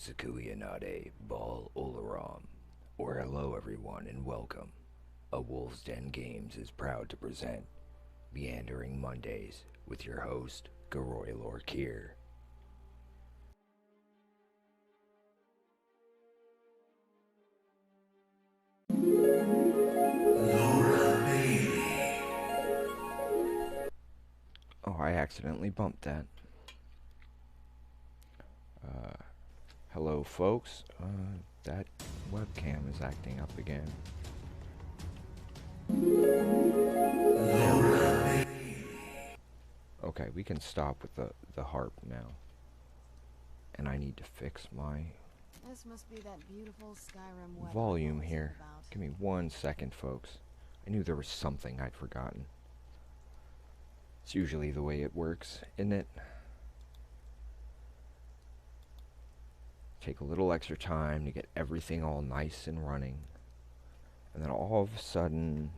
Sakuyanade Bal Olaram, or hello everyone and welcome. A Wolf's Den Games is proud to present Meandering Mondays with your host, Garoy Lorkier. Oh, I accidentally bumped that. Hello folks, that webcam is acting up again. Okay, we can stop with the harp now. And I need to fix my This must be that beautiful Skyrim weather volume I here. about. Give me 1 second, folks. I knew there was something I'd forgotten. It's usually the way it works, isn't it? Take a little extra time to get everything all nice and running. And then all of a sudden,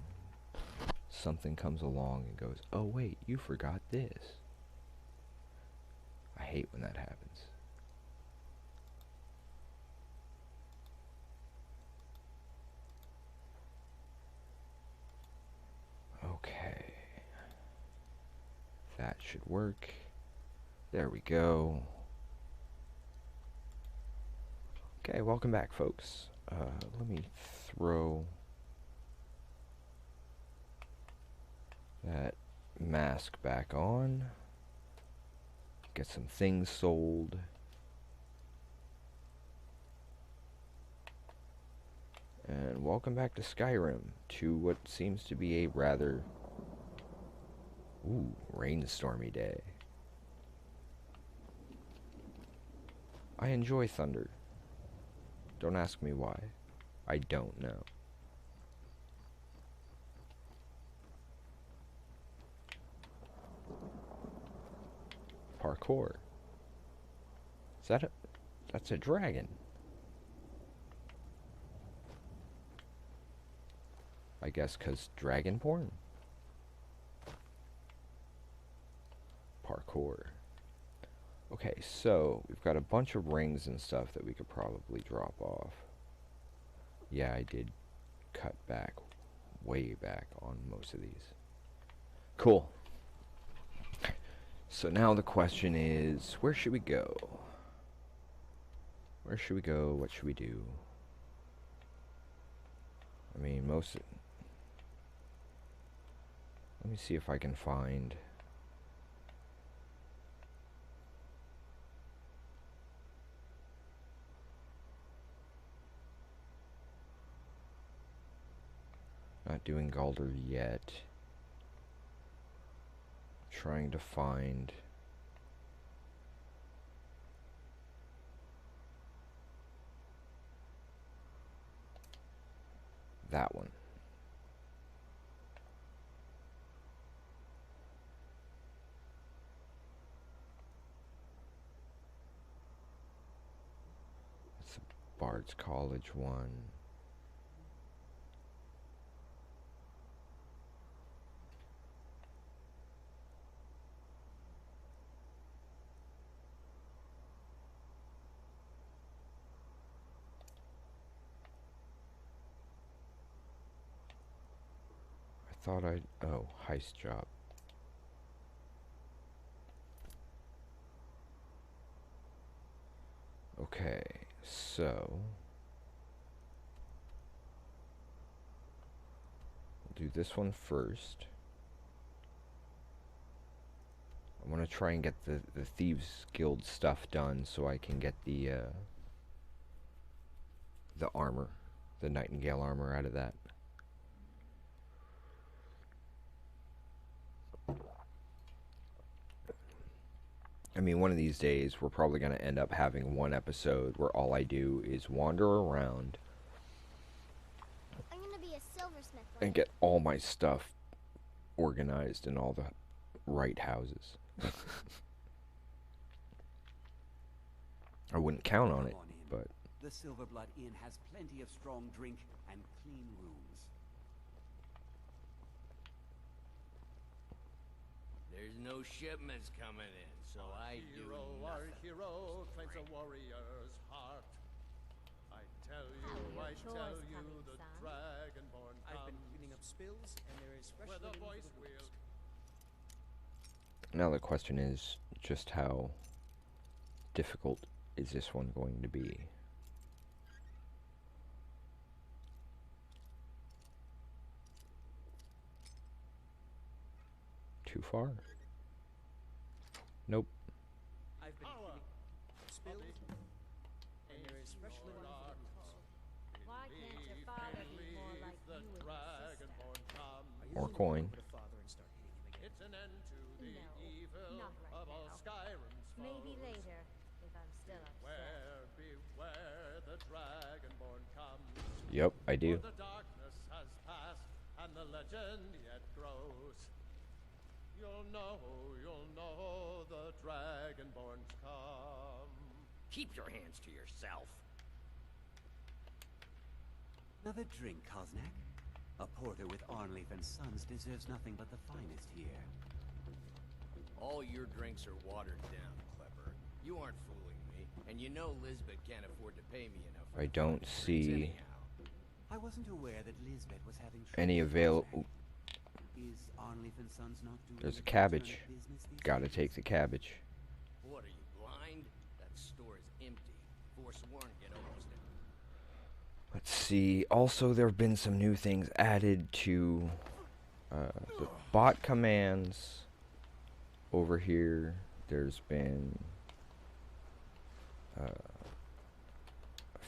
something comes along and goes, oh wait, you forgot this. I hate when that happens. Okay. That should work. There we go. Okay, welcome back, folks. Let me throw that mask back on. Get some things sold. And welcome back to Skyrim, to what seems to be a rather rainstormy day. I enjoy thunder. Don't ask me why. I don't know. Parkour. Is that that's a dragon. I guess 'cause dragon porn. Parkour. Okay, so we've got a bunch of rings and stuff that we could probably drop off. Yeah, I did cut back, way back on most of these. Cool. So now the question is, where should we go? Where should we go? What should we do? I mean, let me see if I can find not doing Galder yet. Trying to find that one. It's the Bard's College one. Oh, heist job. Okay, so we'll do this one first. I want to try and get the Thieves Guild stuff done so I can get the armor, the Nightingale armor out of that. I mean, one of these days, we're probably going to end up having one episode where all I do is wander around I'm gonna be a silversmith and get all my stuff organized in all the right houses. I wouldn't count on it, but the Silverblood Inn has plenty of strong drink and clean rooms. There's no shipments coming in, so I do Our nothing. hero claims a warrior's heart. I tell How you, are I your tell chores you, coming, the son? dragonborn I've been comes cleaning up spills, and there is fresh with a linen for voice the wheel. rooms. Now the question is just how difficult is this one going to be? Too far? Nope. I've been Power cleaning up spills, and there is fresh linen for the rooms. Why can't your father be more like the you and your sister? dragonborn comes. I More usually coin. go over to father and start hitting him again. It's an end to the No, evil not right of all now. Skyrim's foes. Maybe later, if I'm still upset. Beware, the dragonborn comes. Yep, I do. For the darkness has passed, and the legend yet grows. You'll know the dragonborn's come. Keep your hands to yourself. Another drink, Kosnak? A porter with Arnleif and Sons deserves nothing but the finest here. All your drinks are watered down, Clever. You aren't fooling me, and you know Lisbeth can't afford to pay me enough for I the don't drinks see anyhow. I wasn't aware that Lisbeth was having any trouble, avail. Kosnak. Is Arnleif and Sons not doing There's a good cabbage. turn of business these Gotta days? take the cabbage. What, are you blind? That store is empty. Forsworn get almost empty. Let's see. Also, there have been some new things added to the bot commands over here. There's been a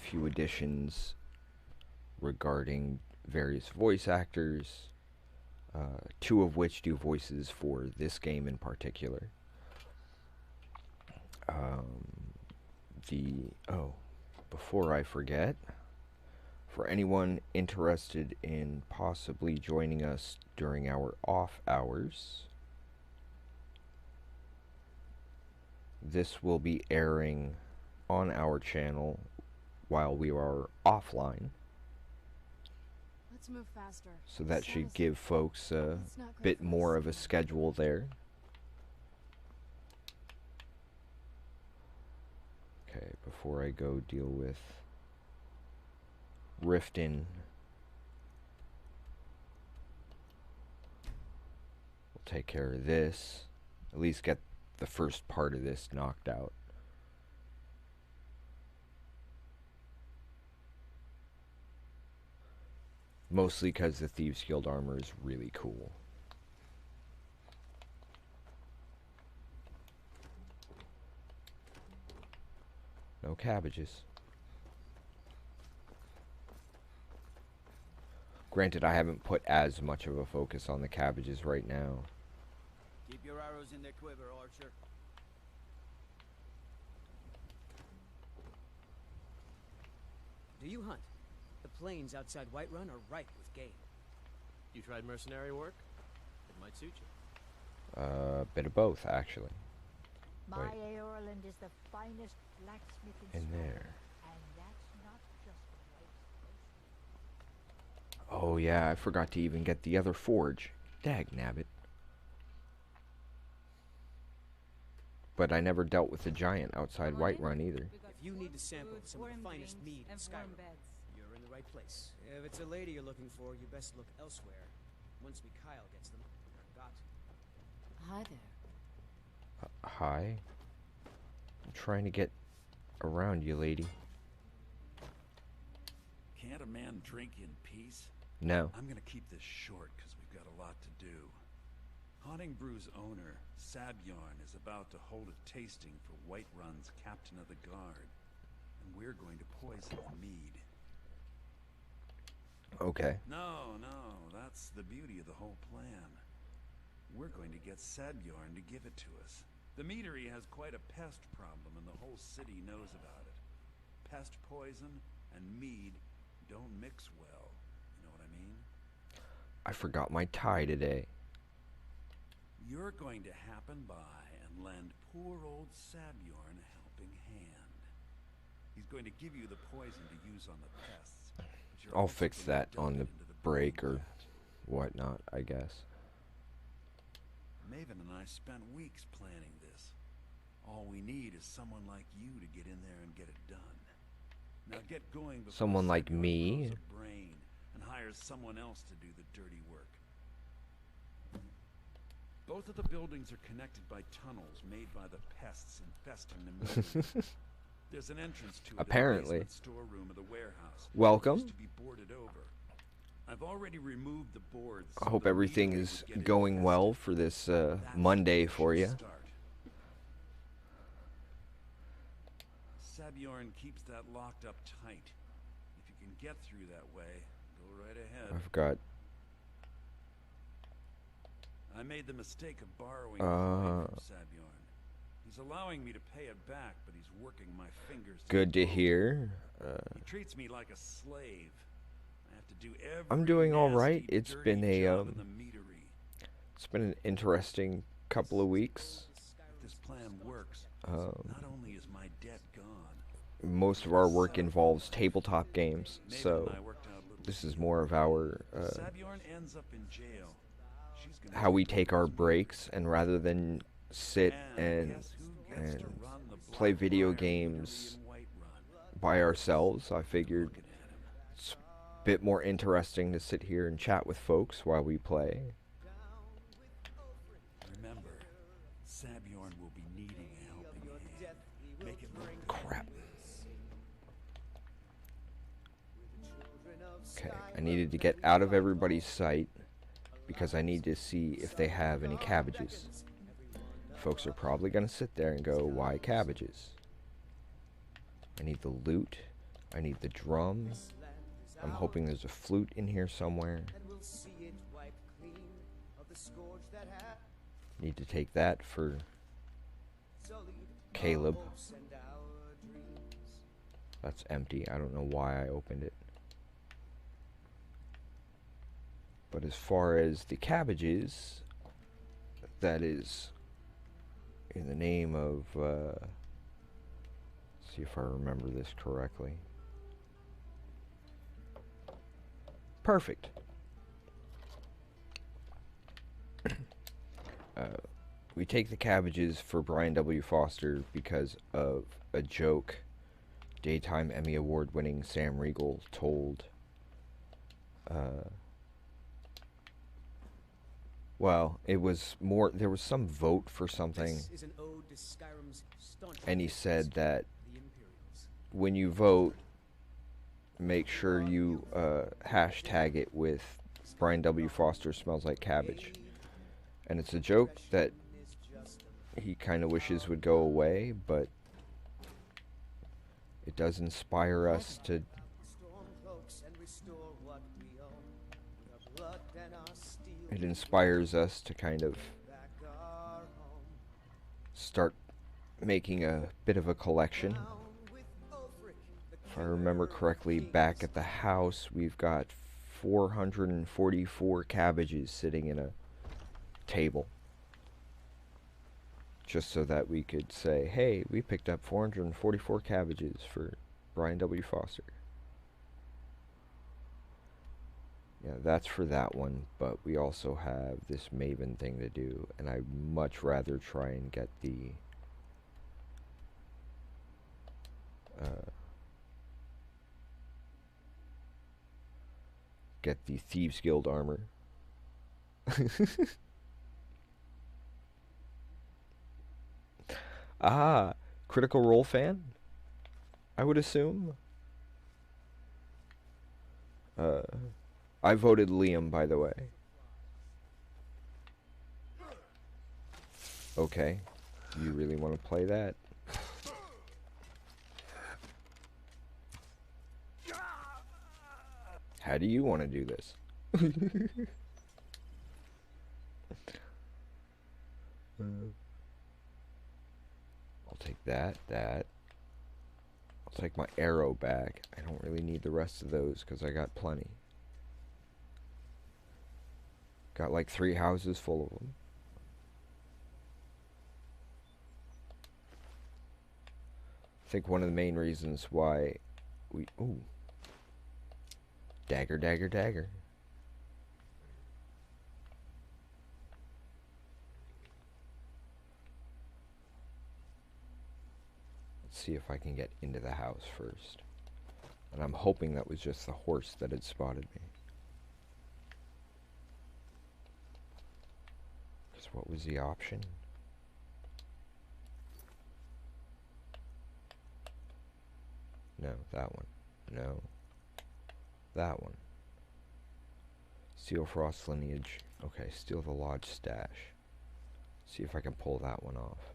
few additions regarding various voice actors, two of which do voices for this game in particular. Before I forget, for anyone interested in possibly joining us during our off hours, this will be airing on our channel while we are offline. Let's move faster. So that Sun should is- give folks a It's not great bit for more us. of a schedule there. Okay, before I go deal with Riften, we'll take care of this. At least get the first part of this knocked out. Mostly because the Thieves Guild armor is really cool. No cabbages. Granted, I haven't put as much of a focus on the cabbages right now. Keep your arrows in their quiver, archer. Do you hunt? The plains outside Whiterun are ripe with game. You tried mercenary work? It might suit you. Bit of both, actually. My Wait. Aorland is the finest blacksmith in In Scotland, there. and that's not just the white. Oh yeah, I forgot to even get the other forge. Dag nabbit. But I never dealt with the giant outside Whiterun either. If you need to sample some of the finest mead in Skyrim, you're in the right place. If it's a lady you're looking for, you best look elsewhere. Once Mikhail gets them, they're got. Hi there. Hi. I'm trying to get around you, lady. Can't a man drink in peace? No. I'm gonna keep this short because we've got a lot to do. Haunting Brew's owner, Sabyarn, is about to hold a tasting for Whiterun's captain of the guard. And we're going to poison the mead. Okay. No, that's the beauty of the whole plan. We're going to get Sabyarn to give it to us. The meadery has quite a pest problem and the whole city knows about it. Pest poison and mead don't mix well. You know what I mean? I forgot my tie today. You're going to happen by and lend poor old Sabyarn a helping hand. He's going to give you the poison to use on the pests. but you're I'll also fix going to that dump on it the into break brewing or vat. whatnot, I guess. Maven and I spent weeks planning this. All we need is someone like you to get in there and get it done. Now get going before Someone like Sabjorn me? grows a brain and hires someone else to do the dirty work. Both of the buildings are connected by tunnels made by the pests infesting the building. There's an entrance to it Apparently. in the basement storeroom of the warehouse. Welcome. It used to be boarded over. I've already removed the boards. I hope everything is going well for this Monday for you. Sabjorn keeps that locked up tight. If you can get through that way, go right ahead. I've got... I made the mistake of borrowing coin from Sabjorn. He's allowing me to pay it back, but he's working my fingers. Good to hear. He treats me like a slave. I have to do every I'm doing all right. nasty, It's dirty been a job in the meadery. it's been an interesting couple of weeks. If this plan works, not only is my debt gone, Most of our work involves tabletop games, so this is more of our Sabjorn ends up in jail. She's gonna how we take our breaks, and rather than sit and play video games by ourselves, I figured it's a bit more interesting to sit here and chat with folks while we play. Remember, Sabjorn will be needing a helping hand. Make it look Crap. Okay, I needed to get out of everybody's sight because I need to see if they have any cabbages. Folks are probably going to sit there and go, why cabbages? I need the lute. I need the drum. I'm hoping there's a flute in here somewhere. Need to take that for Caleb. That's empty. I don't know why I opened it. But as far as the cabbages, that is in the name of, see if I remember this correctly. Perfect. We take the cabbages for Brian W. Foster because of a joke Daytime Emmy Award winning Sam Riegel told. Well, it was more, there was some vote for something, and he said that when you vote, make sure you hashtag it with Brian W. Foster smells like cabbage. And it's a joke that he kind of wishes would go away, but it does inspire us to kind of start making a bit of a collection. If I remember correctly, back at the house, we've got 444 cabbages sitting in a table. Just so that we could say, hey, we picked up 444 cabbages for Brian W. Foster. Yeah, that's for that one, but we also have this Maven thing to do, and I'd much rather try and get the Thieves Guild armor. Ah, Critical Role fan, I would assume. I voted Liam, by the way. Okay, you really want to play that? How do you want to do this? I'll take that. I'll take my arrow back. I don't really need the rest of those because I got plenty. Got like 3 houses full of them. I think one of the main reasons why we... Ooh. Dagger, dagger, dagger. Let's see if I can get into the house first. And I'm hoping that was just the horse that had spotted me. Because what was the option? No, that one. No. That one. Steal Frost lineage. Okay, steal the lodge stash. See if I can pull that one off.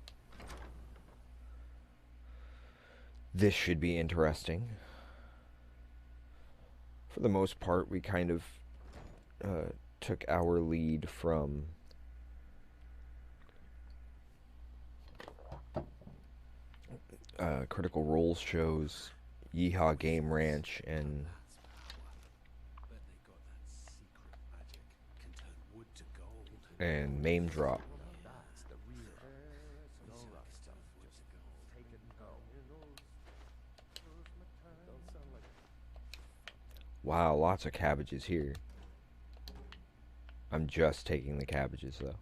This should be interesting. For the most part, we kind of took our lead from Critical Role shows, Yeehaw Game Ranch, and Mame Drop. Wow, lots of cabbages here. I'm just taking the cabbages though.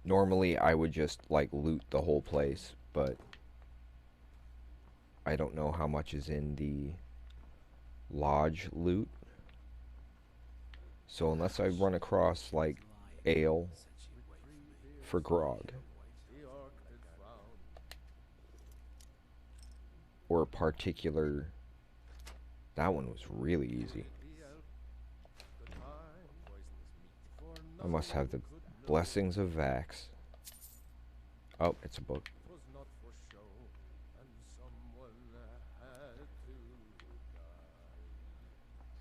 Normally I would just like loot the whole place, but I don't know how much is in the lodge loot. So unless I run across like ale for grog or a particular, that one was really easy. I must have the blessings of Vax. Oh, it's a book.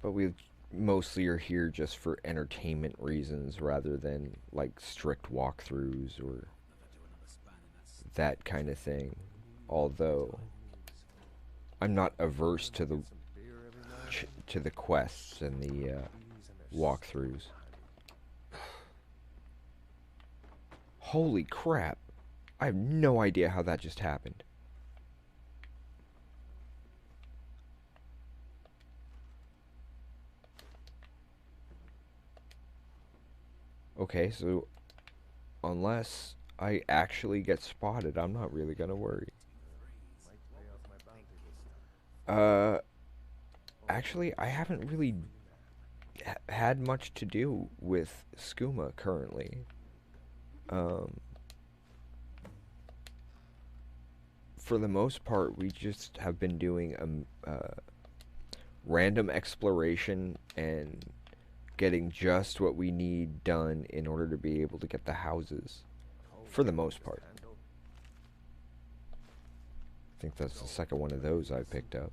But we mostly are here just for entertainment reasons rather than like strict walkthroughs or that kind of thing. Although I'm not averse to the quests and the walkthroughs. Holy crap! I have no idea how that just happened. Okay, so unless I actually get spotted, I'm not really gonna worry. Actually, I haven't really had much to do with skooma currently. For the most part, we just have been doing random exploration and getting just what we need done in order to be able to get the houses. For the most part. I think that's the second one of those I picked up.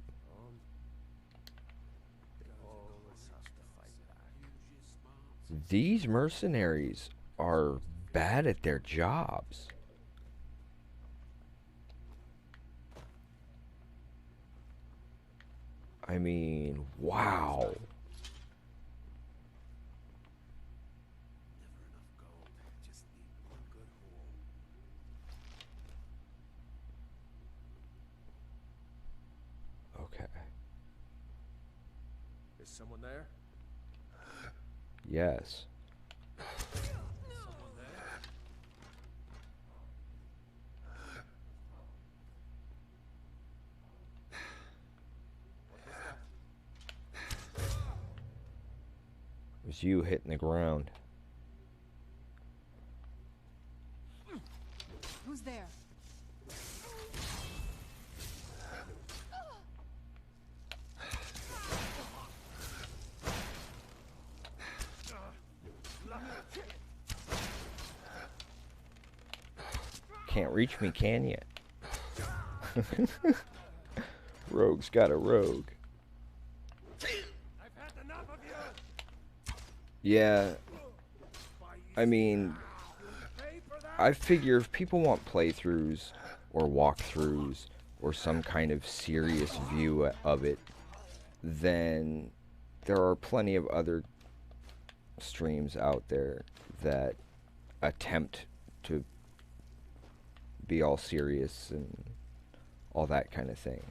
These mercenaries are bad at their jobs. I mean, wow. Okay. Is someone there? Yes. Someone there? It was you hitting the ground. Who's there? Can't reach me, can you? Rogue's got a rogue. I've had enough of you. Yeah. I mean, I figure if people want playthroughs or walkthroughs or some kind of serious view of it, then there are plenty of other streams out there that attempt to be all serious and all that kind of thing.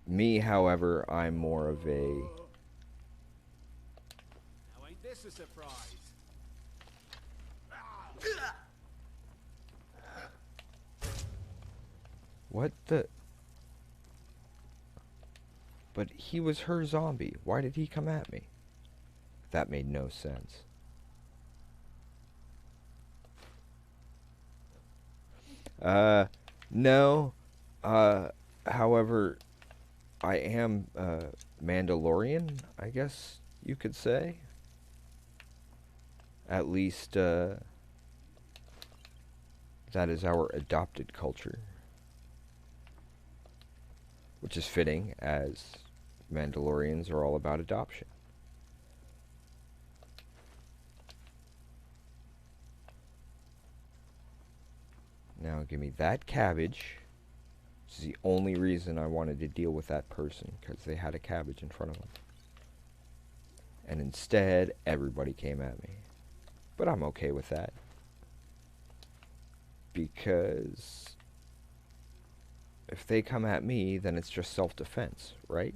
Me, however, I'm more of a... Now ain't this a surprise? What the? But he was her zombie. Why did he come at me? That made no sense. No. However, I am, Mandalorian, I guess you could say. At least, that is our adopted culture. Which is fitting, as Mandalorians are all about adoption. Now give me that cabbage. Which is the only reason I wanted to deal with that person, because they had a cabbage in front of them. And instead, everybody came at me. But I'm okay with that. Because if they come at me, then it's just self-defense, right?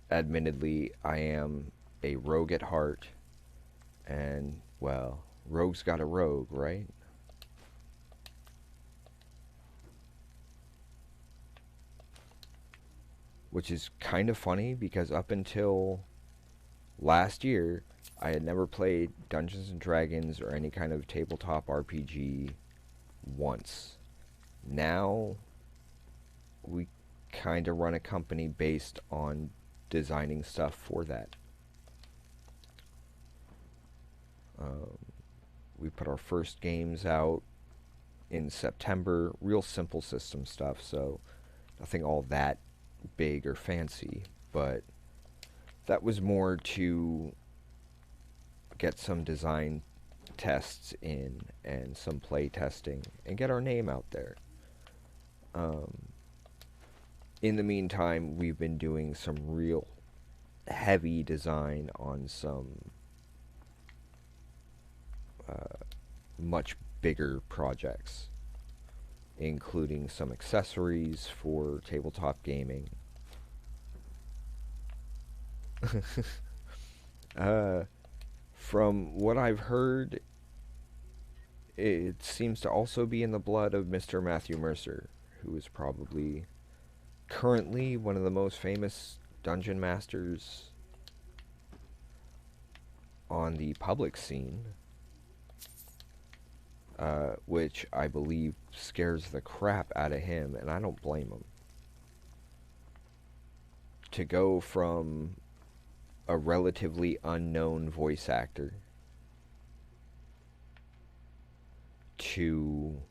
Admittedly, I am a rogue at heart. And, well, rogue's got a rogue, right? Which is kind of funny, because up until last year, I had never played Dungeons and Dragons or any kind of tabletop RPG once. Now, we kind of run a company based on designing stuff for that. We put our first games out in September, real simple system stuff, so nothing all that big or fancy, but that was more to get some design tests in and some play testing and get our name out there. In the meantime, we've been doing some real heavy design on some much bigger projects, including some accessories for tabletop gaming. From what I've heard, it seems to also be in the blood of Mr. Matthew Mercer, who is probably currently one of the most famous dungeon masters on the public scene. Which I believe scares the crap out of him, and I don't blame him. To go from a relatively unknown voice actor to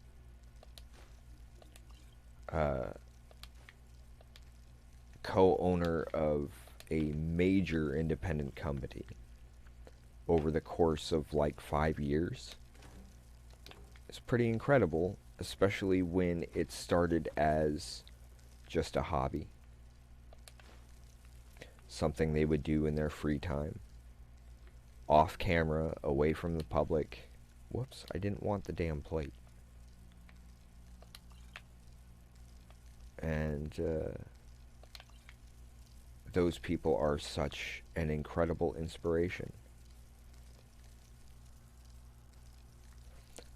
co-owner of a major independent company over the course of like 5 years. It's pretty incredible, especially when it started as just a hobby. Something they would do in their free time. Off camera, away from the public. Whoops, I didn't want the damn plate. And those people are such an incredible inspiration.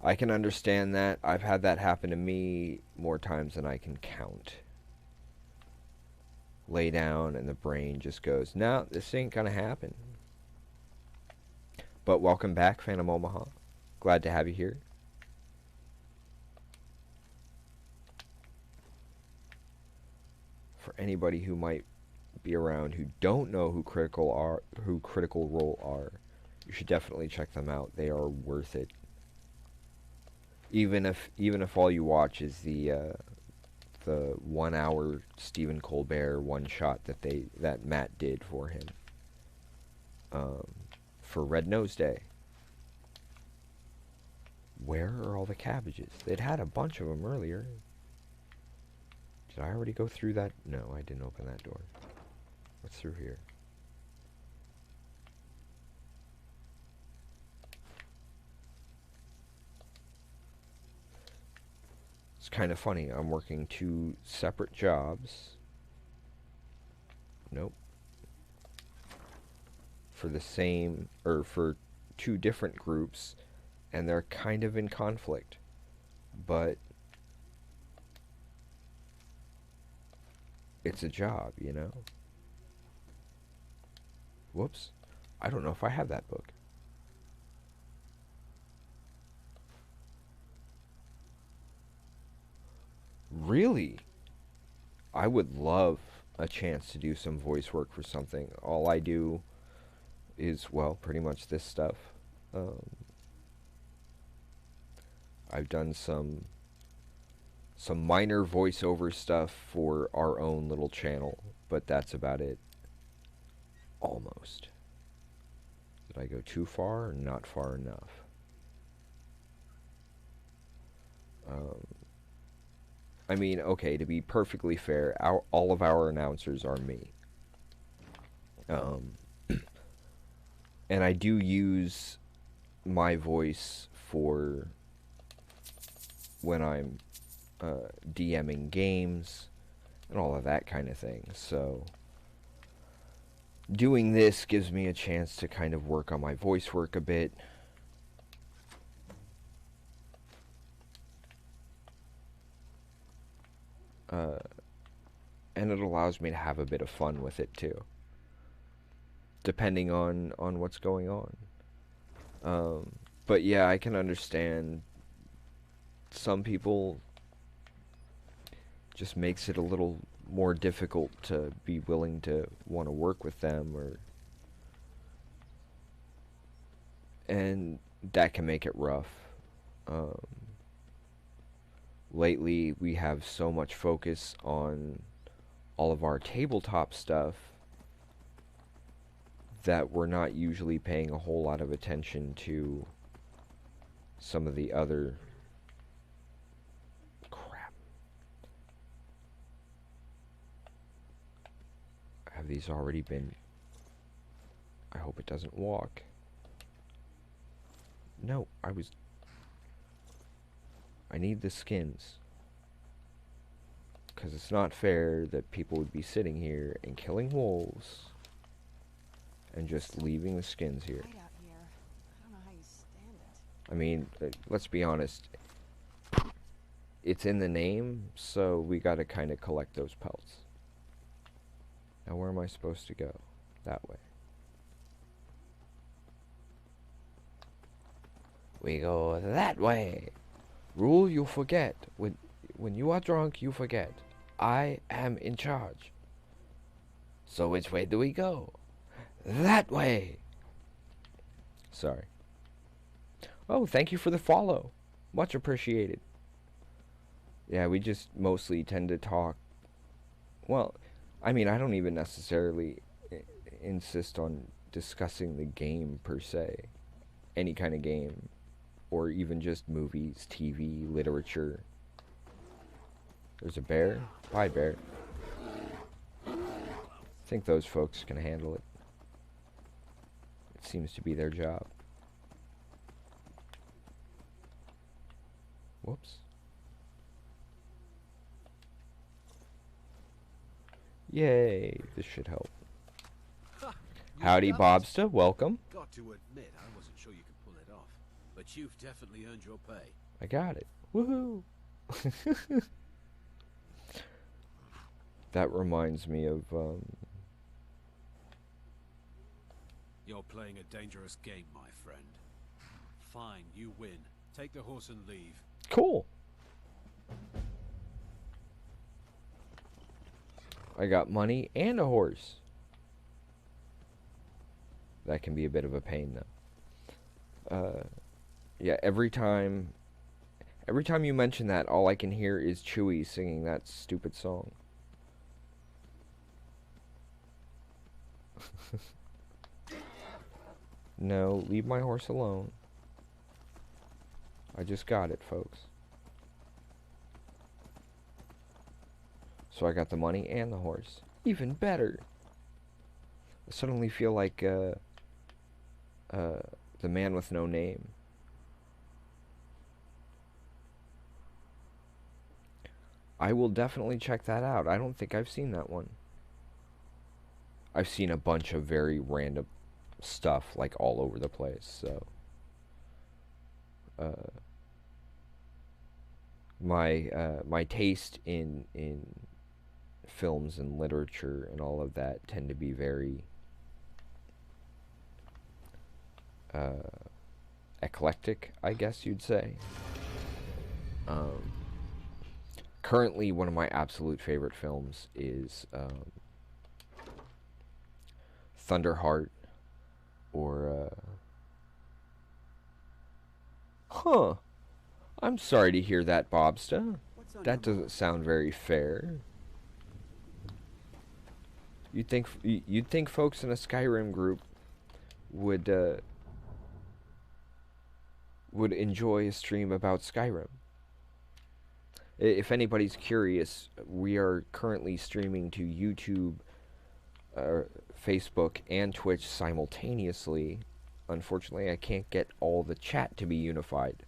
I can understand that. I've had that happen to me more times than I can count. Lay down and the brain just goes, no, this ain't gonna happen. But welcome back, Phantom Omaha. Glad to have you here. For anybody who might be around who don't know who Critical Role are, you should definitely check them out. They are worth it. Even if all you watch is the 1 hour Stephen Colbert one shot that Matt did for him for Red Nose Day. Where are all the cabbages? They'd had a bunch of them earlier. Did I already go through that? No, I didn't open that door. What's through here? It's kind of funny. I'm working 2 separate jobs. Nope. For the same, or for 2 different groups and they're kind of in conflict, but it's a job, you know? Whoops. I don't know if I have that book. Really? I would love a chance to do some voice work for something. All I do is, well, pretty much this stuff. I've done some minor voiceover stuff for our own little channel, but that's about it. Almost. Did I go too far or not far enough? I mean, okay, to be perfectly fair, all of our announcers are me. And I do use my voice for when I'm DMing games and all of that kind of thing. So doing this gives me a chance to kind of work on my voice work a bit. And it allows me to have a bit of fun with it too, depending on what's going on. But yeah, I can understand some people just makes it a little more difficult to be willing to want to work with them, and that can make it rough. Lately, we have so much focus on all of our tabletop stuff that we're not usually paying a whole lot of attention to some of the other crap. Have these already been? I hope it doesn't walk. No, I need the skins. Because it's not fair that people would be sitting here and killing wolves and just leaving the skins here. Right out here. I don't know how you stand it. I mean, let's be honest. It's in the name, so we gotta kind of collect those pelts. Now where am I supposed to go? That way. We go that way. Rule, you forget. When you are drunk, you forget. I am in charge. So which way do we go? That way. Sorry. Oh, thank you for the follow. Much appreciated. Yeah, we just mostly tend to talk. Well, I mean, I don't even necessarily insist on discussing the game per se. Any kind of game. Or even just movies, TV, literature. There's a bear. Bye, bear. I think those folks can handle it. It seems to be their job. Whoops. Yay, this should help. Howdy, Bobsta. Welcome. Got to admit, I wasn't sure you could pull it off, but you've definitely earned your pay. I got it. Woohoo! That reminds me of, You're playing a dangerous game, my friend. Fine, you win. Take the horse and leave. Cool. I got money and a horse. That can be a bit of a pain, though. Yeah, every time you mention that, all I can hear is Chewie singing that stupid song. No, leave my horse alone. I just got it, folks. So I got the money and the horse. Even better. I suddenly feel like the man with no name. I will definitely check that out. I don't think I've seen that one. I've seen a bunch of very random stuff, like, all over the place, so my taste in films and literature and all of that tend to be very eclectic, I guess you'd say. Currently, one of my absolute favorite films is Thunderheart, or huh. I'm sorry to hear that, Bobsta. That doesn't sound very fair. You'd think folks in a Skyrim group would enjoy a stream about Skyrim. If anybody's curious, we are currently streaming to YouTube, Facebook, and Twitch simultaneously. Unfortunately, I can't get all the chat to be unified,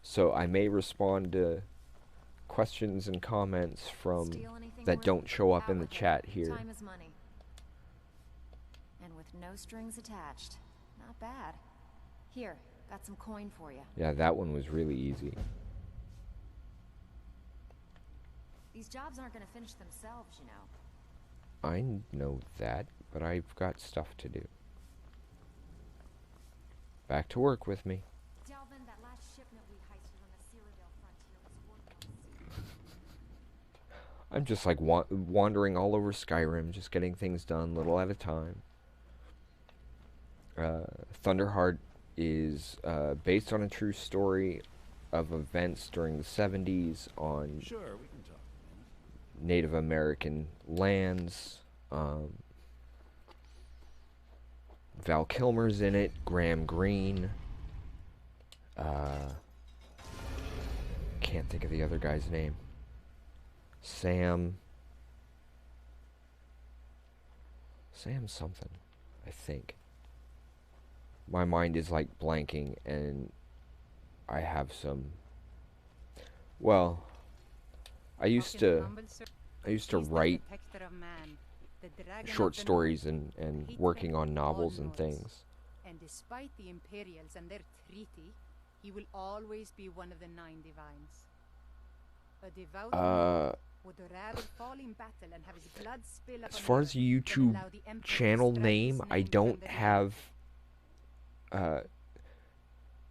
so I may respond to questions and comments from that don't show up in the chat here. Time is money. And with no strings attached. Not bad. Here, got some coin for you. Yeah, that one was really easy. These jobs aren't gonna finish themselves, you know. I know that, but I've got stuff to do. Back to work with me. Delvin, that last shipment we heisted on the Cyrodiil frontier was worth on sea. I'm just like wandering all over Skyrim, just getting things done little at a time. Thunderheart is based on a true story of events during the 70s on Sure, we can talk. Native American lands. Val Kilmer's in it, Graham Greene. Can't think of the other guy's name. Sam something, I think. My mind is like blanking, and I have some. Well, I used to write short stories and working on novels and things. And despite the Imperials and their treaty, he will always be one of the 9 divines. A devout man would rather fall in battle and have his blood spill As far as the YouTube channel name, I don't have. The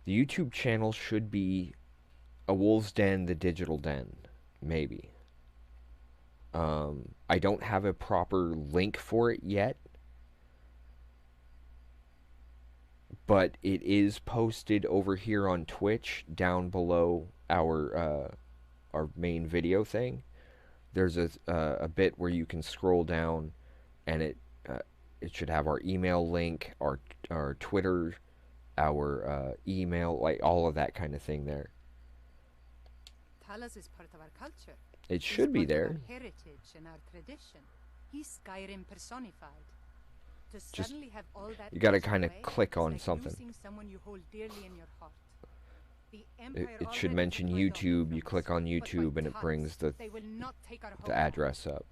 YouTube channel should be A Wolf's Den, The Digital Den, maybe. I don't have a proper link for it yet, but it is posted over here on Twitch down below our main video thing. There's a bit where you can scroll down, and it should have our email link, our Twitter, our email, like all of that kind of thing there. Talos is part of our culture. It should be there. Our heritage and our tradition. He's Skyrim personified. To Just suddenly have all that you gotta taken kind of away click is on like something. losing someone you hold dearly in your heart. The Empire It should already mention took my daughter YouTube. from You us, click on but by YouTube, and it Talos, brings the they will not take our the home. address up.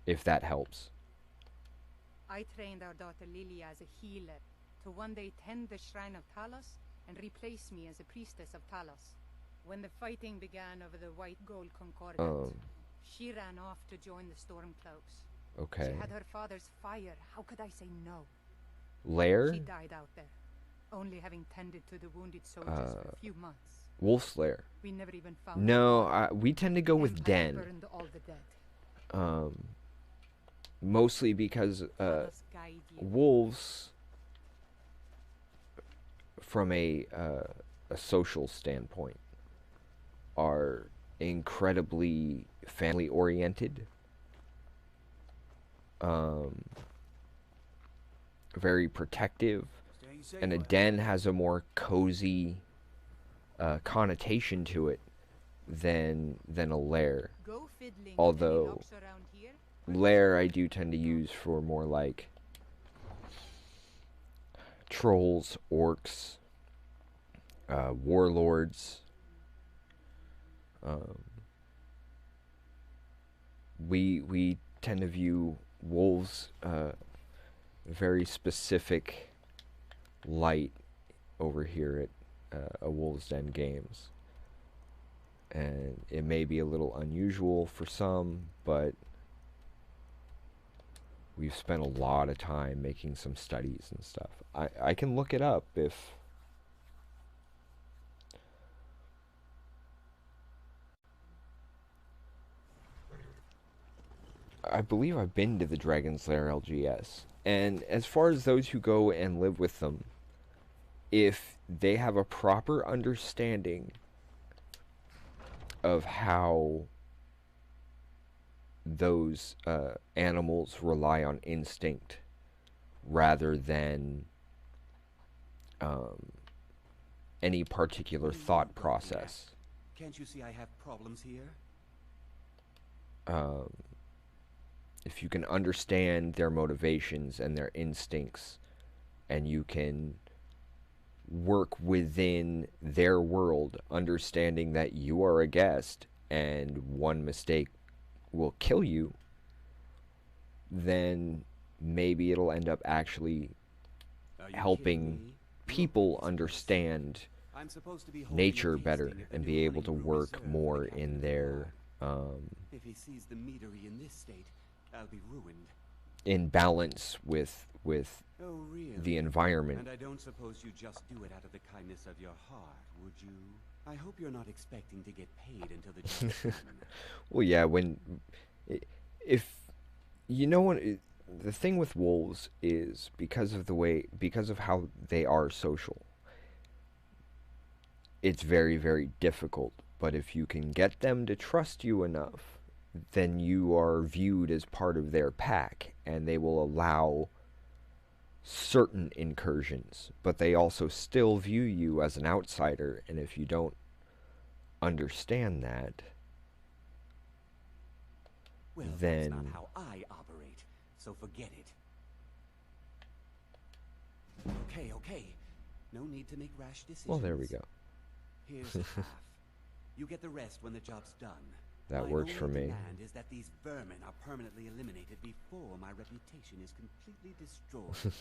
If that helps. I trained our daughter Lilia as a healer to one day tend the shrine of Talos and replace me as a priestess of Talos. When the fighting began over the white gold concordant, she ran off to join the Stormcloaks. Okay. She had her father's fire. How could I say no? Lair? She died out there, only having tended to the wounded soldiers for a few months. Wolf's Lair. We never even found No, we tend to go with Empire Den. burned all the dead. Mostly because Talos guide you. wolves, from a social standpoint, are incredibly family oriented. Very protective, and a den has a more cozy connotation to it than a lair. Go fiddling Although with any locks around here. lair I do tend to use for more like trolls, orcs, warlords. We tend to view wolves very specific light over here a Wolves Den games. And it may be a little unusual for some, but we've spent a lot of time making some studies and stuff. I can look it up if... I believe I've been to the Dragon's Lair LGS. And as far as those who go and live with them, if they have a proper understanding of how those animals rely on instinct rather than any particular thought process. Can't you see I have problems here? If you can understand their motivations and their instincts, and you can work within their world, understanding that you are a guest and one mistake will kill you, then maybe it'll end up actually helping people understand nature better and be able to work more in their if he sees the meadery in this state, I'll be ruined. In balance with Oh, really? the environment. And I don't suppose you just do it out of the kindness of your heart, would you? I hope you're not expecting to get paid until the job's done. Well, yeah, if you know what, the thing with wolves is because of how they are social, it's very, very difficult. But if you can get them to trust you enough, then you are viewed as part of their pack, and they will allow certain incursions, but they also still view you as an outsider. And if you don't understand that, well, then that's not how I operate, so forget it. Okay. No need to make rash decisions. Well, there we go. Here's half. You get the rest when the job's done. That works for me. My only demand is that these vermin are permanently eliminated before my reputation is completely destroyed.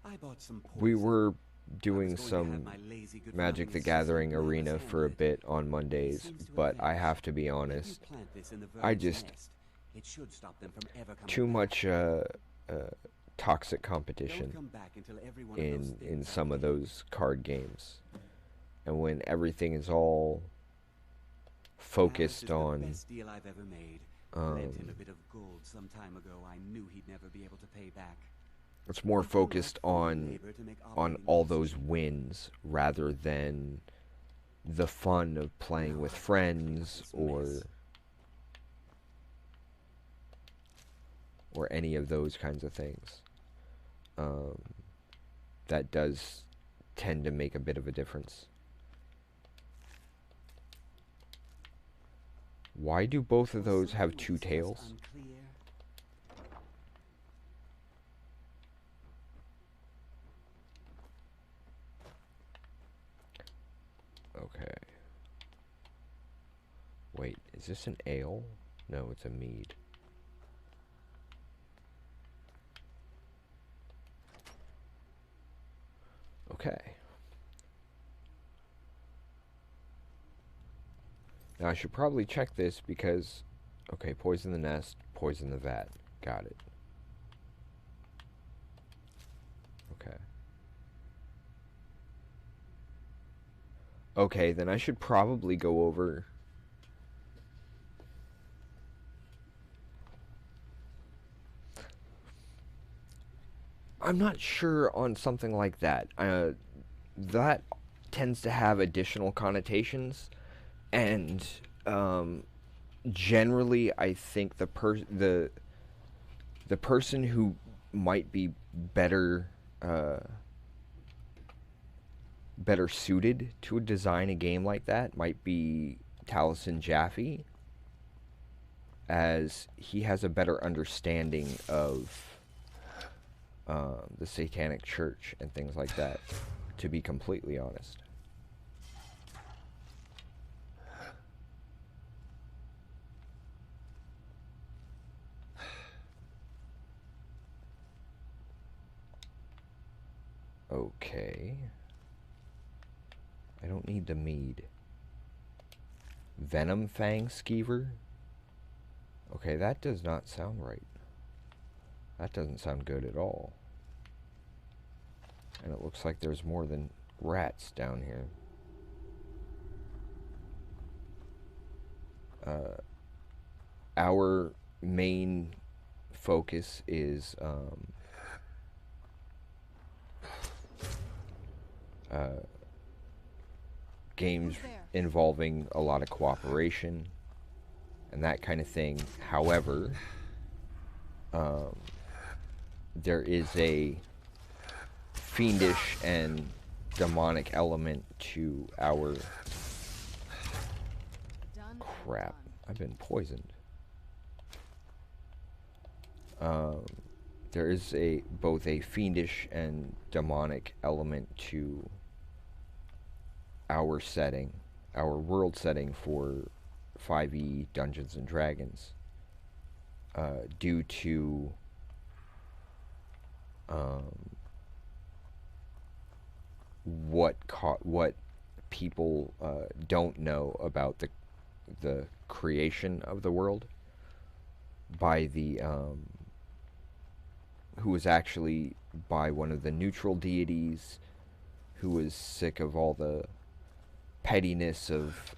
I bought some poison. We were doing some Magic the Gathering arena for a bit on Mondays, but I have to be honest, I just too much toxic competition in some of those card games. And when everything is all focused on best deal I've ever made. Lent him a bit of gold some time ago. I knew he'd never be able to pay back. It's more focused on all those wins rather than the fun of playing with friends or any of those kinds of things. That does tend to make a bit of a difference. Why do both of those have two tails? Okay. Wait, is this an ale? No, it's a mead. Okay. Now I should probably check this because, okay, poison the nest, poison the vat. Got it. Okay. Okay, then I should probably go over I'm not sure on something like that. That tends to have additional connotations, and generally, I think the person who might be better suited to design a game like that might be Taliesin Jaffe, as he has a better understanding of the Satanic Church and things like that, to be completely honest. Okay. I don't need the mead. Venom Fang Skeever? Okay, that does not sound right. That doesn't sound good at all. And it looks like there's more than rats down here. Our main focus is games involving a lot of cooperation and that kind of thing. However, there is a fiendish and demonic element to our... Crap, I've been poisoned. There is both a fiendish and demonic element to our setting, our world setting for 5e Dungeons and Dragons, due to what people don't know about the creation of the world by the who was actually by one of the neutral deities who was sick of all the pettiness of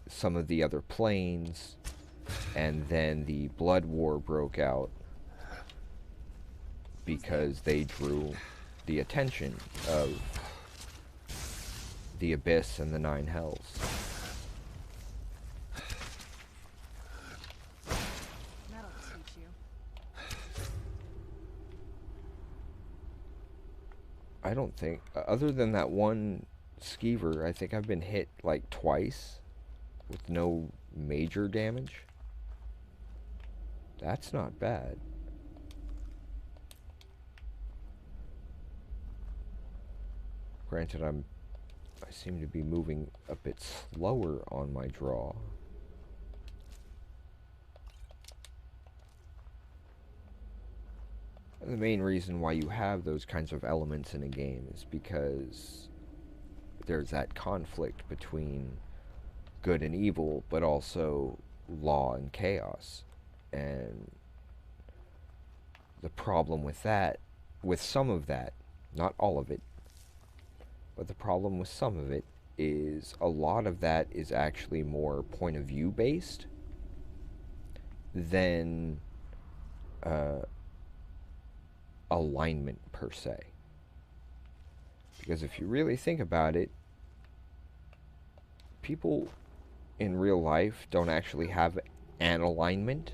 some of the other planes, and then the blood war broke out because they drew the attention of the Abyss and the Nine Hells. That'll teach you. I don't think, other than that one skeever, I think I've been hit like twice with no major damage. That's not bad. Granted, I seem to be moving a bit slower on my draw. And the main reason why you have those kinds of elements in a game is because there's that conflict between good and evil, but also law and chaos. And the problem with that, with some of that, not all of it, but the problem with some of it is a lot of that is actually more point of view based than alignment per se. Because if you really think about it, people in real life don't actually have an alignment.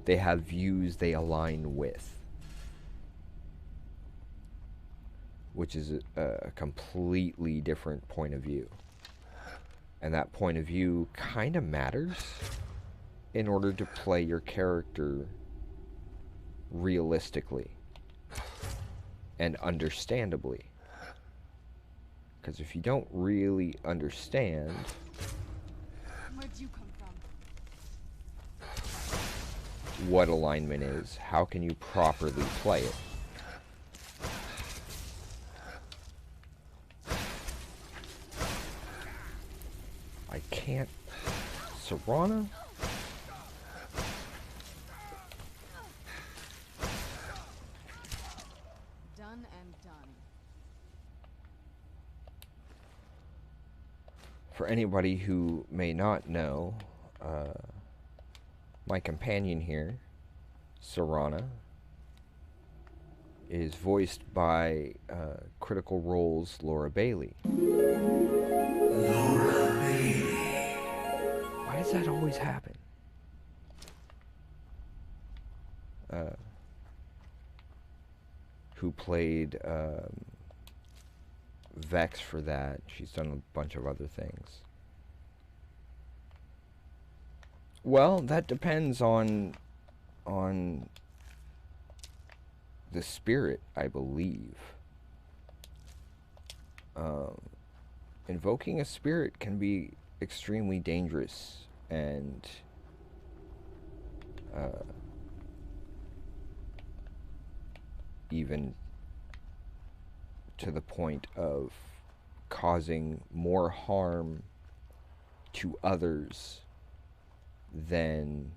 They have views they align with, which is a completely different point of view. And that point of view kind of matters in order to play your character realistically and understandably. Because if you don't really understand... Where'd you come from? What alignment is, how can you properly play it? I can't... Serana? Done and done. For anybody who may not know, my companion here, Serana, is voiced by Critical Role's Laura Bailey. Laura Bailey. Why does that always happen? Who played Vex for that. She's done a bunch of other things. Well, that depends on the spirit, I believe. Invoking a spirit can be extremely dangerous and even to the point of causing more harm to others than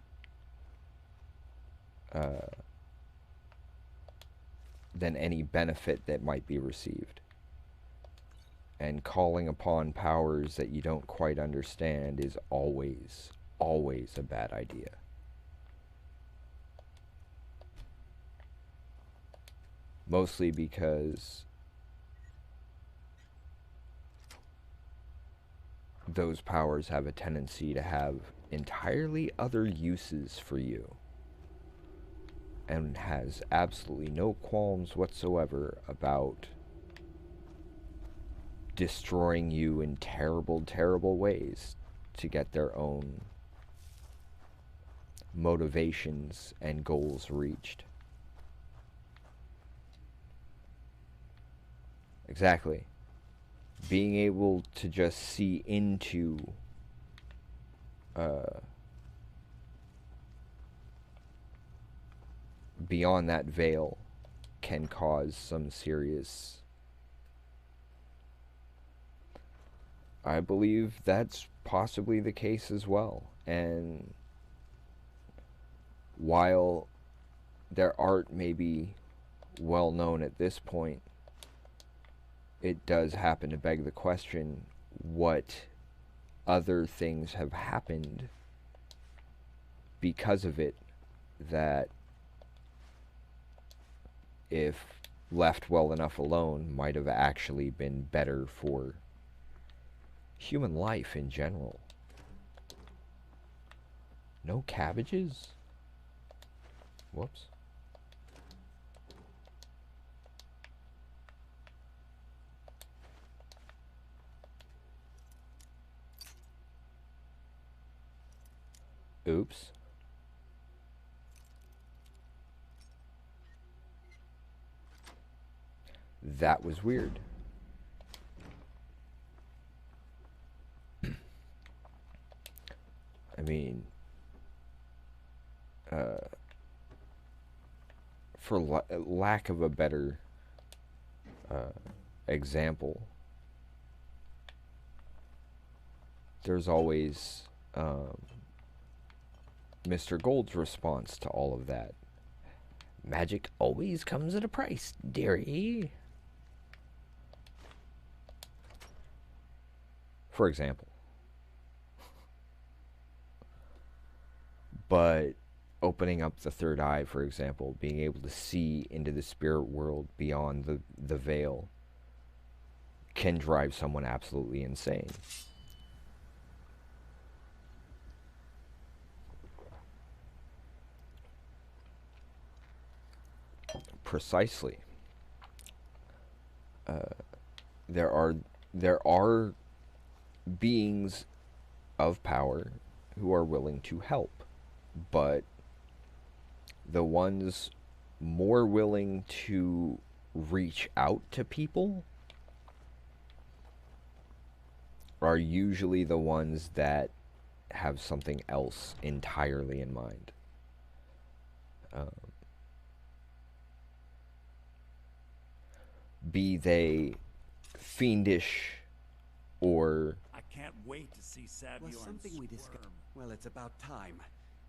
any benefit that might be received. And calling upon powers that you don't quite understand is always, always a bad idea. Mostly because those powers have a tendency to have entirely other uses for you, and has absolutely no qualms whatsoever about destroying you in terrible, terrible ways to get their own motivations and goals reached. Exactly. Being able to just see into beyond that veil can cause some serious... I believe that's possibly the case as well. And while their art may be well known at this point, it does happen to beg the question, what other things have happened because of it that, if left well enough alone, might have actually been better for human life in general. No cabbages? Whoops. Oops. That was weird. I mean, for lack of a better example, there's always Mr. Gold's response to all of that. Magic always comes at a price, dearie. For example. But opening up the third eye, for example, being able to see into the spirit world beyond the veil, can drive someone absolutely insane. Precisely. There are beings of power who are willing to help, but the ones more willing to reach out to people are usually the ones that have something else entirely in mind. Be they fiendish or... I can't wait to see Savior Was something we discussed? Well, it's about time.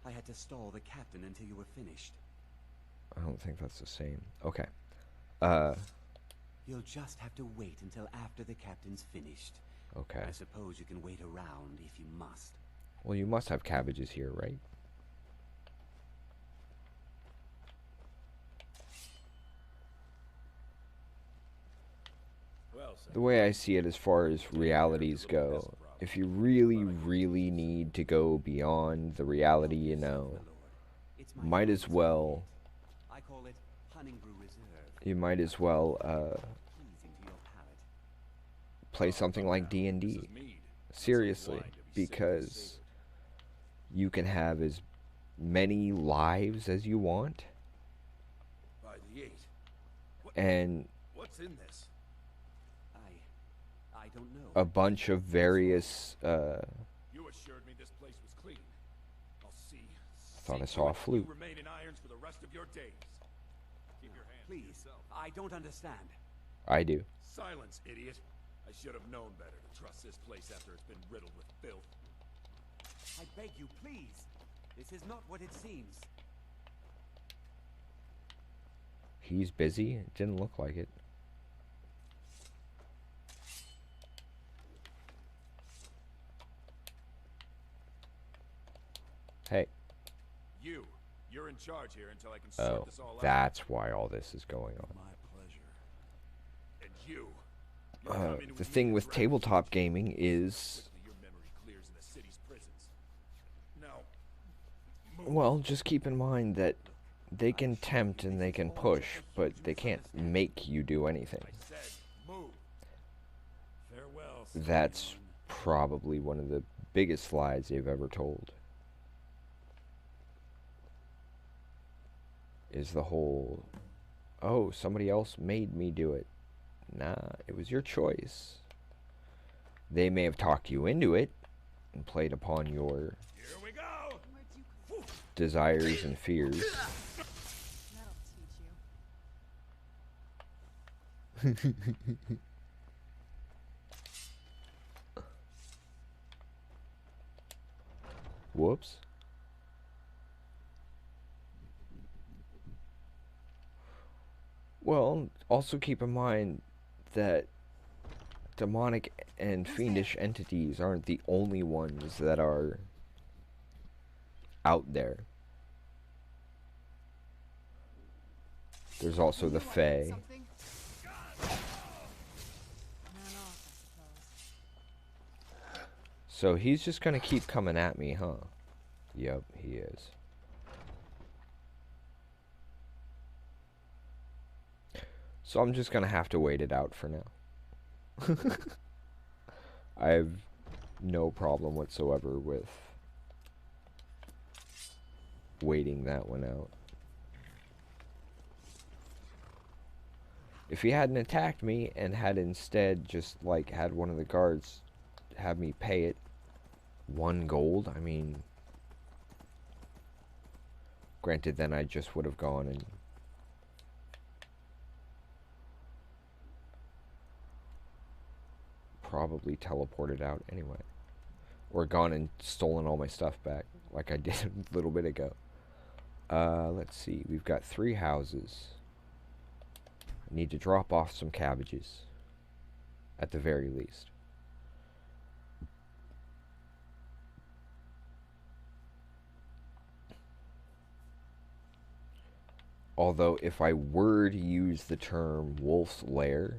I had to stall the captain until you were finished. I don't think that's the same. Okay. You'll just have to wait until after the captain's finished. Okay. I suppose you can wait around if you must. Well, you must have cabbages here, right? The way I see it as far as realities go, if you really, really need to go beyond the reality you know, might as well... I call it Honningbrew Reserve. You might as well, play something like D&D. Seriously, because you can have as many lives as you want. By the 8. And what's in this? I don't know. A bunch of various, You assured me this place was clean. I'll see. Thought I saw a flute. You remain in irons for the rest of your days. Keep your hands Please, I don't understand. I do. Silence, idiot. I should have known better to trust this place after it's been riddled with filth. I beg you, please. This is not what it seems. He's busy? It didn't look like it. Hey. You're in charge here until I can sort this all out. That's why all this is going on. My pleasure. And you. The thing with tabletop gaming is... Your memory clears in the city's prisons. Now, well, just keep in mind that they can tempt and they can push, but they can't make you do anything. farewell. That's probably one of the biggest lies they've ever told. Is the whole, oh, somebody else made me do it. Nah, it was your choice. They may have talked you into it and played upon your desires and fears. Whoops. Well, also keep in mind that demonic and fiendish entities aren't the only ones that are out there. There's also the Fae. So he's just gonna keep coming at me, huh? Yep, he is. So I'm just gonna have to wait it out for now. I have no problem whatsoever with waiting that one out. If he hadn't attacked me and had instead just like had one of the guards have me pay it 1 gold, I mean, granted then I just would have gone and probably teleported out anyway. Or gone and stolen all my stuff back, like I did a little bit ago. Let's see, we've got 3 houses. I need to drop off some cabbages, at the very least. Although, if I were to use the term Wolf's Lair,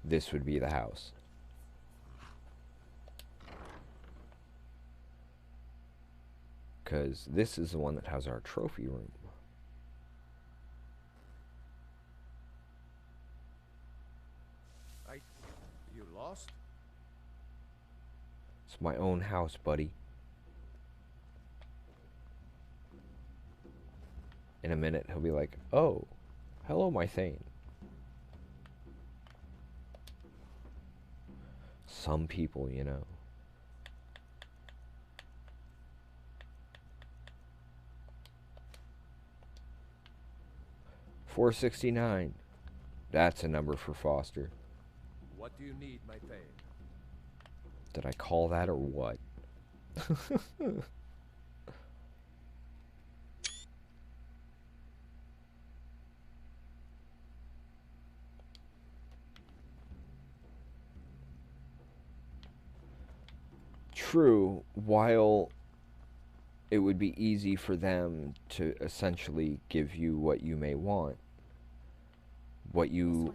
this would be the house. Because this is the one that has our trophy room. You lost? It's my own house, buddy. In a minute, he'll be like, oh, hello, my Thane. Some people, you know. $469. That's a number for Foster. What do you need, my Thane? Did I call that or what? True, while it would be easy for them to essentially give you what you may want, what you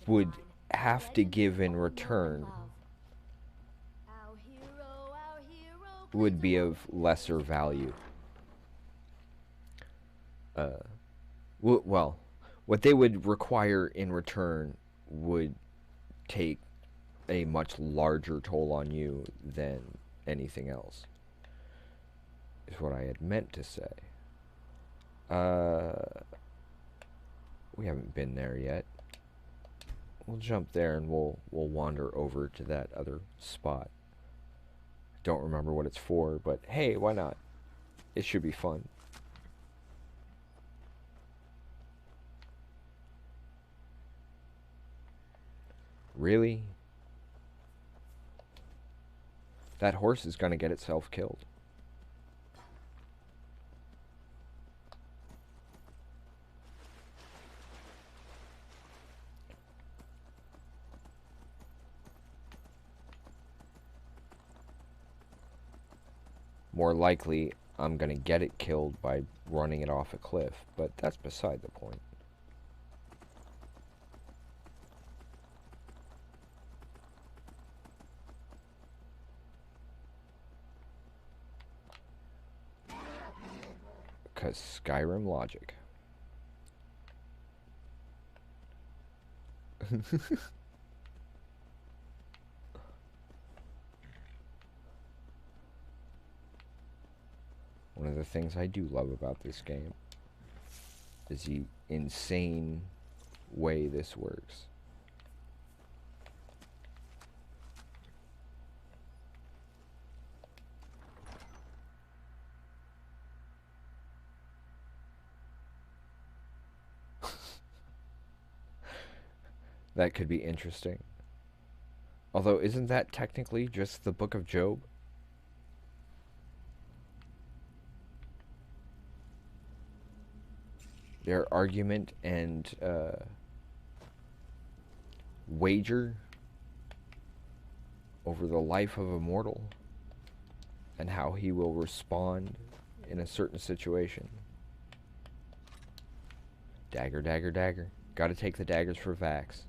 would have to give in return would be of lesser value. Well, what they would require in return would take a much larger toll on you than anything else, is what I had meant to say. We haven't been there yet. We'll jump there and we'll wander over to that other spot. Don't remember what it's for, but hey, why not? It should be fun. Really? That horse is gonna get itself killed. More likely, I'm gonna get it killed by running it off a cliff, but that's beside the point. Because Skyrim logic. One of the things I do love about this game is the insane way this works. That could be interesting. Although, isn't that technically just the Book of Job? Their argument and wager over the life of a mortal and how he will respond in a certain situation. Dagger, dagger, dagger. Gotta take the daggers for Vax.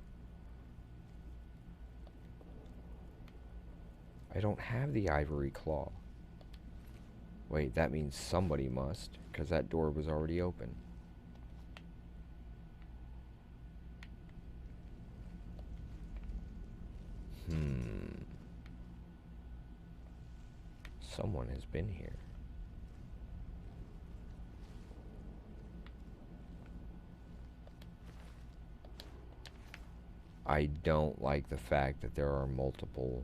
I don't have the ivory claw. Wait, that means somebody must, because that door was already open. Someone has been here. I don't like the fact that there are multiple.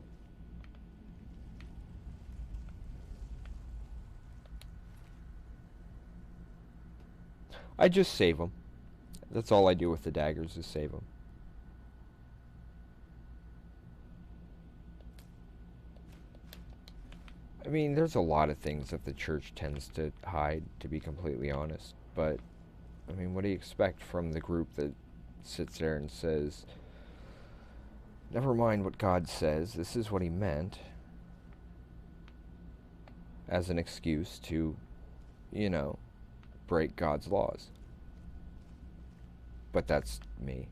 I just save them. That's all I do with the daggers, is save them. I mean, there's a lot of things that the church tends to hide, to be completely honest. But, I mean, what do you expect from the group that sits there and says, never mind what God says, this is what he meant, as an excuse to, you know, break God's laws. But that's me.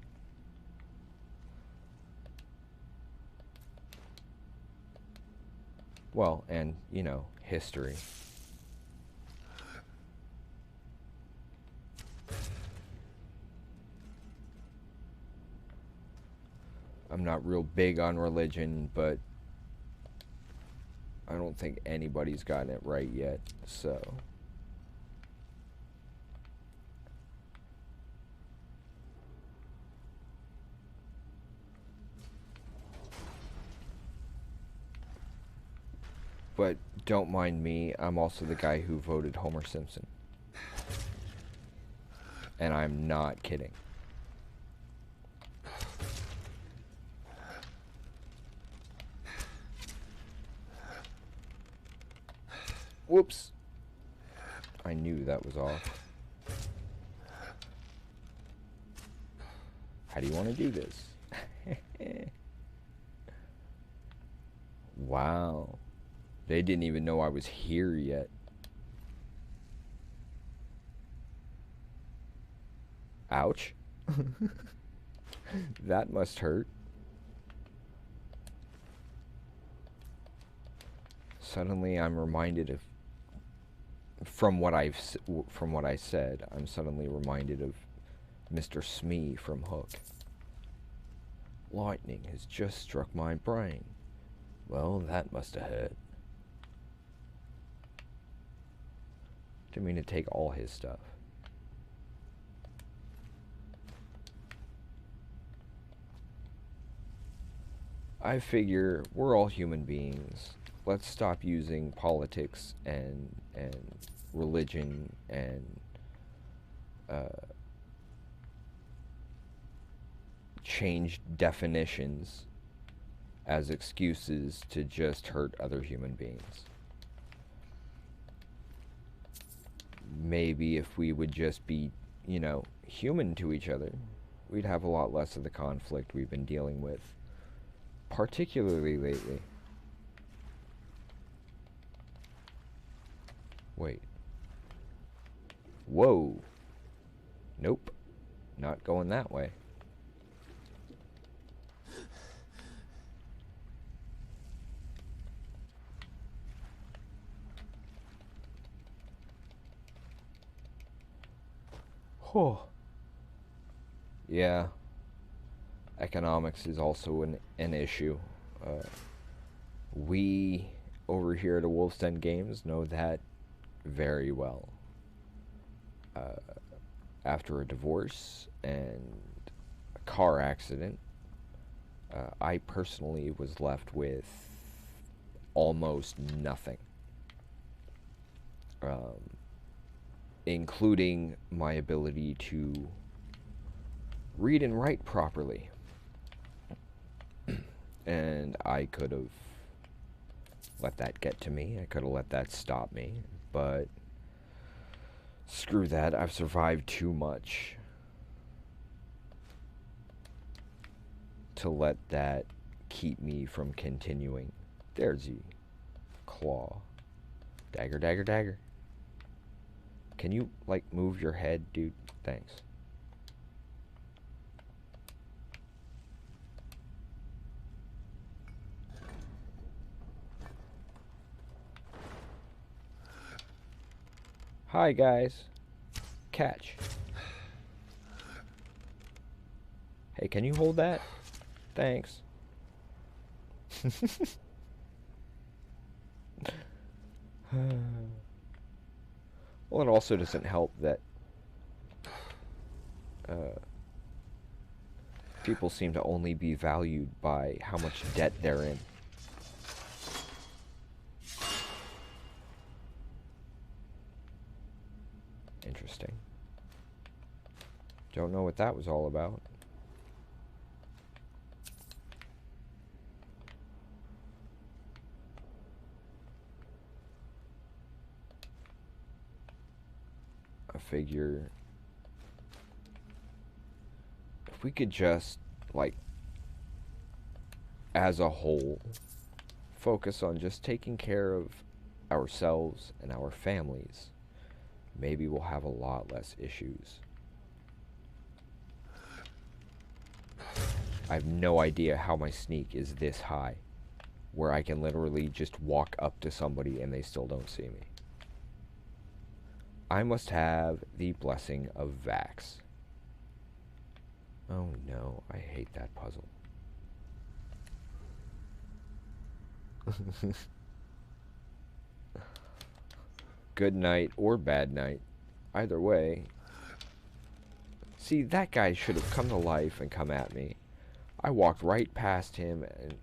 Well, and, you know, history. I'm not real big on religion, but I don't think anybody's gotten it right yet, so. But don't mind me, I'm also the guy who voted Homer Simpson. And I'm not kidding. Whoops. I knew that was off. How do you want to do this? Wow. They didn't even know I was here yet. Ouch. That must hurt. Suddenly I'm reminded of, from what I said, I'm suddenly reminded of Mr. Smee from Hook. Lightning has just struck my brain. Well, that must have hurt. Didn't mean to take all his stuff. I figure we're all human beings. Let's stop using politics and religion and changed definitions as excuses to just hurt other human beings. Maybe if we would just be, you know, human to each other, we'd have a lot less of the conflict we've been dealing with, particularly lately. Wait. Whoa. Nope. Not going that way. Oh. Yeah. Economics is also an issue. We over here at Wolf's Den Games know that very well. After a divorce and a car accident, I personally was left with almost nothing. Including my ability to read and write properly. And I could have let that get to me. I could have let that stop me. But screw that. I've survived too much to let that keep me from continuing. There's the claw. Dagger, dagger, dagger. Can you, like, move your head, dude? Thanks. Hi, guys. Catch. Hey, can you hold that? Thanks. Well, it also doesn't help that people seem to only be valued by how much debt they're in. Interesting. Don't know what that was all about. I figure if we could just, like, as a whole, focus on just taking care of ourselves and our families, maybe we'll have a lot less issues. I have no idea how my sneak is this high, where I can literally just walk up to somebody and they still don't see me. I must have the blessing of Vax. Oh no, I hate that puzzle. Good night or bad night. Either way. See, that guy should have come to life and come at me. I walked right past him and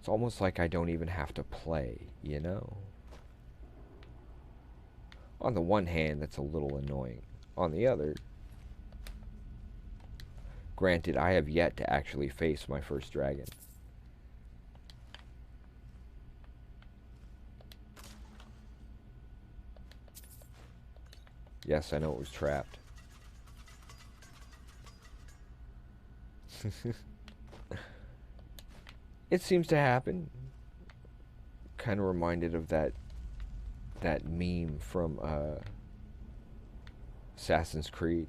it's almost like I don't even have to play, you know? On the one hand, that's a little annoying. On the other, granted, I have yet to actually face my first dragon. Yes, I know it was trapped. It seems to happen. Kind of reminded of that meme from Assassin's Creed.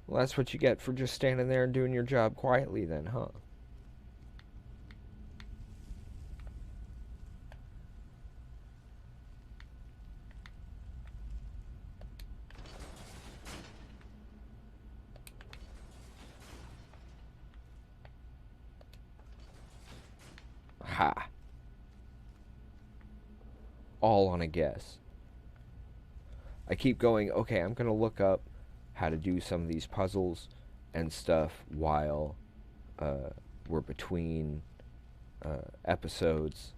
Well, that's what you get for just standing there and doing your job quietly then, huh? Ha. All on a guess. I keep going, okay, I'm going to look up how to do some of these puzzles and stuff while we're between episodes,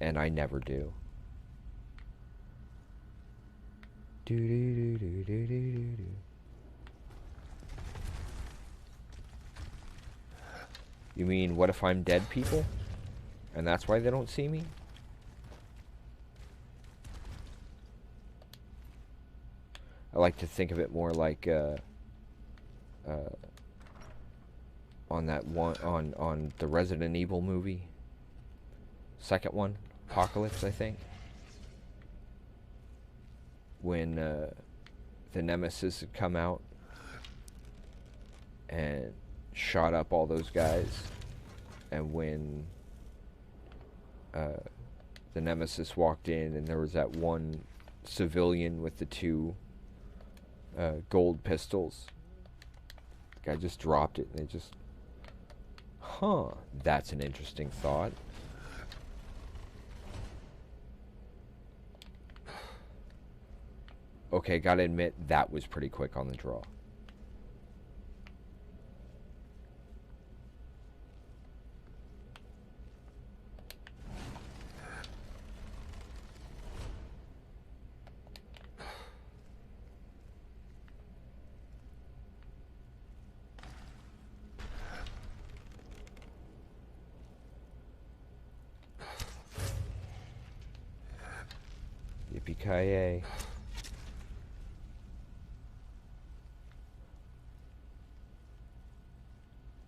and I never do. You mean, what if I'm dead, people? And that's why they don't see me? I like to think of it more like, on that one, on the Resident Evil movie. Second one, Apocalypse, I think. When, the Nemesis had come out and shot up all those guys, and when the Nemesis walked in and there was that one civilian with the two gold pistols, the guy just dropped it and they just, that's an interesting thought. Okay, gotta admit, that was pretty quick on the draw. Yippee-ki-yay.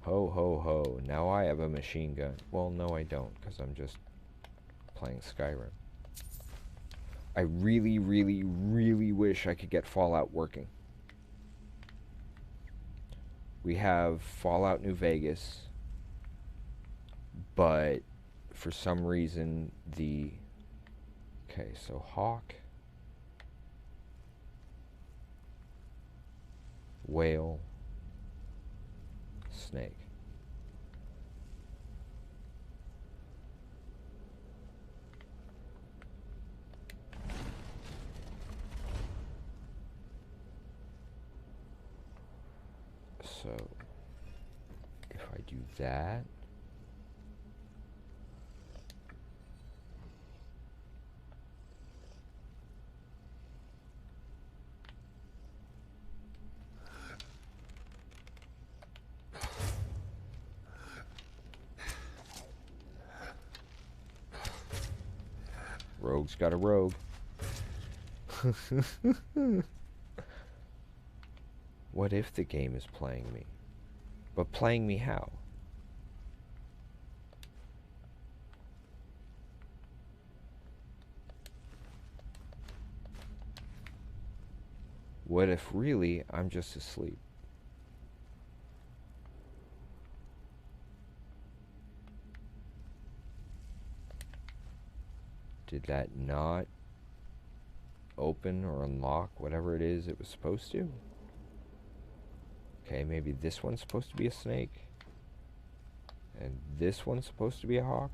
Ho, ho, ho. Now I have a machine gun. Well, no I don't, because I'm just playing Skyrim. I really, really, really wish I could get Fallout working. We have Fallout New Vegas, but for some reason the... Okay, so hawk, whale, snake. So if I do that, rogue's got a rogue. What if the game is playing me? But playing me how? What if really I'm just asleep? Did that not open or unlock whatever it is it was supposed to? Okay, maybe this one's supposed to be a snake. And this one's supposed to be a hawk.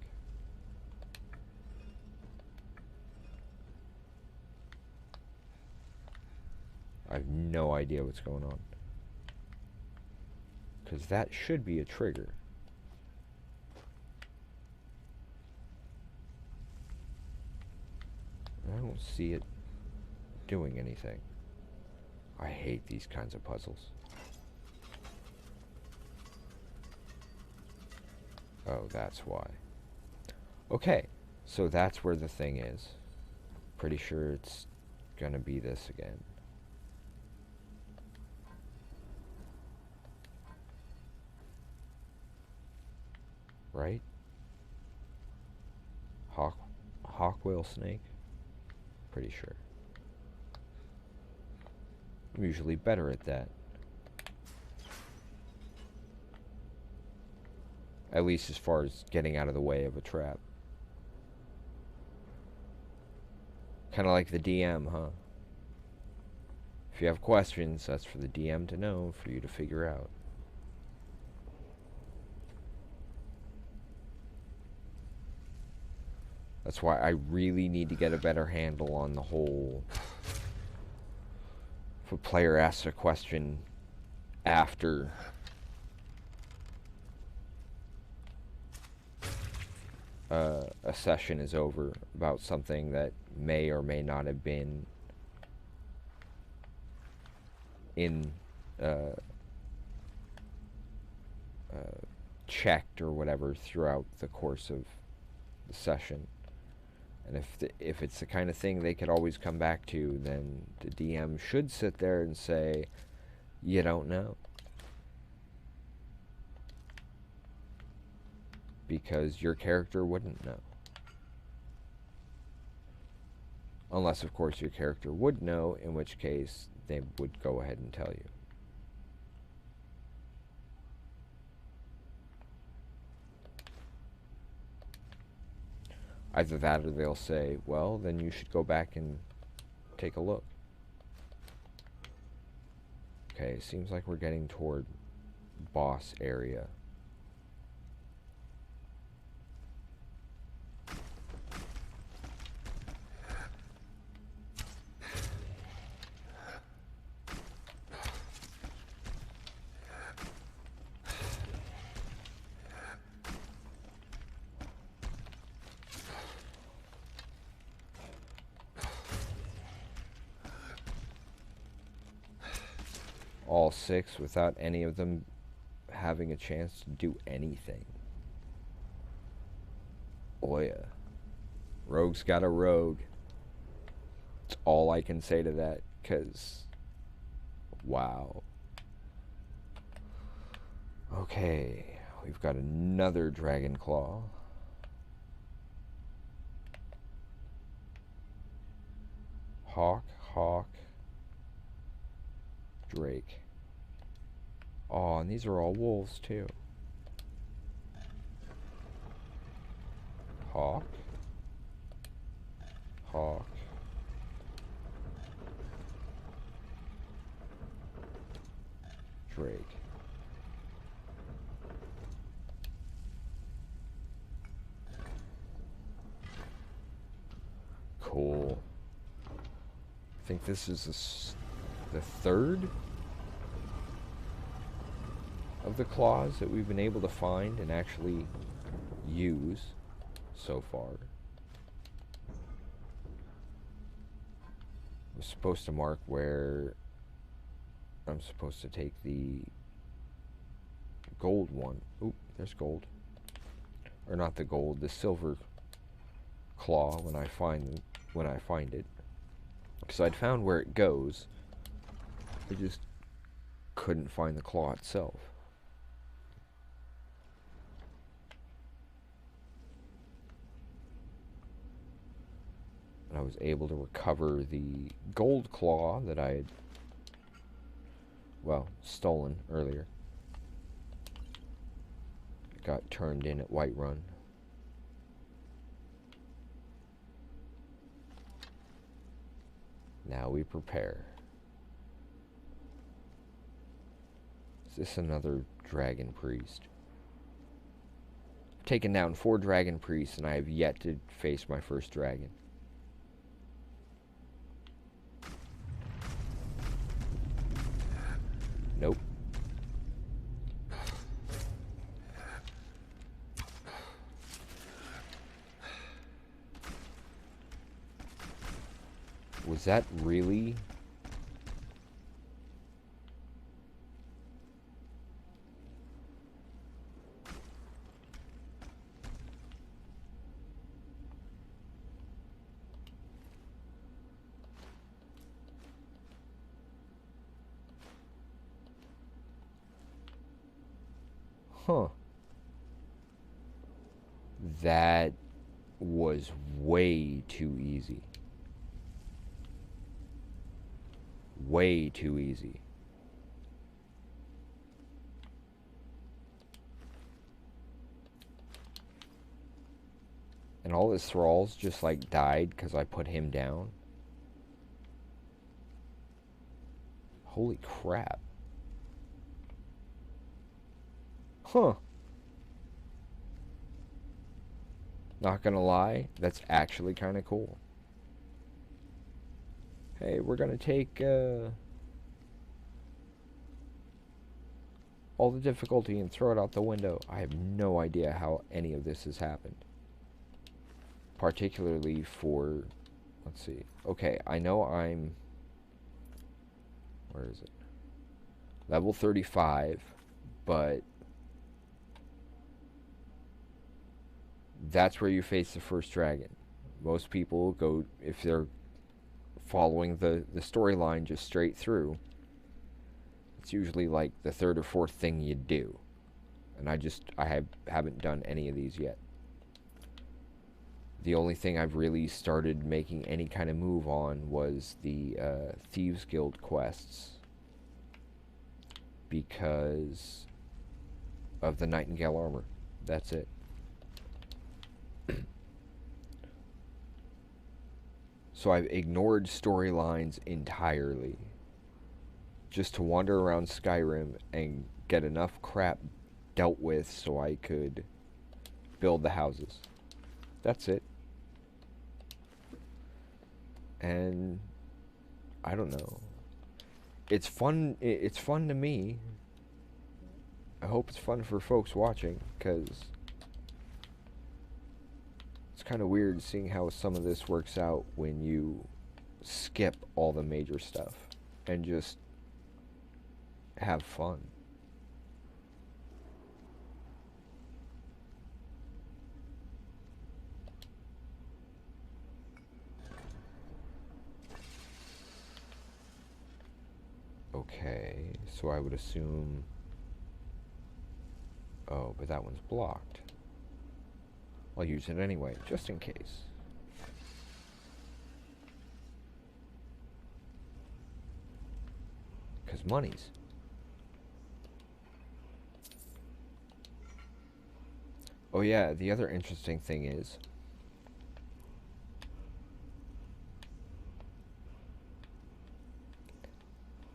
I have no idea what's going on. Because that should be a trigger. I don't see it doing anything. I hate these kinds of puzzles. Oh, that's why. Okay, so that's where the thing is. Pretty sure it's gonna be this again. Right? Hawk, whale, snake? Pretty sure. I'm usually better at that. At least as far as getting out of the way of a trap. Kind of like the DM, huh? If you have questions, that's for the DM to know, for you to figure out. That's why I really need to get a better handle on the whole... If a player asks a question after... a session is over about something that may or may not have been in checked or whatever throughout the course of the session. And if it's the kind of thing they could always come back to, then the DM should sit there and say, you don't know. Because your character wouldn't know. Unless, of course, your character would know, in which case they would go ahead and tell you. Either that or they'll say, well, then you should go back and take a look. Okay, seems like we're getting toward boss area. All 6 without any of them having a chance to do anything. Oh yeah. Rogue's got a rogue. That's all I can say to that, because wow. Okay, we've got another dragon claw. Hawk, Drake. Oh, and these are all wolves too. Hawk, Drake. Cool. I think this is the third of the claws that we've been able to find and actually use so far. I'm supposed to mark where I'm supposed to take the gold one. Oop, there's gold. Or not the gold, the silver claw when I find it. Because I'd found where it goes. I just couldn't find the claw itself. And I was able to recover the gold claw that I had, well, stolen earlier. It got turned in at Whiterun. Now we prepare. Is this another dragon priest? I've taken down 4 dragon priests and I have yet to face my first dragon. Nope. Was that really? Huh. That was way too easy. Way too easy. And all his thralls just like died because I put him down. Holy crap. Huh. Not gonna lie, that's actually kind of cool. Hey, we're gonna take all the difficulty and throw it out the window. I have no idea how any of this has happened. Particularly for, let's see. Okay, I know I'm, where is it? Level 35, but that's where you face the first dragon. Most people go, if they're following the storyline just straight through, it's usually like the third or fourth thing you do. And I haven't done any of these yet. The only thing I've really started making any kind of move on was the Thieves Guild quests, because of the Nightingale armor. That's it. So I've ignored storylines entirely just to wander around Skyrim and get enough crap dealt with so I could build the houses. That's it. And I don't know. It's fun. It's fun to me. I hope it's fun for folks watching, because it's kind of weird seeing how some of this works out when you skip all the major stuff and just have fun. Okay, so I would assume... Oh, but that one's blocked. I'll use it anyway, just in case. Because monies. Oh yeah, the other interesting thing is...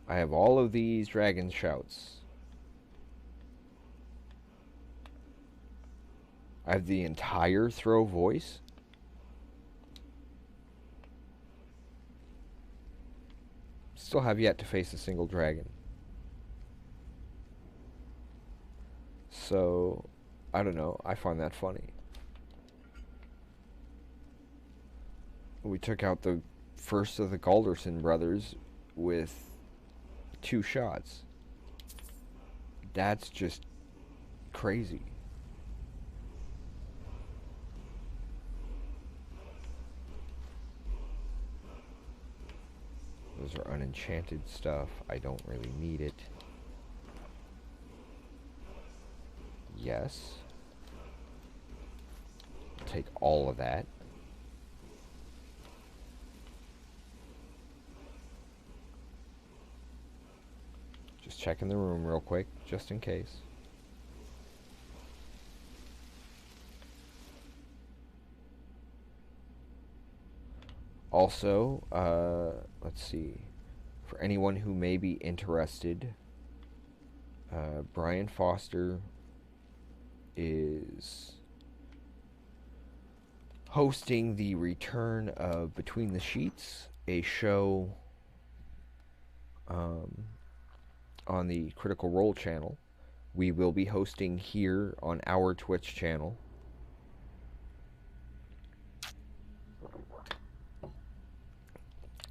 I have all of these dragon shouts. I have the entire throw voice. Still have yet to face a single dragon. So, I don't know. I find that funny. We took out the first of the Galderson brothers with 2 shots. That's just crazy. Those are unenchanted stuff. I don't really need it. Yes. Take all of that. Just checking the room real quick, just in case. Also, let's see. For anyone who may be interested, Brian Foster is hosting the return of Between the Sheets, a show on the Critical Role channel. We will be hosting here on our Twitch channel.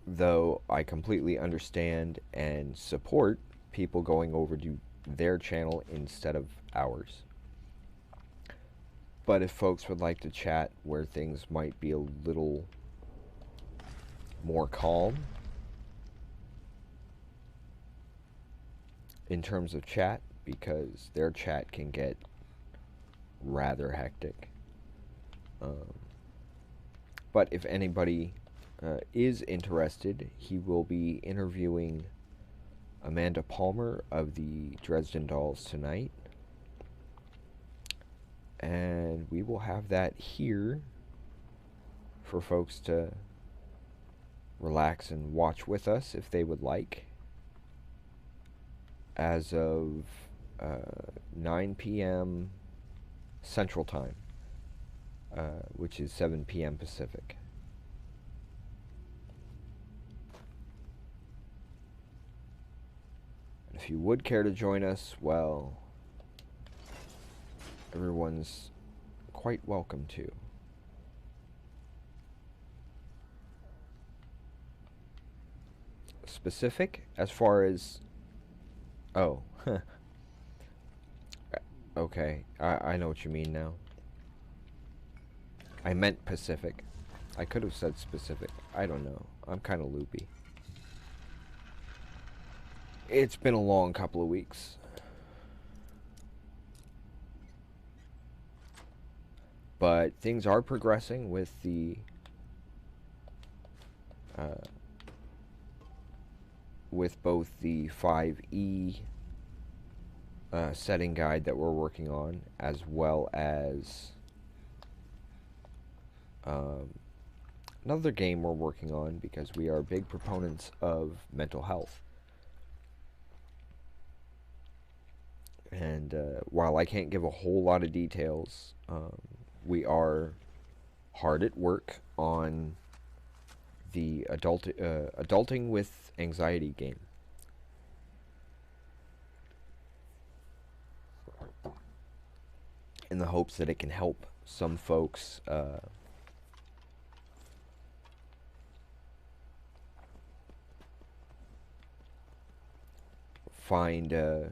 Though I completely understand and support people going over to their channel instead of ours. But if folks would like to chat where things might be a little more calm in terms of chat, because their chat can get rather hectic. But if anybody is interested, he will be interviewing Amanda Palmer of the Dresden Dolls tonight. And we will have that here for folks to relax and watch with us if they would like. As of 9 p.m. Central Time, which is 7 p.m. Pacific. And if you would care to join us, well, everyone's quite welcome to. Specific as far as... Oh, okay, I know what you mean now. I meant Pacific. I could have said specific. I don't know. I'm kind of loopy. It's been a long couple of weeks. But things are progressing with the with both the 5E setting guide that we're working on, as well as another game we're working on, because we are big proponents of mental health. And while I can't give a whole lot of details, we are hard at work on the adulting with anxiety game. In the hopes that it can help some folks find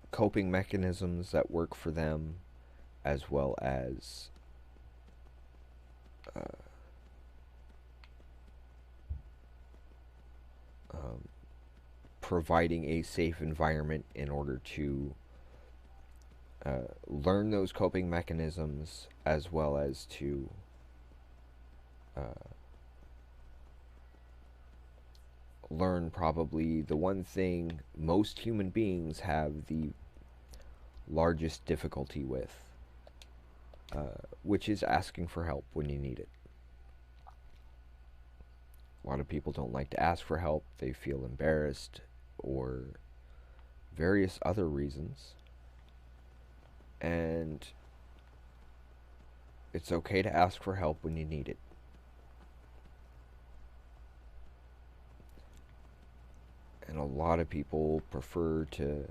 coping mechanisms that work for them, as well as providing a safe environment in order to learn those coping mechanisms, as well as to learn probably the one thing most human beings have the largest difficulty with, which is asking for help when you need it. A lot of people don't like to ask for help. They feel embarrassed, or various other reasons. And it's okay to ask for help when you need it. And a lot of people prefer to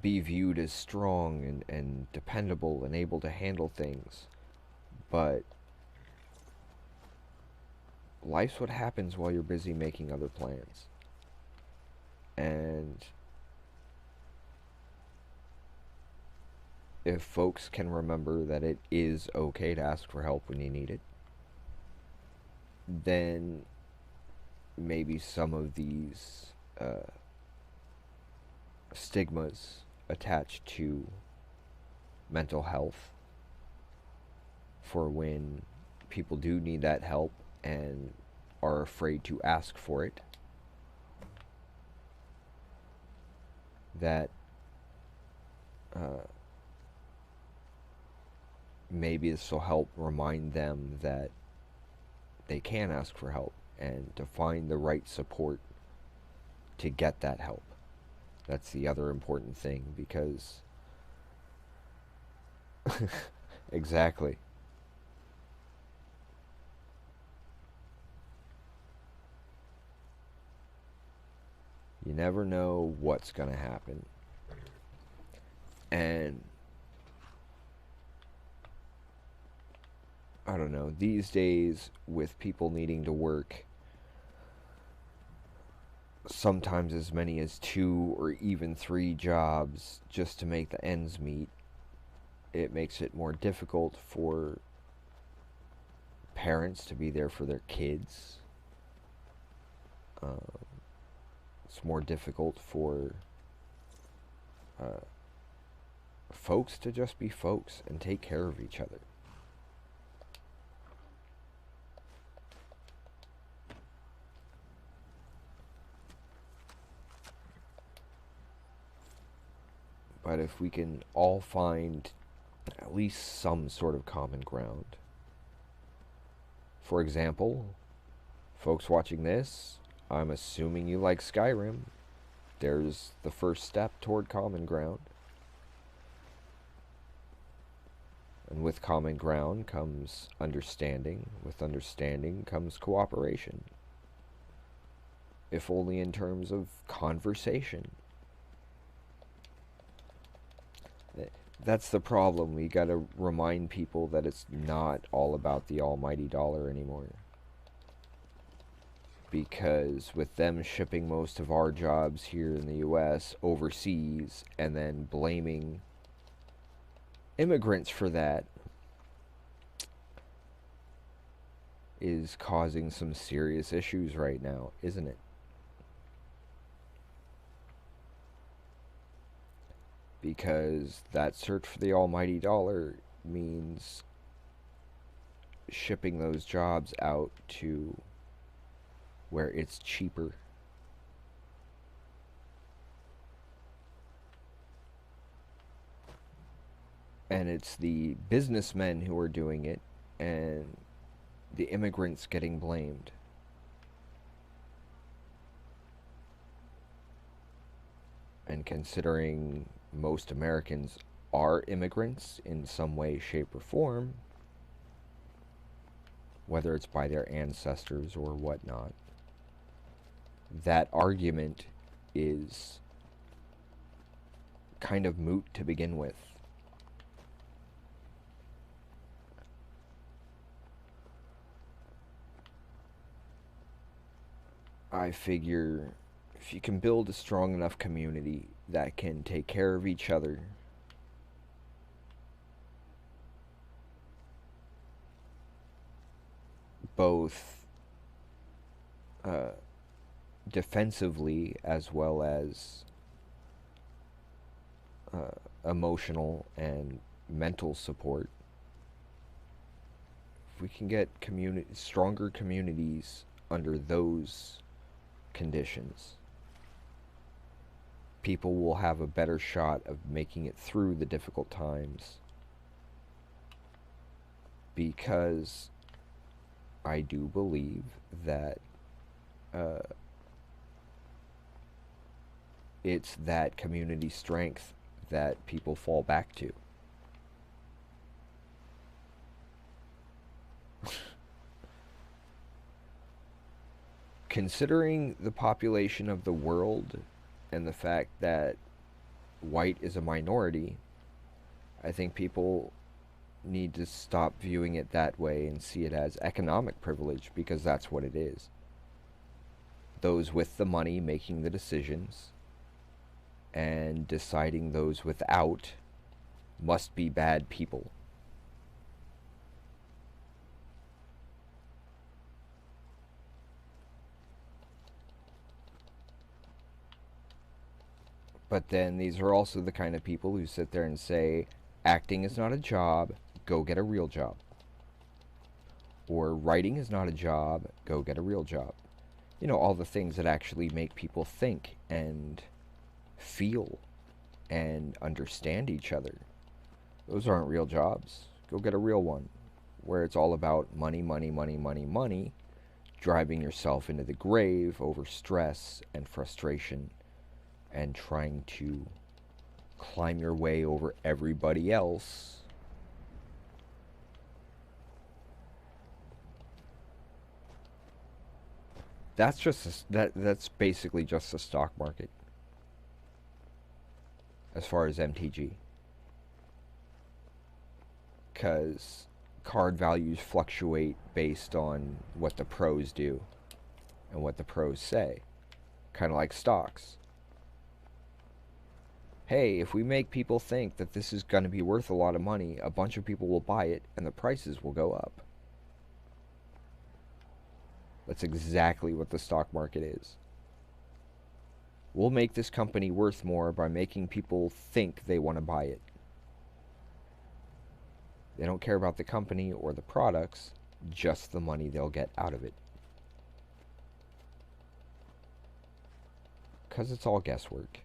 be viewed as strong and dependable and able to handle things. But life's what happens while you're busy making other plans. And if folks can remember that it is okay to ask for help when you need it, then maybe some of these stigmas attached to mental health, for when people do need that help and are afraid to ask for it, that maybe this will help remind them that they can ask for help, and to find the right support to get that help. That's the other important thing, because exactly. You never know what's going to happen. And I don't know, these days with people needing to work sometimes as many as 2 or even 3 jobs just to make the ends meet, it makes it more difficult for parents to be there for their kids. It's more difficult for folks to just be folks and take care of each other. But if we can all find at least some sort of common ground. For example, folks watching this, I'm assuming you like Skyrim. There's the first step toward common ground. And with common ground comes understanding. With understanding comes cooperation. If only in terms of conversation. That's the problem. We gotta remind people that it's not all about the almighty dollar anymore. Because with them shipping most of our jobs here in the US overseas, and then blaming immigrants for that is causing some serious issues right now, isn't it? Because that search for the almighty dollar means shipping those jobs out to where it's cheaper. And it's the businessmen who are doing it, and the immigrants getting blamed. And considering most Americans are immigrants in some way, shape, or form, whether it's by their ancestors or whatnot, that argument is kind of moot to begin with. I figure if you can build a strong enough community that can take care of each other, both defensively as well as emotional and mental support, if we can get stronger communities under those conditions, people will have a better shot of making it through the difficult times, because I do believe that it's that community strength that people fall back to. Considering the population of the world and the fact that white is a minority, I think people need to stop viewing it that way and see it as economic privilege, because that's what it is. Those with the money making the decisions and deciding those without must be bad people. But then these are also the kind of people who sit there and say, acting is not a job, go get a real job. Or writing is not a job, go get a real job. You know, all the things that actually make people think and feel and understand each other. Those aren't real jobs. Go get a real one, where it's all about money, money, money, money, money, driving yourself into the grave over stress and frustration and trying to climb your way over everybody else. That's basically just the stock market as far as MTG, because card values fluctuate based on what the pros do and what the pros say, kind of like stocks. Hey, if we make people think that this is going to be worth a lot of money, a bunch of people will buy it and the prices will go up. That's exactly what the stock market is. We'll make this company worth more by making people think they want to buy it. They don't care about the company or the products, just the money they'll get out of it. Because it's all guesswork.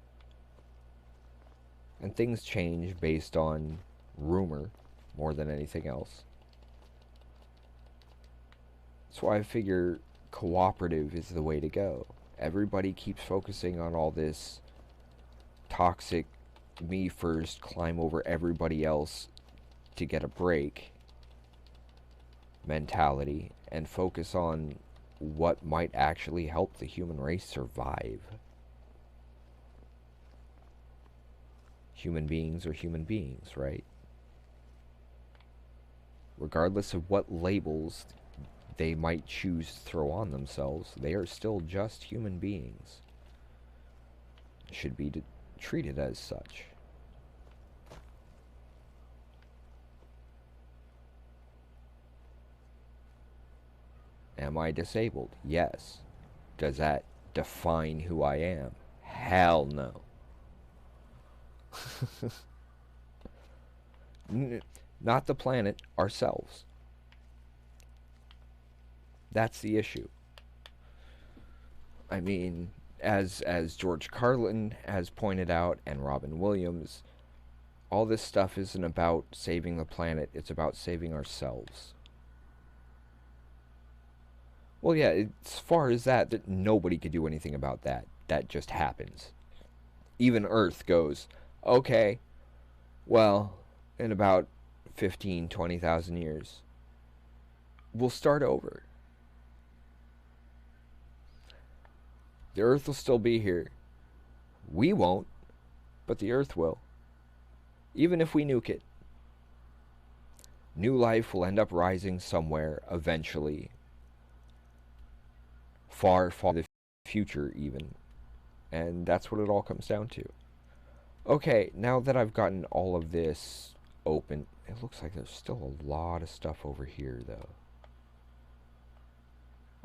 And things change based on rumor more than anything else. That's why I figure cooperative is the way to go. Everybody keeps focusing on all this toxic, me first, climb over everybody else to get a break mentality, and focus on what might actually help the human race survive. Human beings are human beings, right? Regardless of what labels they might choose to throw on themselves, they are still just human beings. Should be treated as such. Am I disabled? Yes. Does that define who I am? Hell no. Not the planet, ourselves. That's the issue. I mean, as George Carlin has pointed out, and Robin Williams, all this stuff isn't about saving the planet, it's about saving ourselves. Well, yeah, as far as that nobody could do anything about that. That just happens. Even Earth goes, okay, well, in about 15, 20,000 years, we'll start over. The Earth will still be here. We won't, but the Earth will. Even if we nuke it. New life will end up rising somewhere eventually. Far, far in the future even. And that's what it all comes down to. Okay, now that I've gotten all of this open, it looks like there's still a lot of stuff over here though.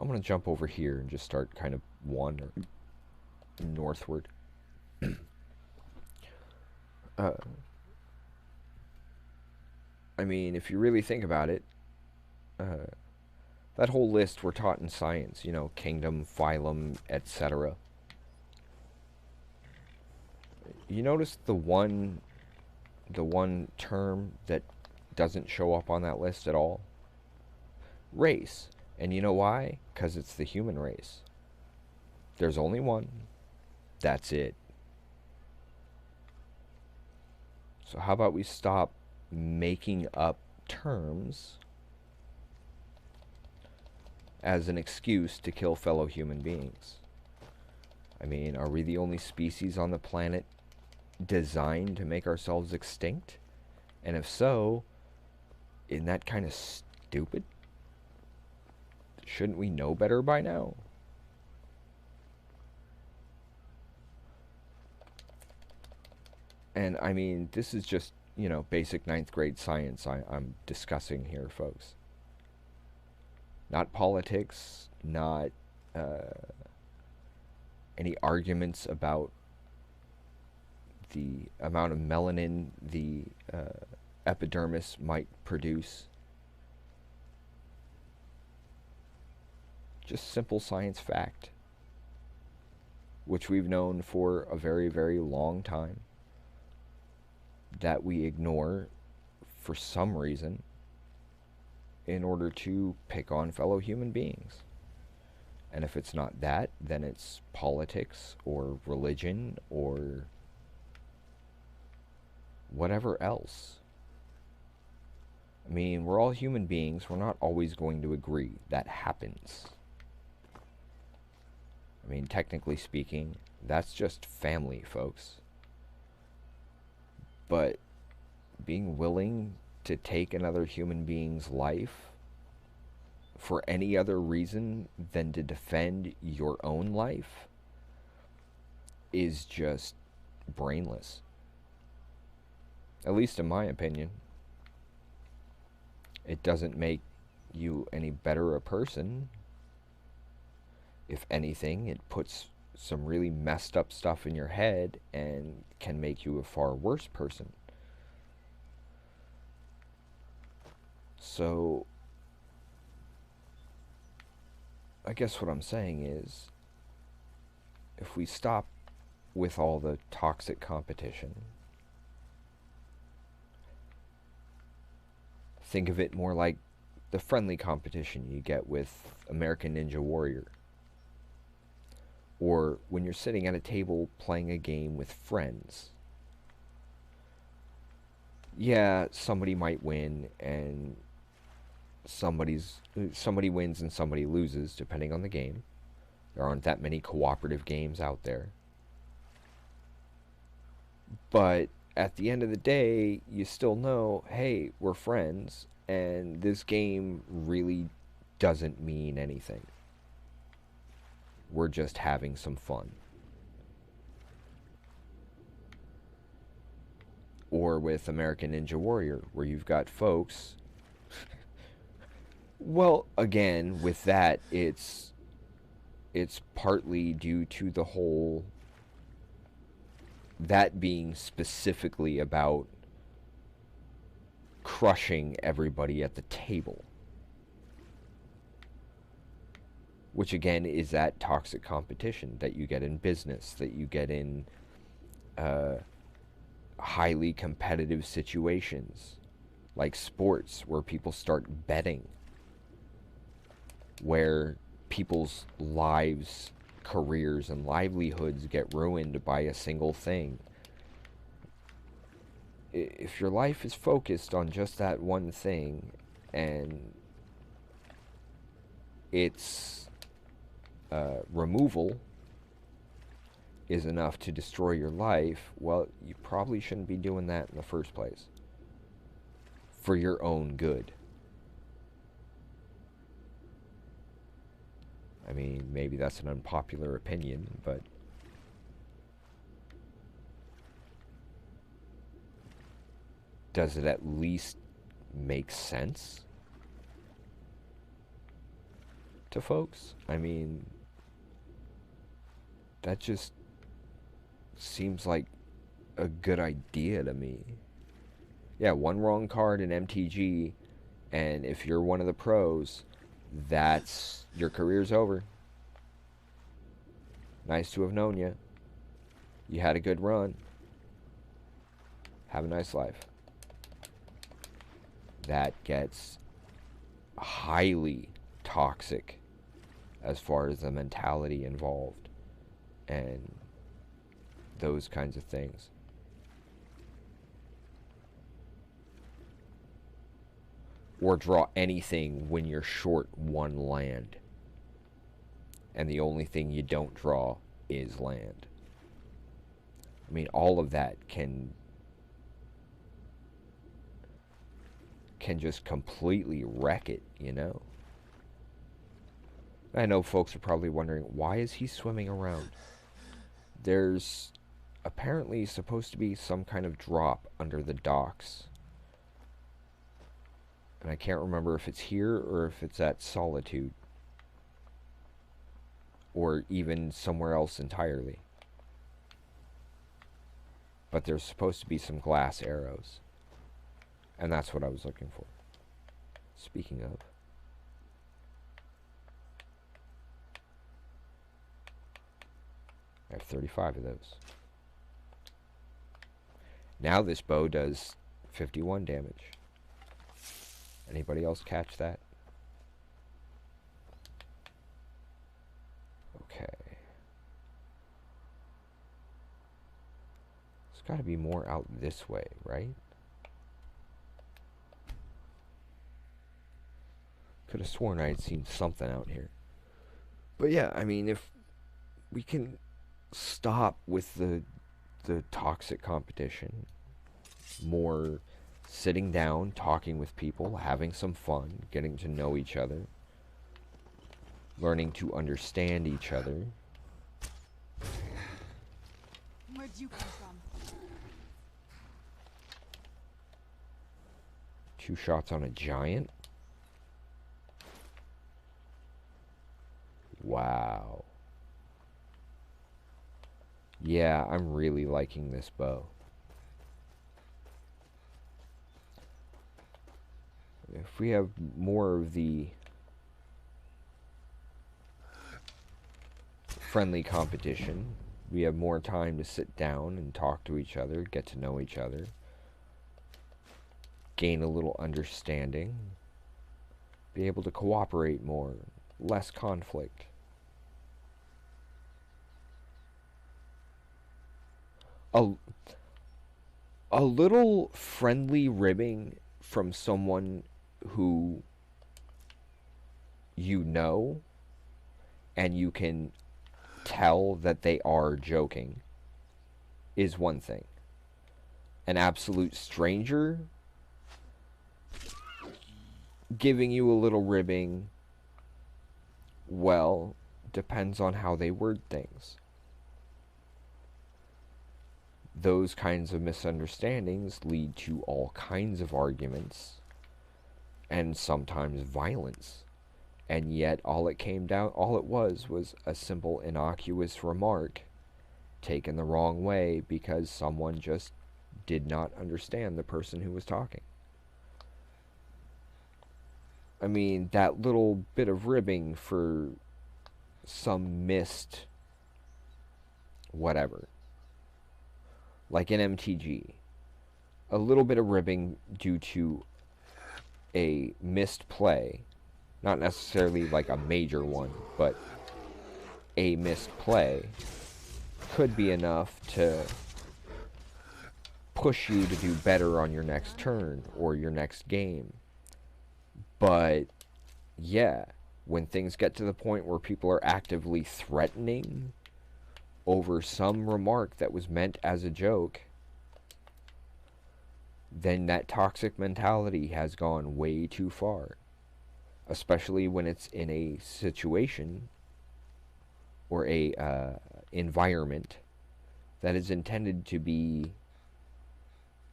I'm going to jump over here and just start kind of wandering northward. I mean, if you really think about it, that whole list we're taught in science, you know, kingdom, phylum, etc. You notice the one term that doesn't show up on that list at all? Race. And you know why? Because it's the human race. There's only one. That's it. So how about we stop making up terms as an excuse to kill fellow human beings? I mean, are we the only species on the planet designed to make ourselves extinct? And if so, isn't that kind of stupid? Shouldn't we know better by now? And I mean, this is just, you know, basic 9th grade science I'm discussing here, folks. Not politics, not any arguments about the amount of melanin the epidermis might produce. Just simple science fact, which we've known for a very, very long time, that we ignore for some reason in order to pick on fellow human beings. And if it's not that, then it's politics or religion or whatever else. I mean, we're all human beings. We're not always going to agree. That happens. I mean, technically speaking, that's just family, folks. But being willing to take another human being's life for any other reason than to defend your own life is just brainless. At least in my opinion. It doesn't make you any better a person. If anything, it puts some really messed up stuff in your head and can make you a far worse person. So, I guess what I'm saying is, if we stop with all the toxic competition, think of it more like the friendly competition you get with American Ninja Warrior. Or when you're sitting at a table playing a game with friends. Yeah, somebody might win and somebody wins and somebody loses depending on the game. There aren't that many cooperative games out there. But at the end of the day, you still know, hey, we're friends and this game really doesn't mean anything. We're just having some fun. Or with American Ninja Warrior, where you've got folks Well, again, with that, it's partly due to the whole, that being specifically about crushing everybody at the table. Which again is that toxic competition that you get in business, that you get in highly competitive situations, like sports, where people start betting, where people's lives, careers, and livelihoods get ruined by a single thing. If your life is focused on just that one thing, and its removal is enough to destroy your life, well, you probably shouldn't be doing that in the first place. For your own good. I mean, maybe that's an unpopular opinion, but does it at least make sense to folks? I mean, that just seems like a good idea to me. Yeah, one wrong card in MTG, and if you're one of the pros, that's, your career's over. Nice to have known you. You had a good run. Have a nice life. That gets highly toxic as far as the mentality involved and those kinds of things. Or draw anything when you're short one land, and the only thing you don't draw is land. I mean, all of that can just completely wreck it, you know? I know folks are probably wondering, why is he swimming around? There's apparently supposed to be some kind of drop under the docks. And I can't remember if it's here or if it's at Solitude. Or even somewhere else entirely. But there's supposed to be some glass arrows. And that's what I was looking for. Speaking of. I have 35 of those. Now this bow does 51 damage. Anybody else catch that? Okay. There's got to be more out this way, right? Could have sworn I had seen something out here. But yeah, I mean, if we can stop with the toxic competition, more sitting down, talking with people, having some fun, getting to know each other, learning to understand each other. Where'd you come from? 2 shots on a giant? Wow. Yeah, I'm really liking this bow. If we have more of the friendly competition, we have more time to sit down and talk to each other, get to know each other, gain a little understanding, be able to cooperate more, less conflict. A little friendly ribbing from someone who you know and you can tell that they are joking is one thing. An absolute stranger giving you a little ribbing, well, depends on how they word things. Those kinds of misunderstandings lead to all kinds of arguments and sometimes violence. And yet all it was a simple innocuous remark taken the wrong way because someone just did not understand the person who was talking. I mean, that little bit of ribbing for some missed whatever. Like in MTG. A little bit of ribbing due to a missed play. Not necessarily like a major one, but a missed play could be enough to push you to do better on your next turn or your next game. But yeah, when things get to the point where people are actively threatening over some remark that was meant as a joke, then that toxic mentality has gone way too far. Especially when it's in a situation or a environment that is intended to be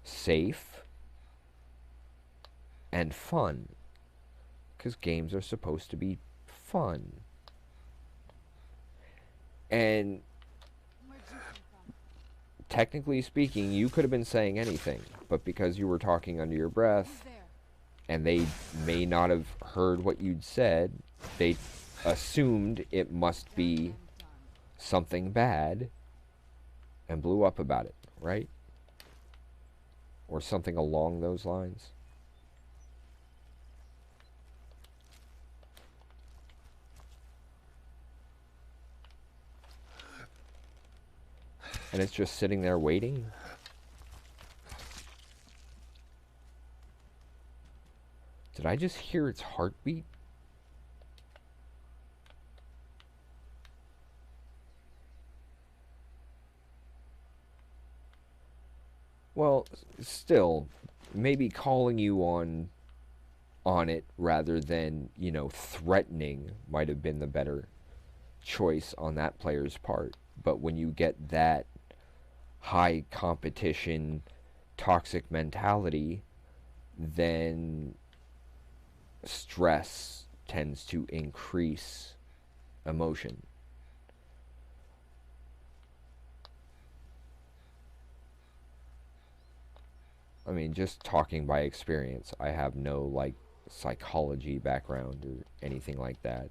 safe and fun. Because games are supposed to be fun. And technically speaking, you could have been saying anything, but because you were talking under your breath, and they may not have heard what you'd said, they assumed it must be something bad, and blew up about it, right? Or something along those lines. And it's just sitting there waiting. Did I just hear its heartbeat? Well, still, maybe calling you on it rather than, you know, threatening might have been the better choice on that player's part. But when you get that high competition, toxic mentality, then stress tends to increase emotion. I mean, just talking by experience. I have no, like, psychology background or anything like that.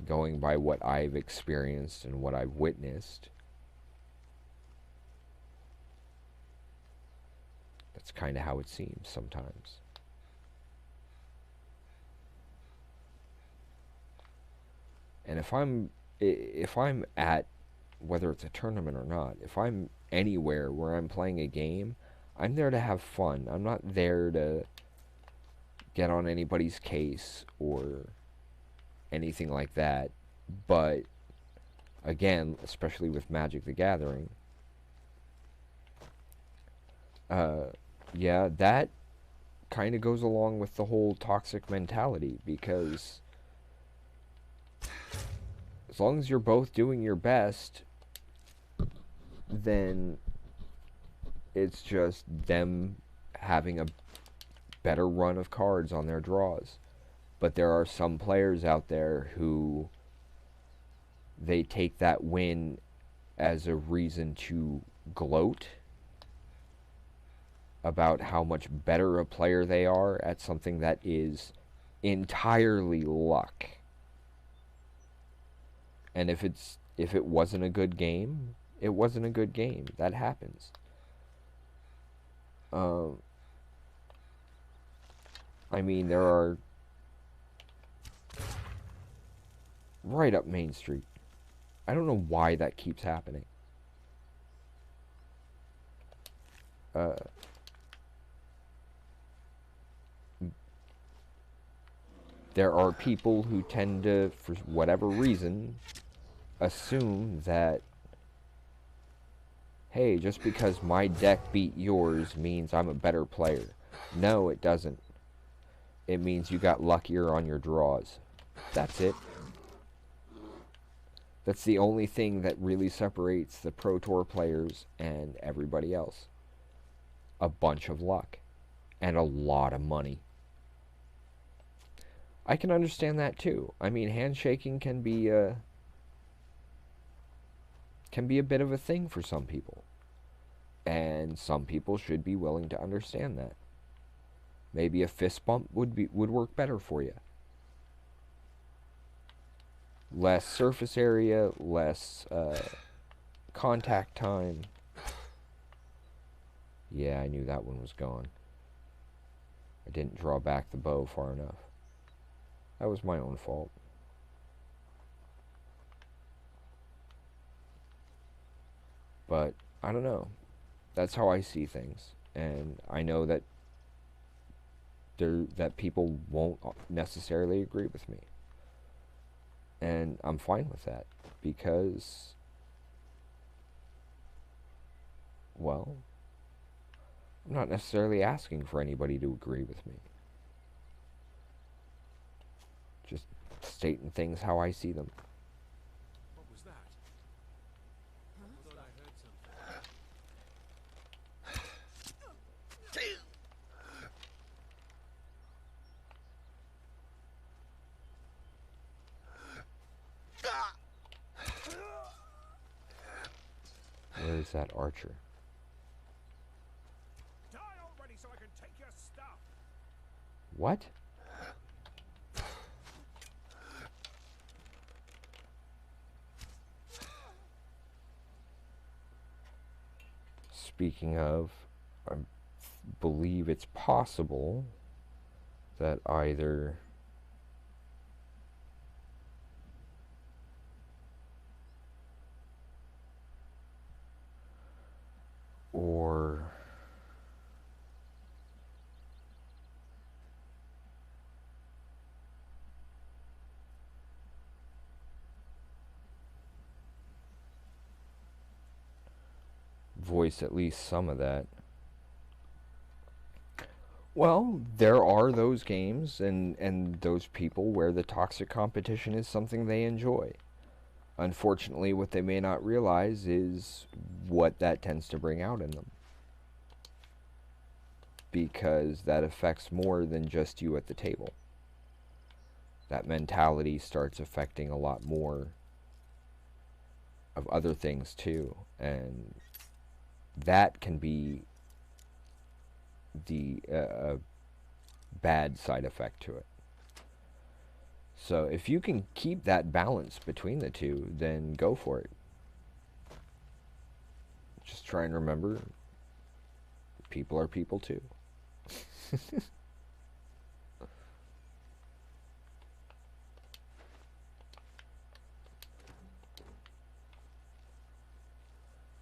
Going by what I've experienced and what I've witnessed, that's kind of how it seems sometimes. And if I'm at, whether it's a tournament or not, if I'm anywhere where I'm playing a game, I'm there to have fun. I'm not there to get on anybody's case or anything like that. But again, especially with Magic the Gathering, yeah, that kind of goes along with the whole toxic mentality, because as long as you're both doing your best, then it's just them having a better run of cards on their draws. But there are some players out there who they take that win as a reason to gloat about how much better a player they are at something that is entirely luck. And if it wasn't a good game, it wasn't a good game. That happens. I mean, there are right up Main Street. I don't know why that keeps happening. There are people who tend to, for whatever reason, assume that, hey, just because my deck beat yours means I'm a better player. No, it doesn't. It means you got luckier on your draws. That's it. That's the only thing that really separates the Pro Tour players and everybody else. A bunch of luck. and a lot of money. I can understand that too. I mean, handshaking can be a bit of a thing for some people. And some people should be willing to understand that. Maybe a fist bump would work better for you. Less surface area, less contact time. Yeah, I knew that one was gone. I didn't draw back the bow far enough. That was my own fault. But I don't know. That's how I see things, and I know that people won't necessarily agree with me, and I'm fine with that because, well, I'm not necessarily asking for anybody to agree with me. Just stating things how I see them. What was that? Huh? I thought I heard something. Where is that archer? Die already so I can take your stuff. What? Speaking of, I believe it's possible that either or voice at least some of that. Well, there are those games and those people where the toxic competition is something they enjoy. Unfortunately, what they may not realize is what that tends to bring out in them. Because that affects more than just you at the table. That mentality starts affecting a lot more of other things too. And that can be the bad side effect to it. So if you can keep that balance between the two, then go for it. Just try and remember, people are people too.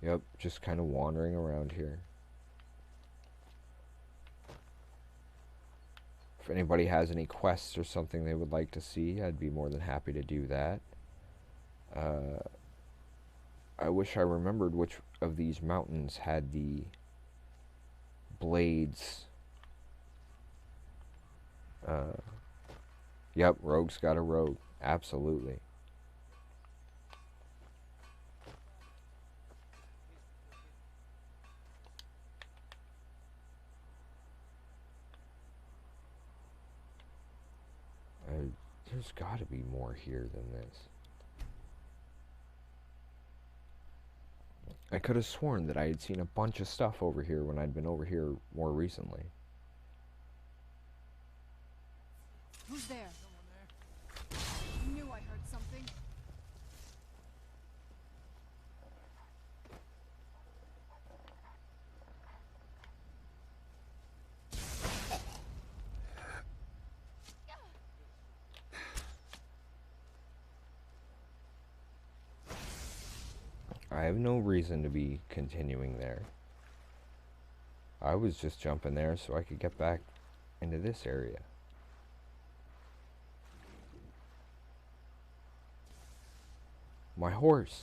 Yep, just kind of wandering around here. If anybody has any quests or something they would like to see, I'd be more than happy to do that. I wish I remembered which of these mountains had the blades. Yep, Rogue's got a rogue. Absolutely. There's got to be more here than this. I could have sworn that I had seen a bunch of stuff over here when I'd been over here more recently. Who's there? Someone there. I knew I heard something. I have no reason to be continuing there. I was just jumping there so I could get back into this area. My horse.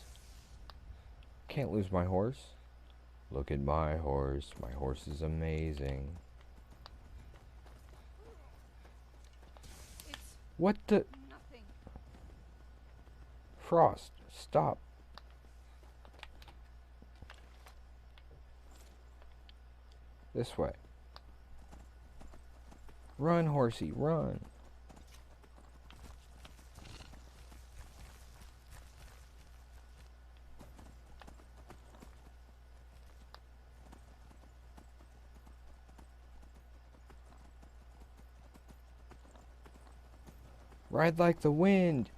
Can't lose my horse. Look at my horse. My horse is amazing. What the? Nothing. Frost, stop. This way. Run, horsey, run. Ride like the wind.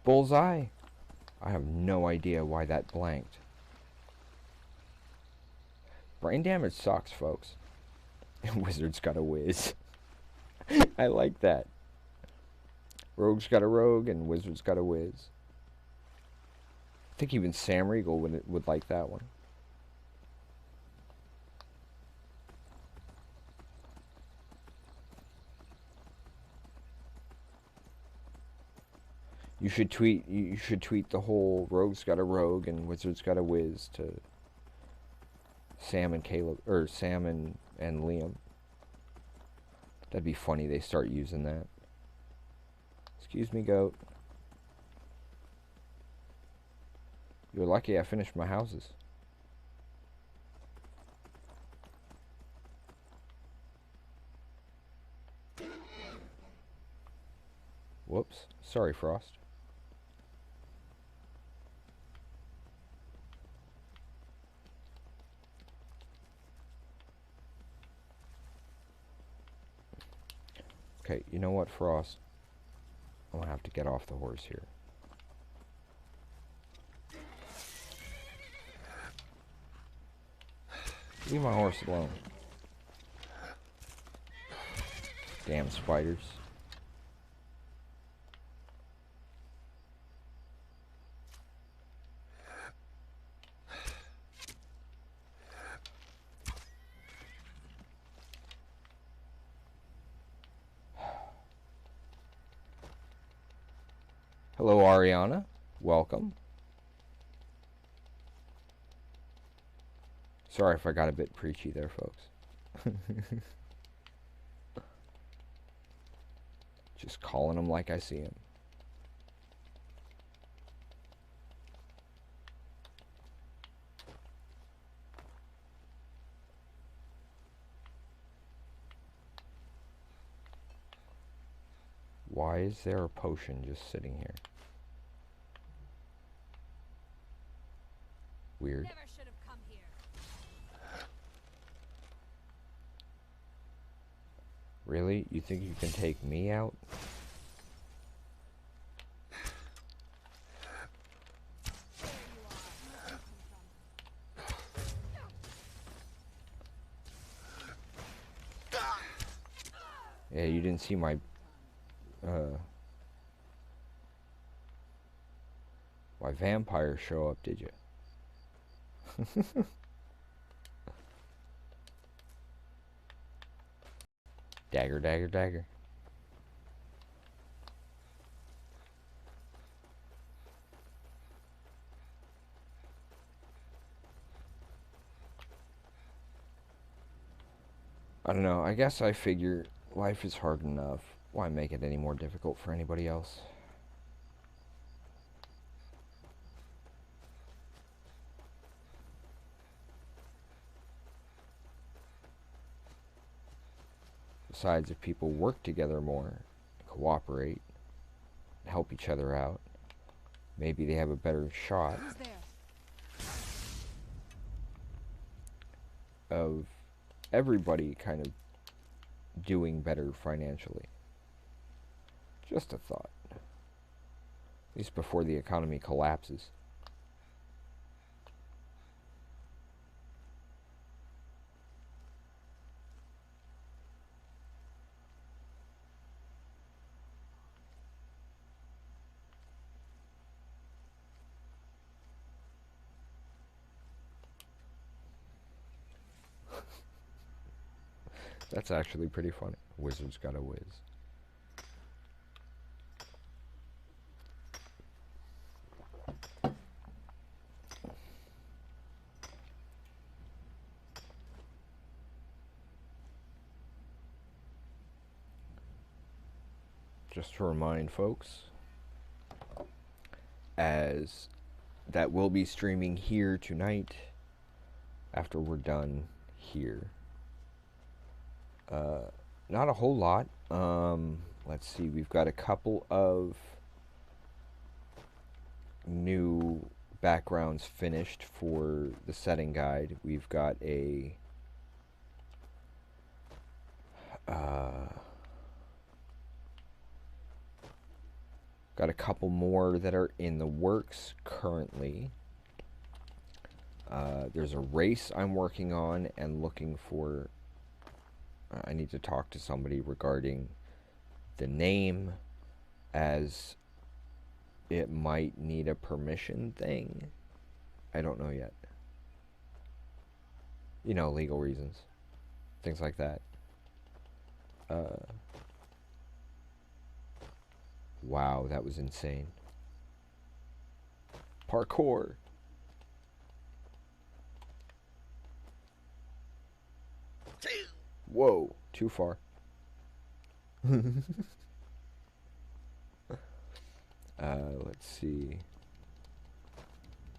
Bullseye. I have no idea why that blanked. Brain damage sucks, folks. And Wizard's got a whiz. I like that. Rogue's got a rogue and Wizard's got a whiz. I think even Sam Riegel would like that one. You should tweet the whole Rogue's got a rogue and Wizard's got a whiz to Sam and Caleb, or Sam and Liam. That'd be funny, they start using that. Excuse me, goat. You're lucky I finished my houses. Whoops. Sorry, Frost. Okay, you know what, Frost? I'm gonna have to get off the horse here. Leave my horse alone. Damn spiders. Hello, Ariana. Welcome. Sorry if I got a bit preachy there, folks. Just calling them like I see them. Why is there a potion just sitting here? Weird. Never should have come here. Really? You think you can take me out? Yeah, you didn't see my vampire show up, did you? Dagger, dagger, dagger. I don't know, I guess I figure life is hard enough. Why make it any more difficult for anybody else? Besides, if people work together more, cooperate, help each other out, maybe they have a better shot of everybody kind of doing better financially. Just a thought. At least before the economy collapses. That's actually pretty funny. Wizard's got a whiz. Just to remind folks, as that will be streaming here tonight after we're done here. Not a whole lot. Let's see, we've got a couple of new backgrounds finished for the setting guide. We've got a couple more that are in the works currently. There's a race I'm working on and looking for. I need to talk to somebody regarding the name, as it might need a permission thing. I don't know yet. You know, legal reasons. Things like that. Wow, that was insane. Parkour. Whoa, too far. Let's see.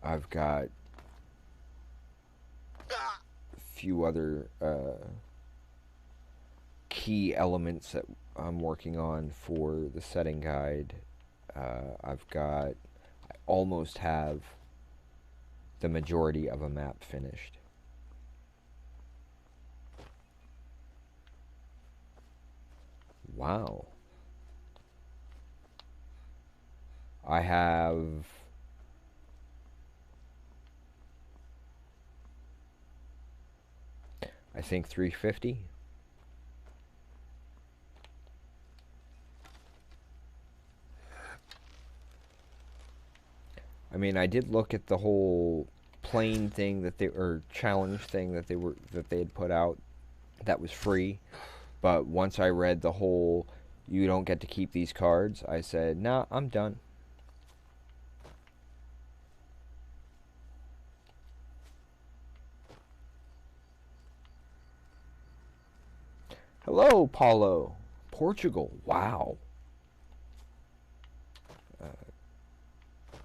I've got a few other key elements that I'm working on for the setting guide. I almost have the majority of a map finished. Wow. I have I think 350. I mean, I did look at the whole plane thing that or challenge thing that they had put out that was free, but once I read the whole you don't get to keep these cards, I said, "Nah, I'm done." Hello, Paulo. Portugal. Wow.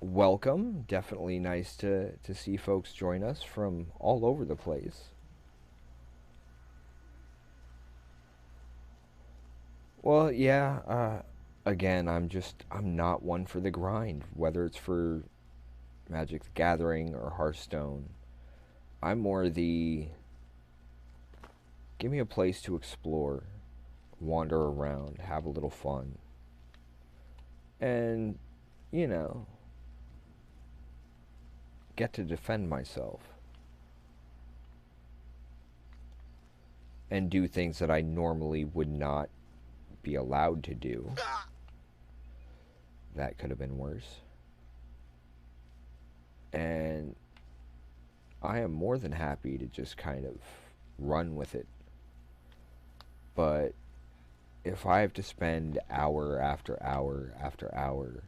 Welcome. Definitely nice to see folks join us from all over the place. Well, yeah, again, I'm not one for the grind, whether it's for Magic the Gathering or Hearthstone. I'm more the give me a place to explore, wander around, have a little fun. And, you know, get to defend myself. And do things that I normally would not be allowed to do. That could have been worse. And I am more than happy to just kind of run with it. But if I have to spend hour after hour after hour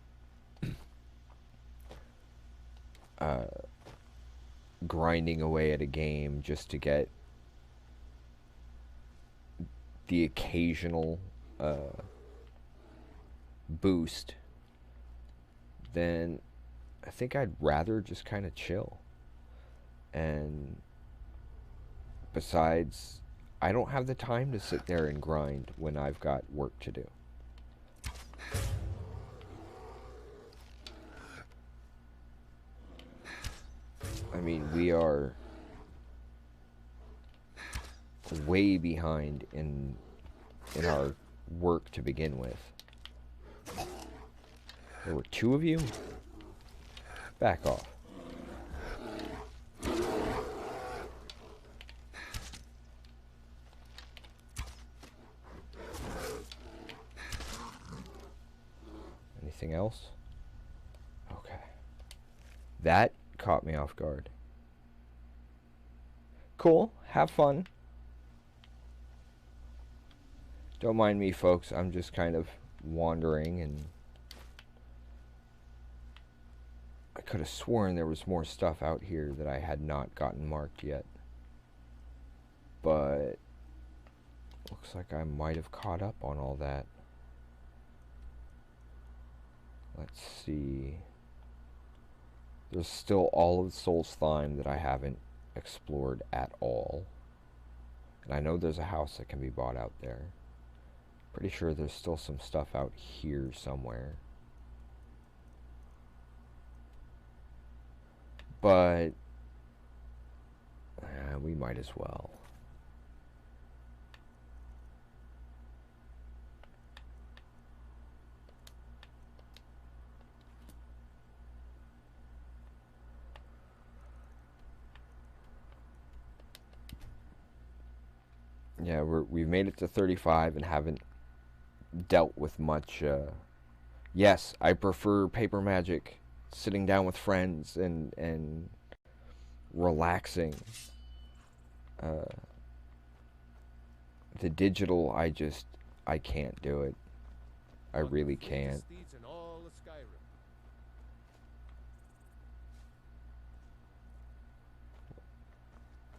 grinding away at a game just to get the occasional boost, then I think I'd rather just kind of chill. And besides, I don't have the time to sit there and grind when I've got work to do. I mean, we are way behind in our work to begin with. There were 2 of you? Back off. Anything else? Okay. That caught me off guard. Cool. Have fun. Don't mind me, folks. I'm just kind of wandering, and I could have sworn there was more stuff out here that I had not gotten marked yet. But looks like I might have caught up on all that. Let's see. There's still all of Solstheim that I haven't explored at all. And I know there's a house that can be bought out there. Pretty sure there's still some stuff out here somewhere. But we might as well. Yeah, we've made it to 35 and haven't dealt with much. Yes, I prefer paper magic, sitting down with friends and relaxing. The digital, I can't do it. I really can't.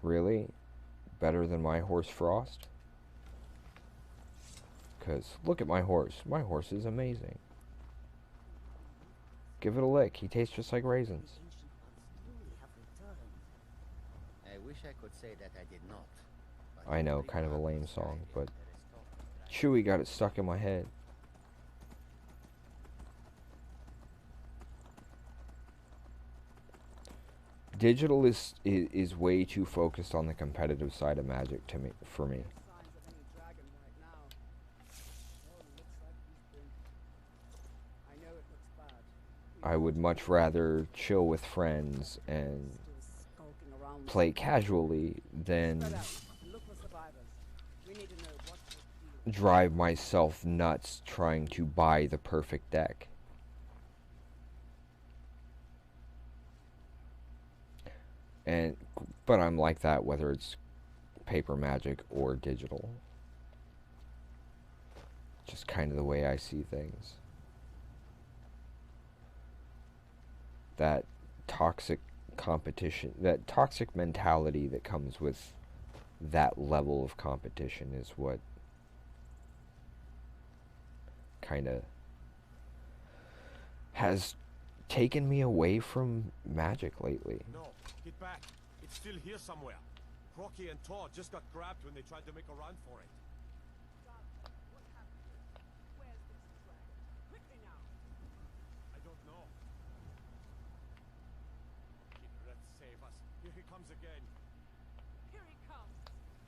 Really? Better than my horse Frost? Because look at my horse. My horse is amazing. Give it a lick. He tastes just like raisins. I wish I could say that I did not. I know, kind of a lame song, but Chewie got it stuck in my head. Digital is way too focused on the competitive side of Magic for me. I would much rather chill with friends and play casually than drive myself nuts trying to buy the perfect deck. But I'm like that whether it's paper Magic or digital. Just kind of the way I see things. That toxic competition, that toxic mentality that comes with that level of competition is what kind of has taken me away from Magic lately. No, get back. It's still here somewhere. Crocky and Tor just got grabbed when they tried to make a run for it. I don't know. Let's save us. Here he comes again. Here he comes.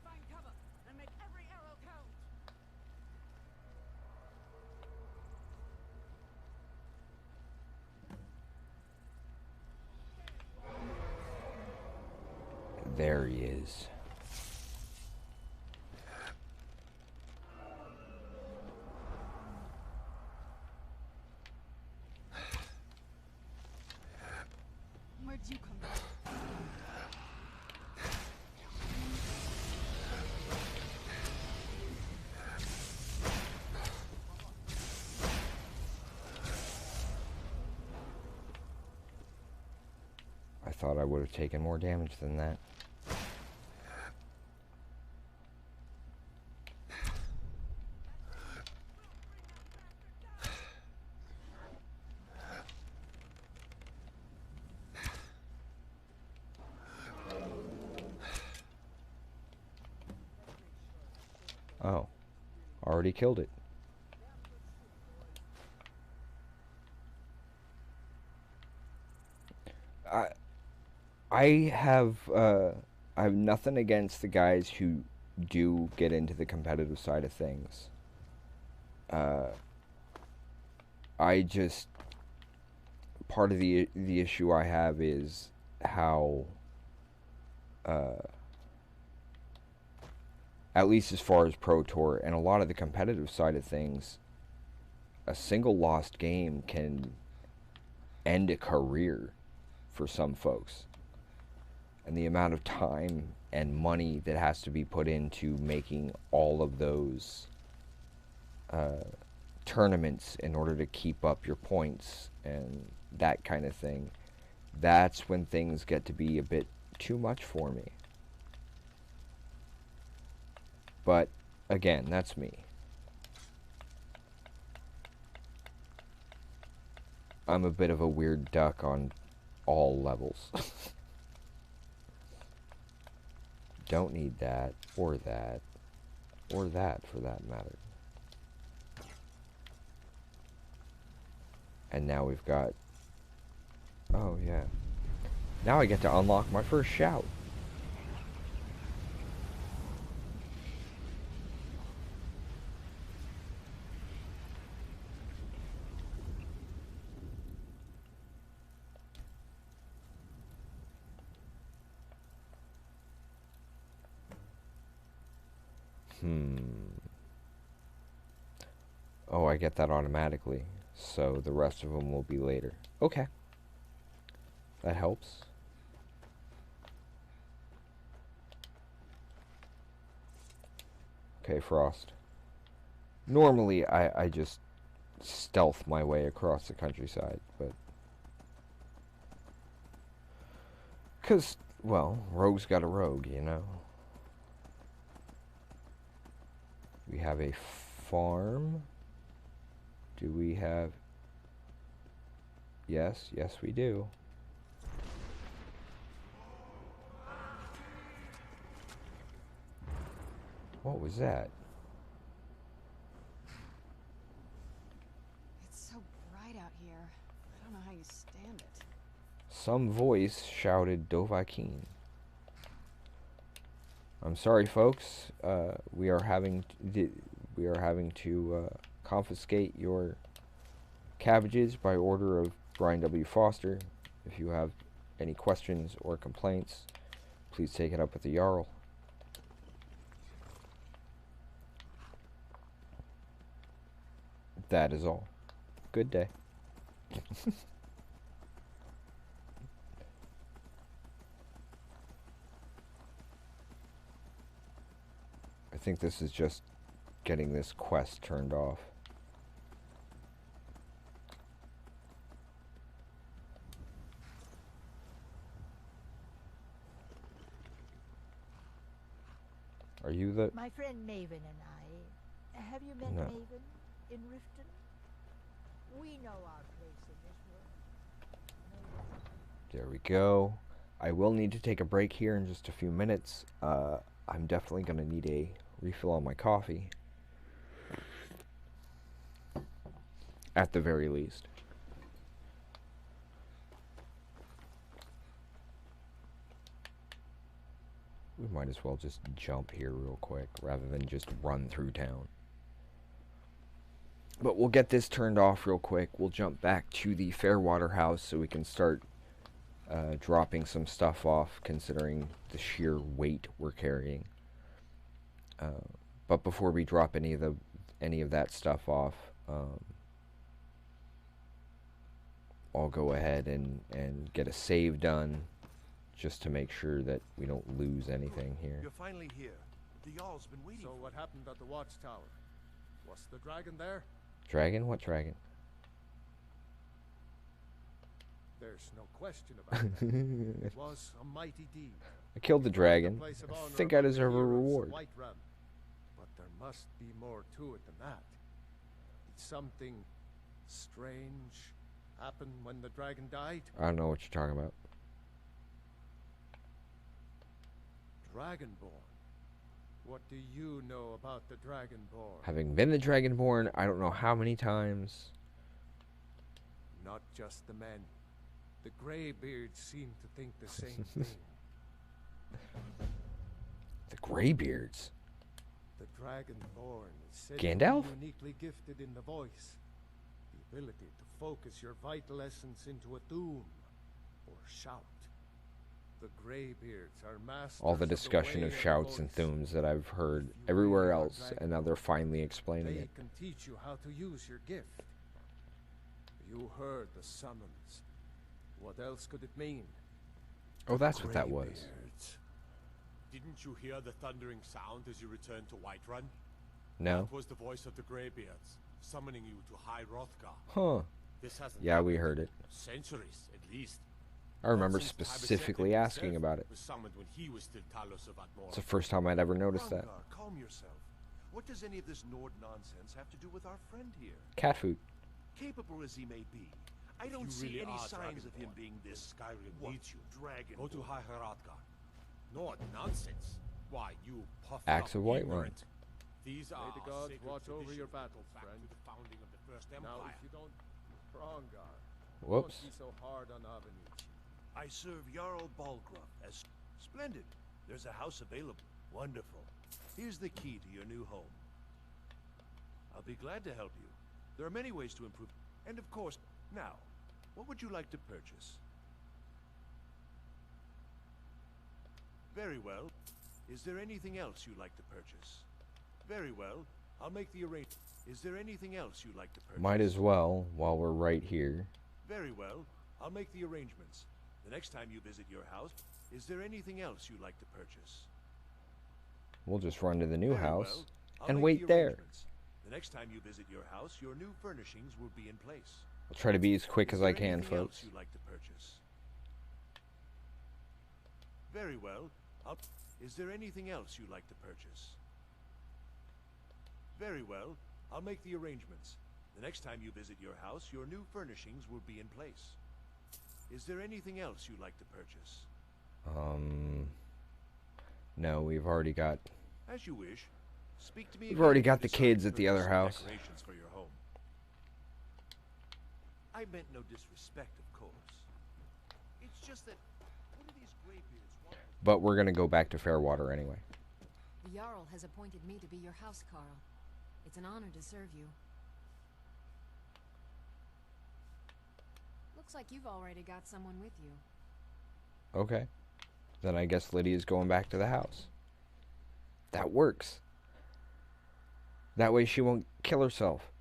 Find cover and make every arrow count. There he is. Where'd you come from? I thought I would have taken more damage than that. Oh, already killed it. I have nothing against the guys who do get into the competitive side of things. I just, part of the issue I have is how at least as far as Pro Tour and a lot of the competitive side of things, a single lost game can end a career for some folks. And the amount of time and money that has to be put into making all of those tournaments in order to keep up your points and that kind of thing, that's when things get to be a bit too much for me. But again, that's me. I'm a bit of a weird duck on all levels. don't need that, or that, or that for that matter. And now we've got... Oh, yeah. Now I get to unlock my first shout. Oh, I get that automatically. So the rest of them will be later. Okay. That helps. Okay, Frost. Normally, I just stealth my way across the countryside, but... Because, well, rogue's got a rogue, you know? We have a farm. Do we have... Yes, yes we do. What was that? It's so bright out here. I don't know how you stand it. Some voice shouted Dovahkiin. I'm sorry, folks. We are having to confiscate your cabbages by order of Brian W. Foster. If you have any questions or complaints, please take it up with the Jarl. That is all. Good day. I think this is just getting this quest turned off. Are you the... My friend Maven and I. Have you met No. Maven in Riften? We know our place in this world. There we go. I will need to take a break here in just a few minutes. I'm definitely going to need a refill on my coffee. At the very least. We might as well just jump here real quick rather than just run through town. But we'll get this turned off real quick. We'll jump back to the Fairwater house so we can start dropping some stuff off, considering the sheer weight we're carrying. But before we drop any of that stuff off, I'll go ahead and get a save done, just to make sure that we don't lose anything here. You're finally here. The Jarl's been waiting. So what happened at the watchtower? Was the dragon there? Dragon? What dragon? There's no question about it. It was a mighty deed. I killed the dragon. I think I deserve a reward. But there must be more to it than that. Did something strange happen when the dragon died? I don't know what you're talking about. Dragonborn. What do you know about the Dragonborn? Having been the Dragonborn, I don't know how many times. Not just the men. The Greybeards seem to think the same thing. The Greybeards? The Dragonborn is said Gandalf? to be uniquely gifted in the voice. The ability to focus your vital essence into a doom or shout. The Greybeards are masters All the discussion of shouts and thumes that I've heard everywhere else, and now they're finally explaining it. They can teach you how to use your gift. You heard the summons. What else could it mean? Oh, that's what that was. Didn't you hear the thundering sound as you returned to Whiterun? No. That was the voice of the Greybeards, summoning you to High Hrothgar. Huh. This hasn't Yeah, we heard it. centuries, at least. I remember specifically asking about it. Was summoned when he was still Talos of Atmor. It's the first time I'd ever noticed that. Hrothgar, calm yourself. What does any of this Nord nonsense have to do with our friend here? Cat food. Capable as he may be, I don't You see really any are signs of him Dragonborn. being this Skyrim what, needs you. dragon. Go to High Hrothgar. Nord nonsense. Why, you puffed Axe up of Whiterun. ignorant. These are May the gods sacred watch over your traditions battles, back friend. to the founding of the First Now, Empire. if you don't... Brongar. Whoops. Don't be so hard on Avenues. I serve Jarl Balgruuf as... Splendid. There's a house available. Wonderful. Here's the key to your new home. I'll be glad to help you. There are many ways to improve... And of course, now, what would you like to purchase? Very well. Is there anything else you'd like to purchase? Very well. I'll make the arrangement. Is there anything else you'd like to purchase? Might as well, while we're right here. Very well. I'll make the arrangements. The next time you visit your house, is there anything else you'd like to purchase? We'll just run to the new Very house well. I'll and make wait the there. arrangements. The next time you visit your house, your new furnishings will be in place. I'll try to be as quick Is as I there can, anything else folks. you'd like to purchase? Very well. Is there anything else you'd like to purchase? Very well. I'll make the arrangements. The next time you visit your house, your new furnishings will be in place. Is there anything else you'd like to purchase? No, we've already got... As you wish. Speak to me. We've already again got if the you decide kids to at the purchase other some house. Decorations for your home. I meant no disrespect, of course. It's just that one of these graybeards wanted... But we're going to go back to Fairwater anyway. The Jarl has appointed me to be your house Carl. It's an honor to serve you. Looks like you've already got someone with you. Okay. Then I guess Lydia's going back to the house. That works. That way she won't kill herself.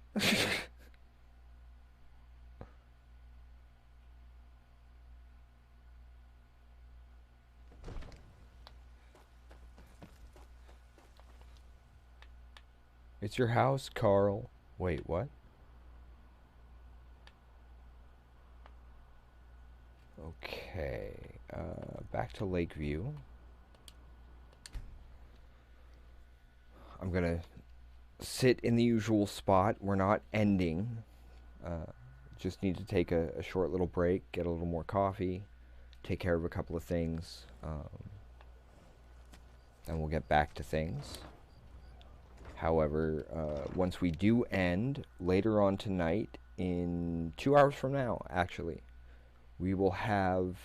It's your house, Carl. Wait, what? Okay, back to Lakeview. I'm gonna sit in the usual spot. We're not ending. Just need to take a short little break, get a little more coffee, take care of a couple of things, and we'll get back to things. However, once we do end, later on tonight, in 2 hours from now, actually, we will have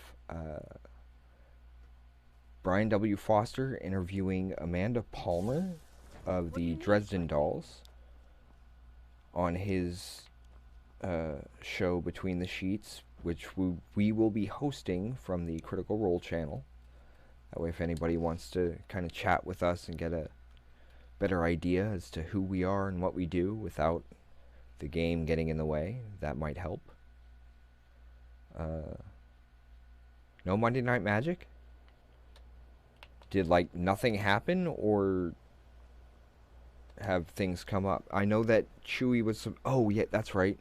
Brian W. Foster interviewing Amanda Palmer of the Dresden Dolls on his show Between the Sheets, which we will be hosting from the Critical Role channel. That way, if anybody wants to kind of chat with us and get a better idea as to who we are and what we do without the game getting in the way, that might help. No Monday Night Magic? Did, like, nothing happen, or have things come up? I know that Chewie was... Oh, yeah, that's right.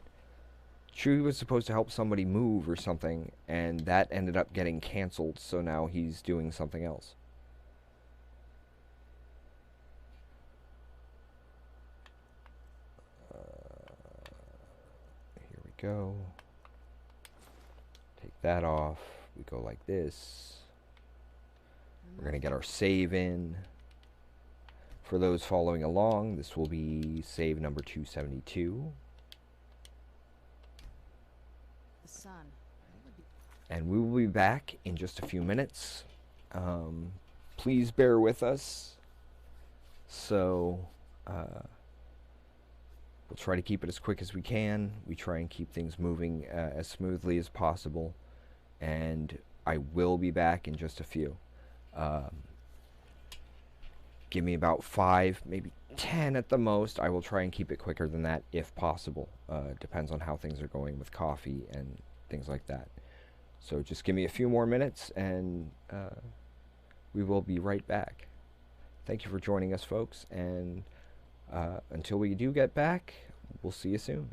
Chewie was supposed to help somebody move or something, and that ended up getting canceled, so now he's doing something else. Here we go. Take that off. We go like this. We're going to get our save in. For those following along, this will be save number 272. The sun. And we will be back in just a few minutes. Please bear with us. So, we'll try to keep it as quick as we can. We try and keep things moving as smoothly as possible. And I will be back in just a few. Give me about 5, maybe 10 at the most. I will try and keep it quicker than that if possible. Depends on how things are going with coffee and things like that. So just give me a few more minutes and we will be right back. Thank you for joining us, folks, and until we do get back, we'll see you soon.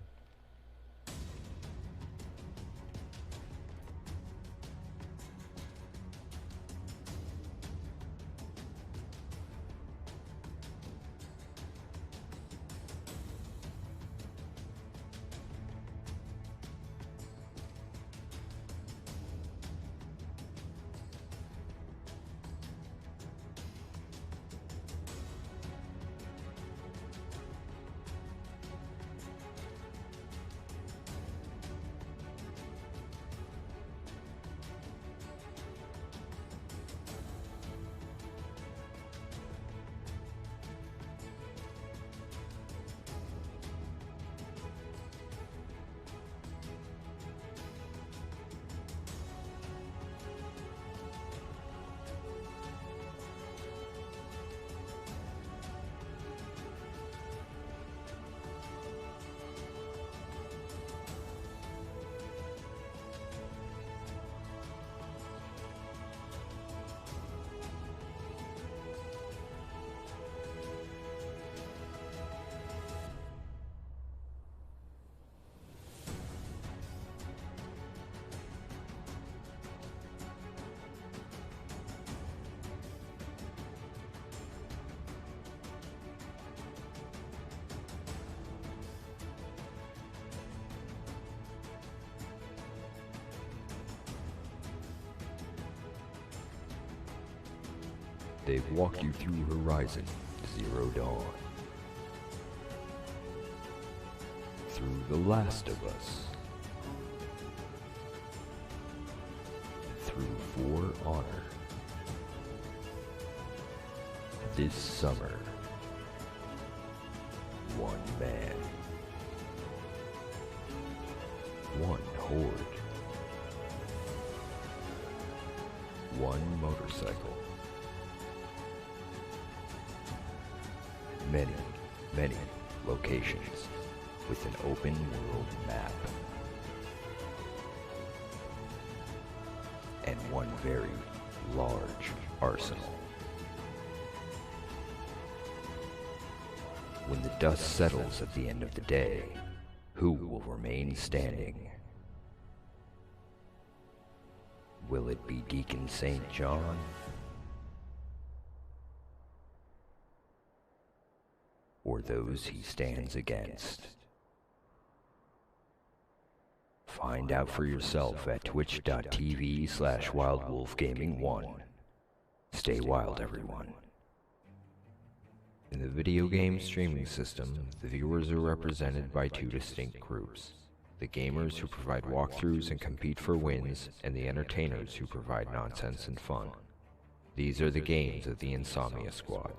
They walk you through Horizon Zero Dawn, through The Last of Us, through For Honor. This summer, one man, one horde, one motorcycle, many, many locations with an open world map, and one very large arsenal. When the dust settles at the end of the day, who will remain standing? Will it be Deacon St. John? Or those he stands against? Find out for yourself at twitch.tv/wildwolfgaming1. Stay wild, everyone. In the video game streaming system, the viewers are represented by two distinct groups: the gamers who provide walkthroughs and compete for wins, and the entertainers who provide nonsense and fun. These are the games of the Insomnia Squad.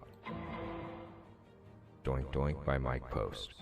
Doink Doink by Mike Post.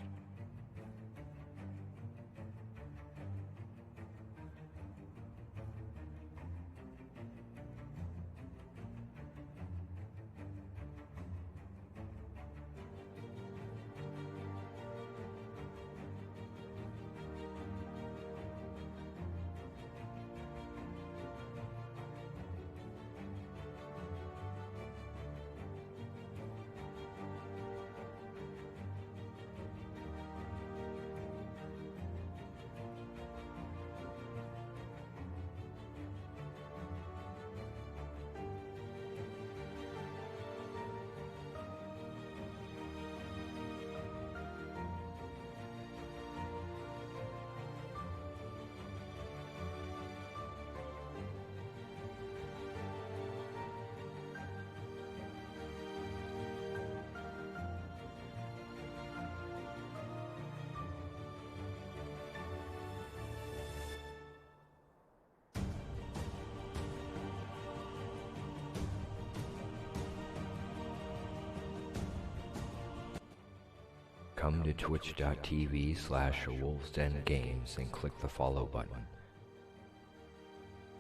Come to twitch.tv/awolfsdengames and click the follow button.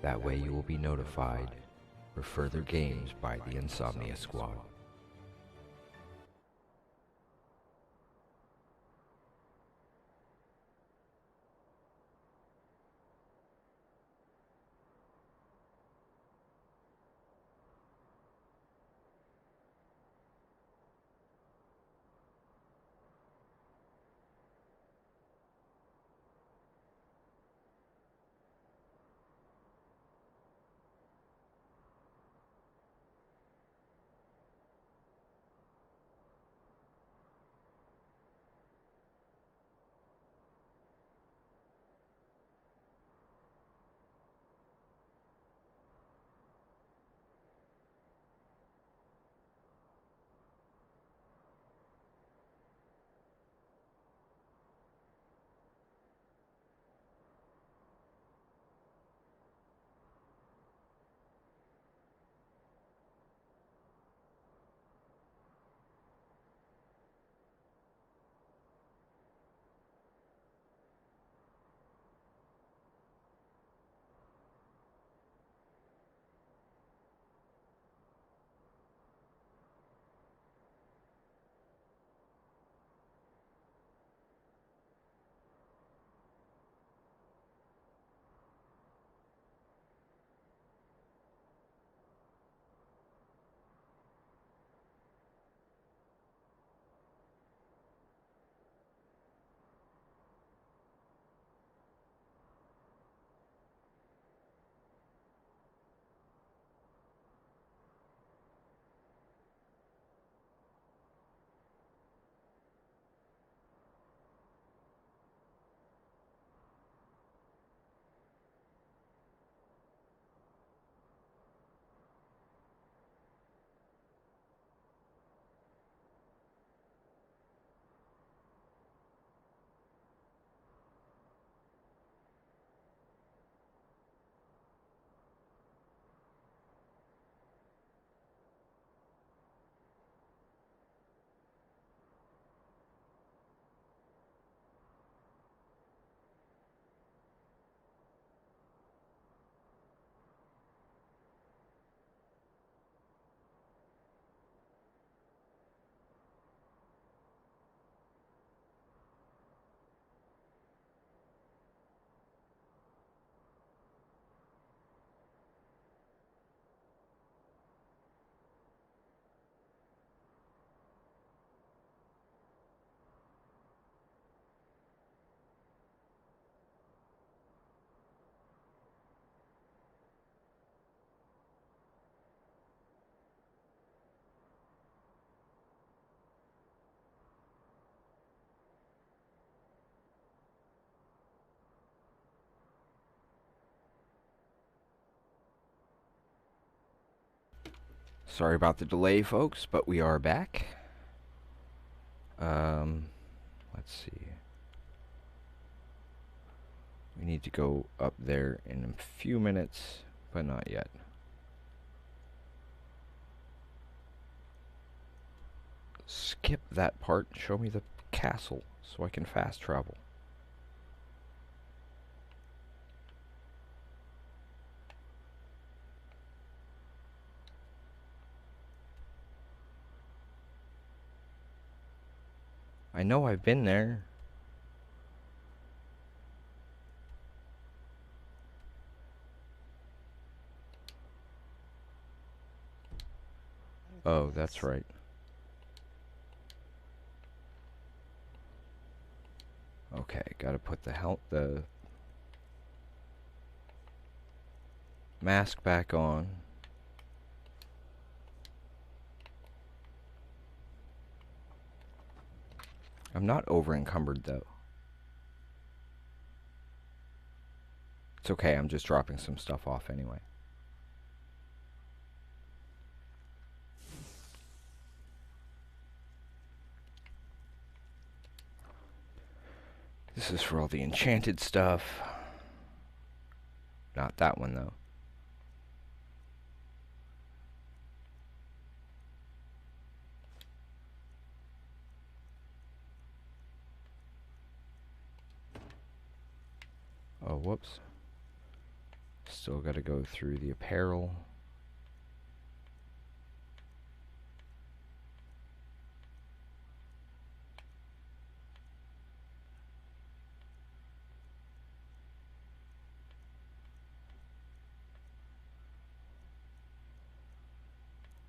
That way you will be notified for further games by the Insomnia Squad. Sorry about the delay, folks, but we are back. Let's see. We need to go up there in a few minutes, but not yet. Skip that part. Show me the castle so I can fast travel. I know I've been there. Oh, that's right. Okay, gotta put the mask back on. I'm not over encumbered though. It's okay, I'm just dropping some stuff off anyway. This is for all the enchanted stuff. Not that one though. Oh, whoops. Still gotta go through the apparel.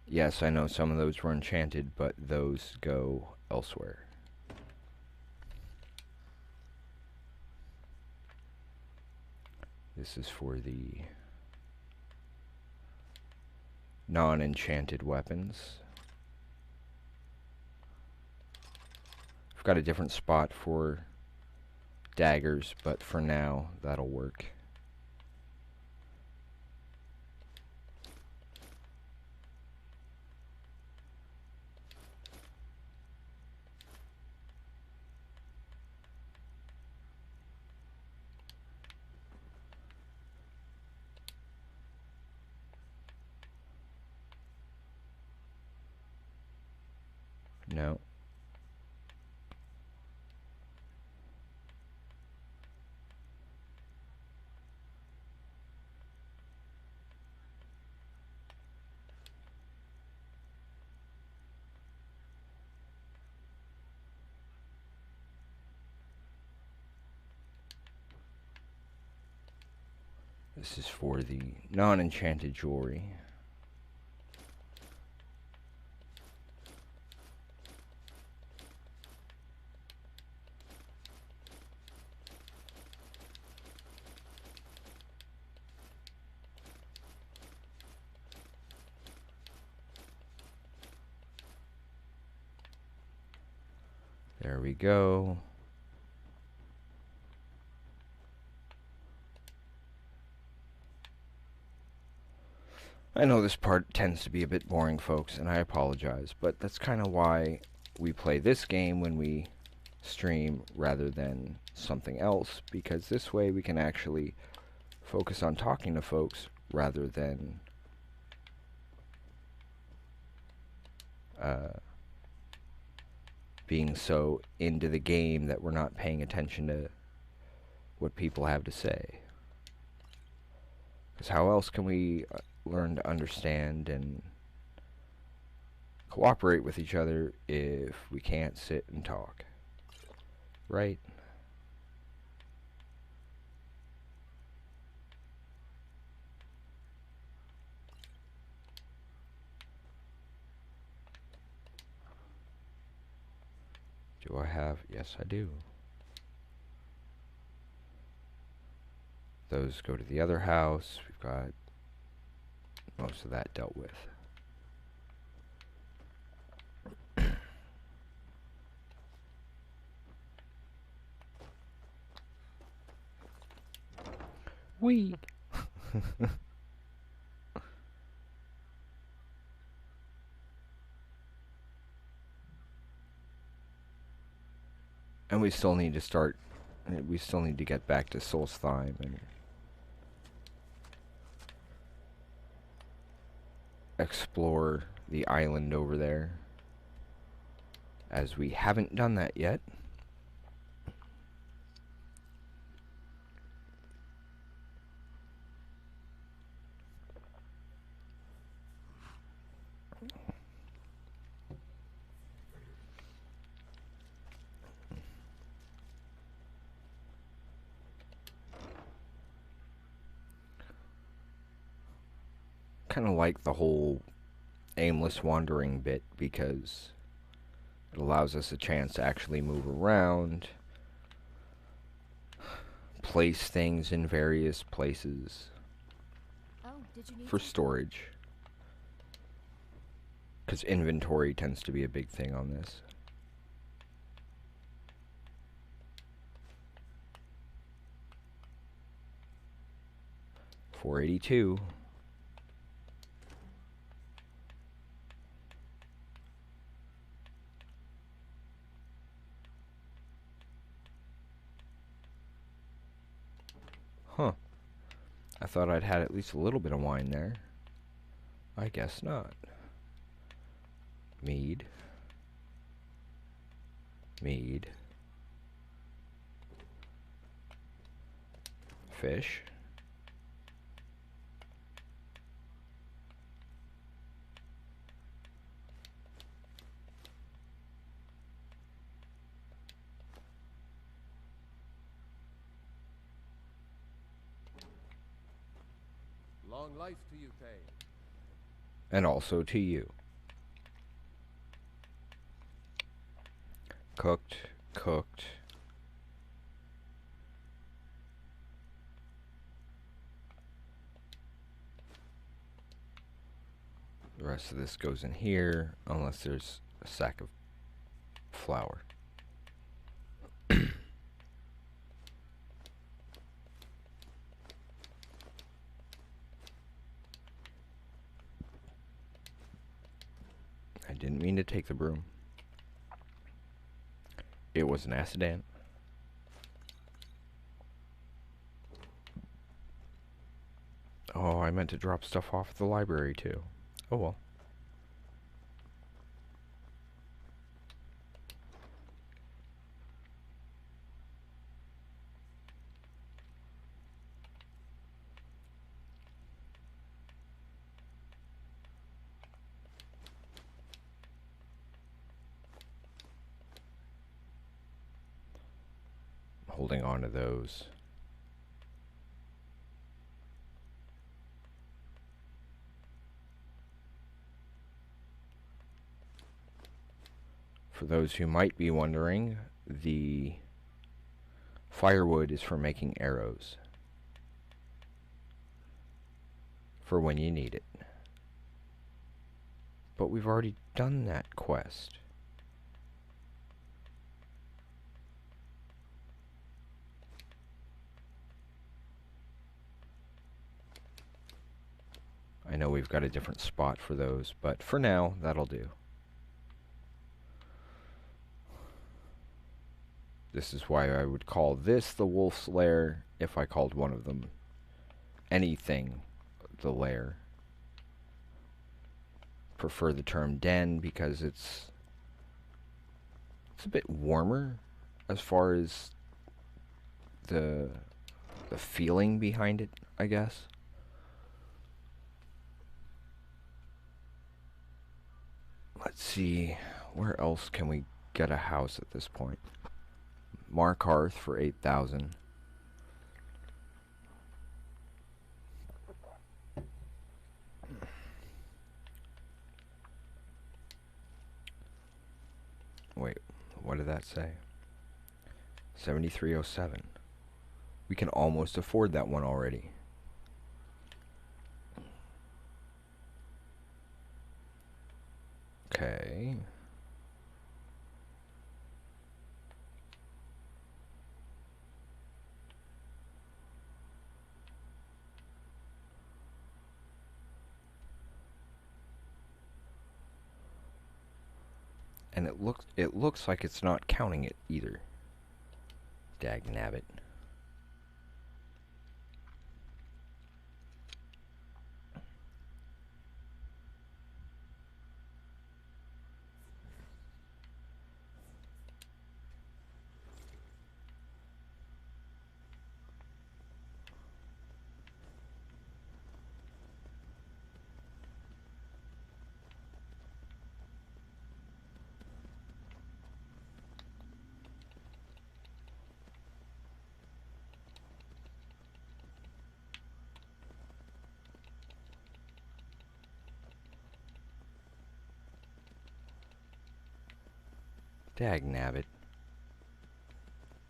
Yes, I know some of those were enchanted, but those go elsewhere. This is for the non-enchanted weapons. I've got a different spot for daggers, but for now, that'll work. No. This is for the non-enchanted jewelry. There we go. I know this part tends to be a bit boring, folks, and I apologize, but that's kind of why we play this game when we stream rather than something else, because this way we can actually focus on talking to folks rather than being so into the game that we're not paying attention to what people have to say. Because how else can we learn to understand and cooperate with each other if we can't sit and talk? Right? Do I have? Yes, I do. Those go to the other house. We've got most of that dealt with. Wee. And we still need to start... We still need to get back to Solstheim and... explore the island over there. As we haven't done that yet. Kind of like the whole aimless wandering bit because it allows us a chance to actually move around, place things in various places for storage. Because inventory tends to be a big thing on this. $482. Huh. I thought I'd had at least a little bit of wine there. I guess not. Mead. Mead. Fish. Long life to you, Thane. And also to you. Cooked, cooked. The rest of this goes in here, unless there's a sack of flour. I didn't mean to take the broom. It was an accident. Oh, I meant to drop stuff off at the library too. Oh well. Holding on to those. For those who might be wondering, the firewood is for making arrows. For when you need it. But we've already done that quest. I know we've got a different spot for those, but for now, that'll do. This is why I would call this the Wolf's Lair if I called one of them anything the lair. Prefer the term den because it's a bit warmer as far as the feeling behind it, I guess. Let's see, where else can we get a house at this point? Markarth for 8,000. Wait, what did that say? 7307. We can almost afford that one already. Okay. And it looks like it's not counting it either. Dagnabbit. Dagnabbit.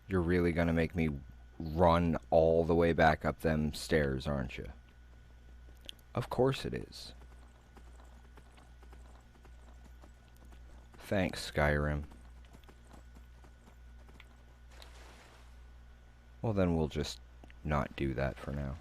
You're really gonna make me run all the way back up them stairs, aren't you? Of course it is. Thanks, Skyrim. Well, then we'll just not do that for now.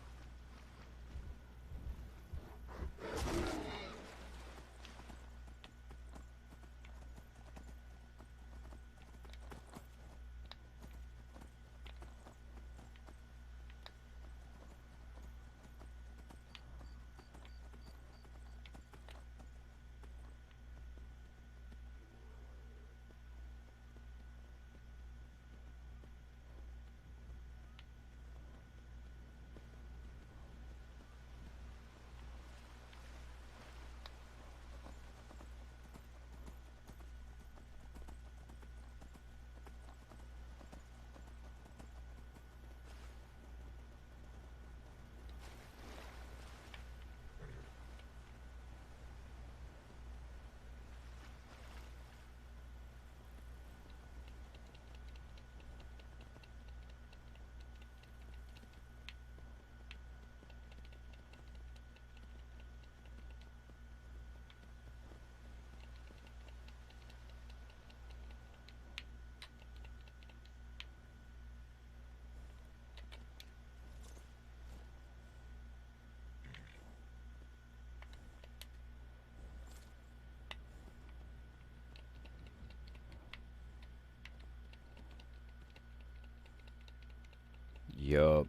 Yup.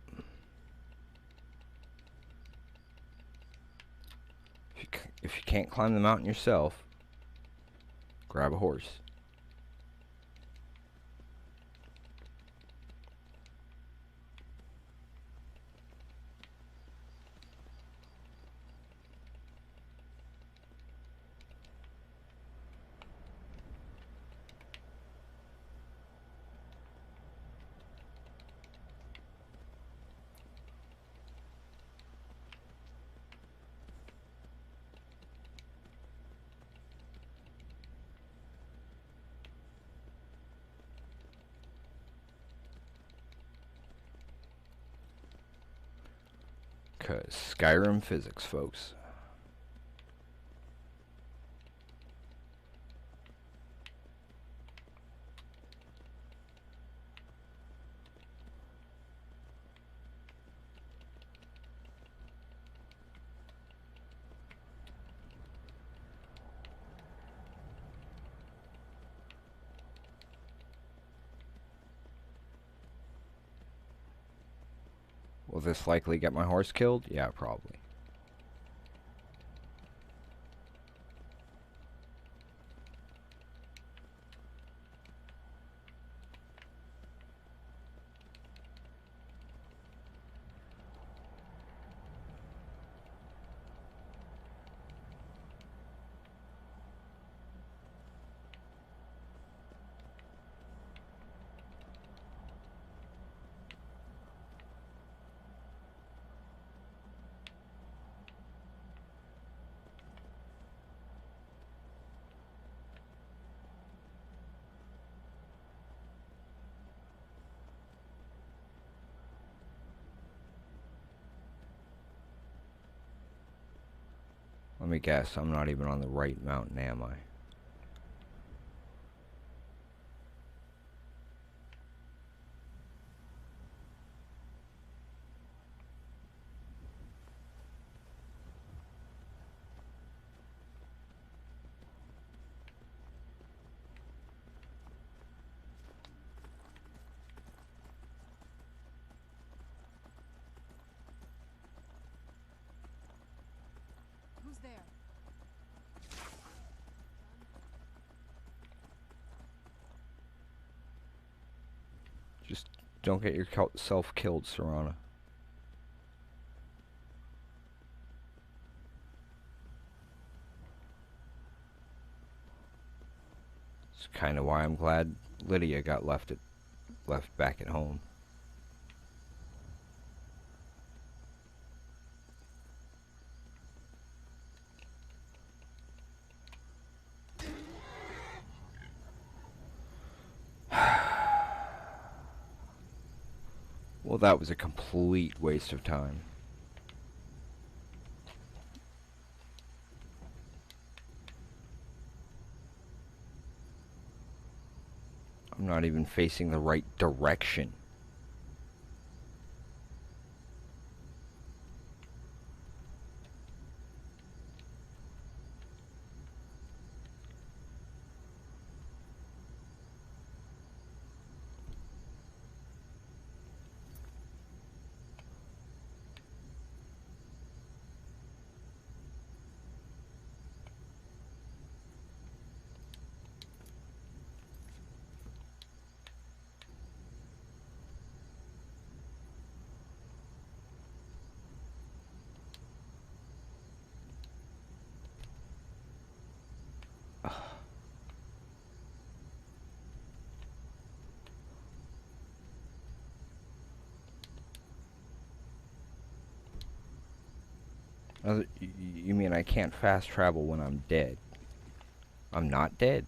If you can't climb the mountain yourself, grab a horse. Cause Skyrim physics, folks. Will this likely get my horse killed? Yeah, probably. Let me guess, I'm not even on the right mountain, am I? Just don't get yourself killed, Serana. It's kind of why I'm glad Lydia got left back at home. Well, that was a complete waste of time. I'm not even facing the right direction. You mean I can't fast travel when I'm dead? I'm not dead?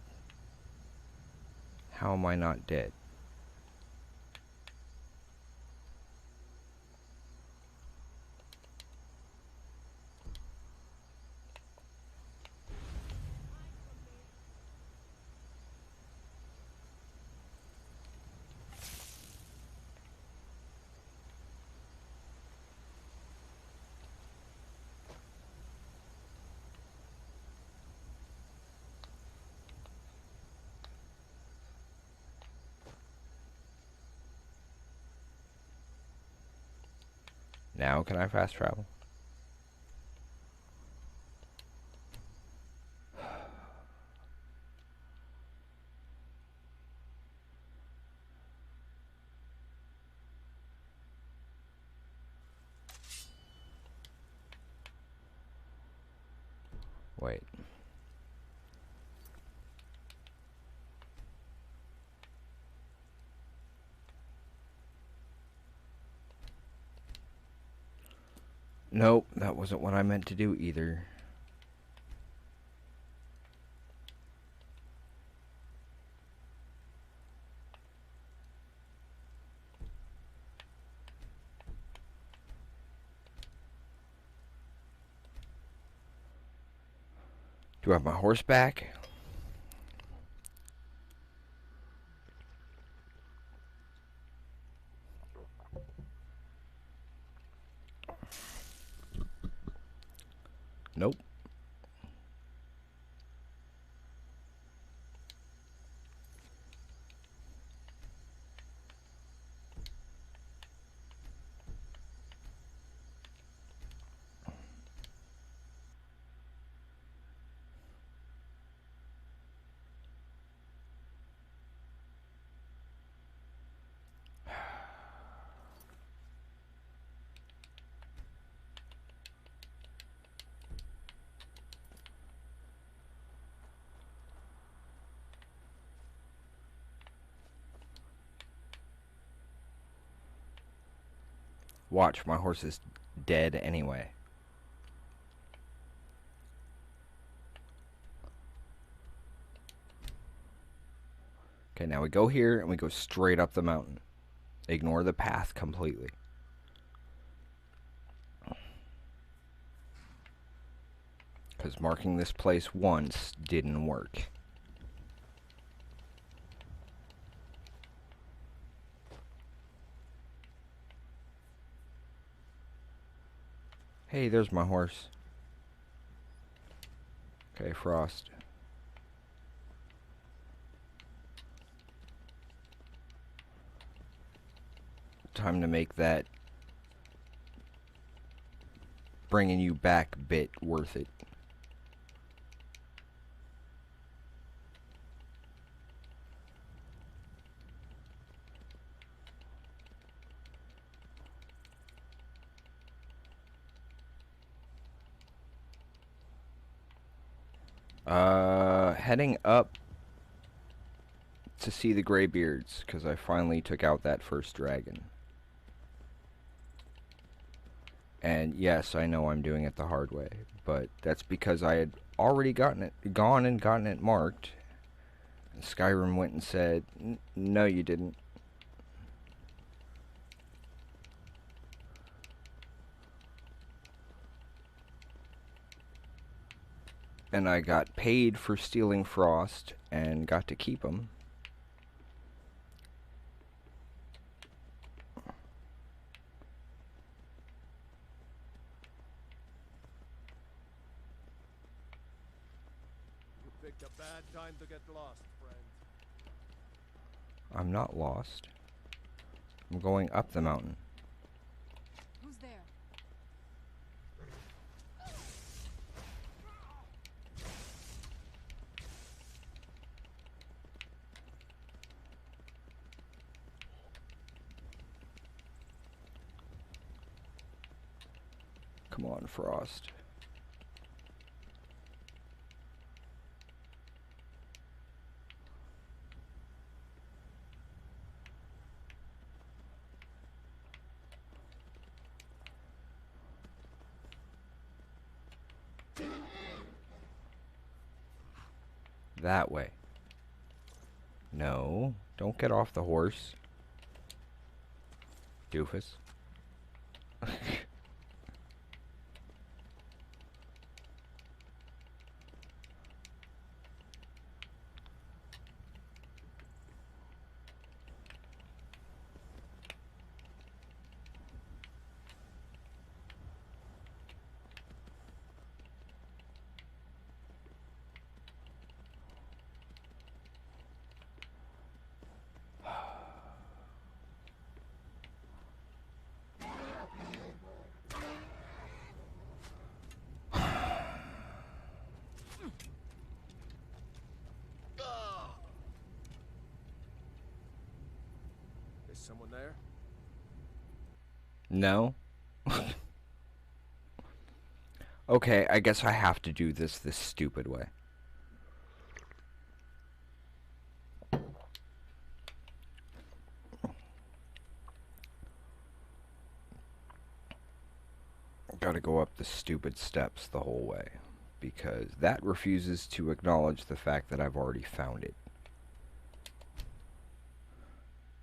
How am I not dead? Now can I fast travel? Wait. Nope, that wasn't what I meant to do either. Do I have my horse back? Nope. Watch, my horse is dead anyway. Okay, now we go here and we go straight up the mountain. Ignore the path completely. Because marking this place once didn't work. Hey, there's my horse. Okay, Frost. Time to make that bringing you back bit worth it. Heading up to see the Greybeards, because I finally took out that first dragon. And yes, I know I'm doing it the hard way, but that's because I had already gone and gotten it marked. And Skyrim went and said, no you didn't. And I got paid for stealing Frost and got to keep him. You picked a bad time to get lost, friend. I'm not lost. I'm going up the mountain. Who's there? Come on, Frost. That way. No, don't get off the horse. Doofus. Is someone there? No? Okay, I guess I have to do this stupid way. Gotta go up the stupid steps the whole way, because that refuses to acknowledge the fact that I've already found it.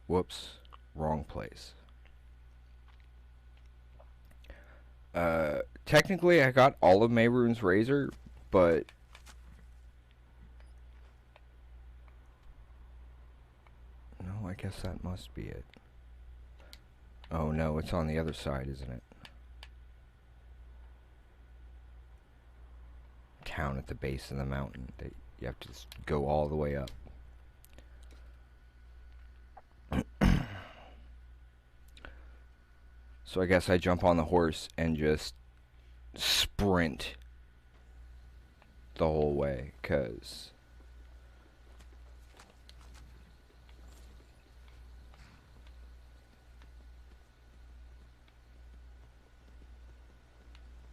Whoops, wrong place. Technically I got all of Mehrunes' razor, but no, I guess that must be it. Oh no, it's on the other side, isn't it? Town at the base of the mountain. You have to just go all the way up. So I guess I jump on the horse and just sprint the whole way, 'cause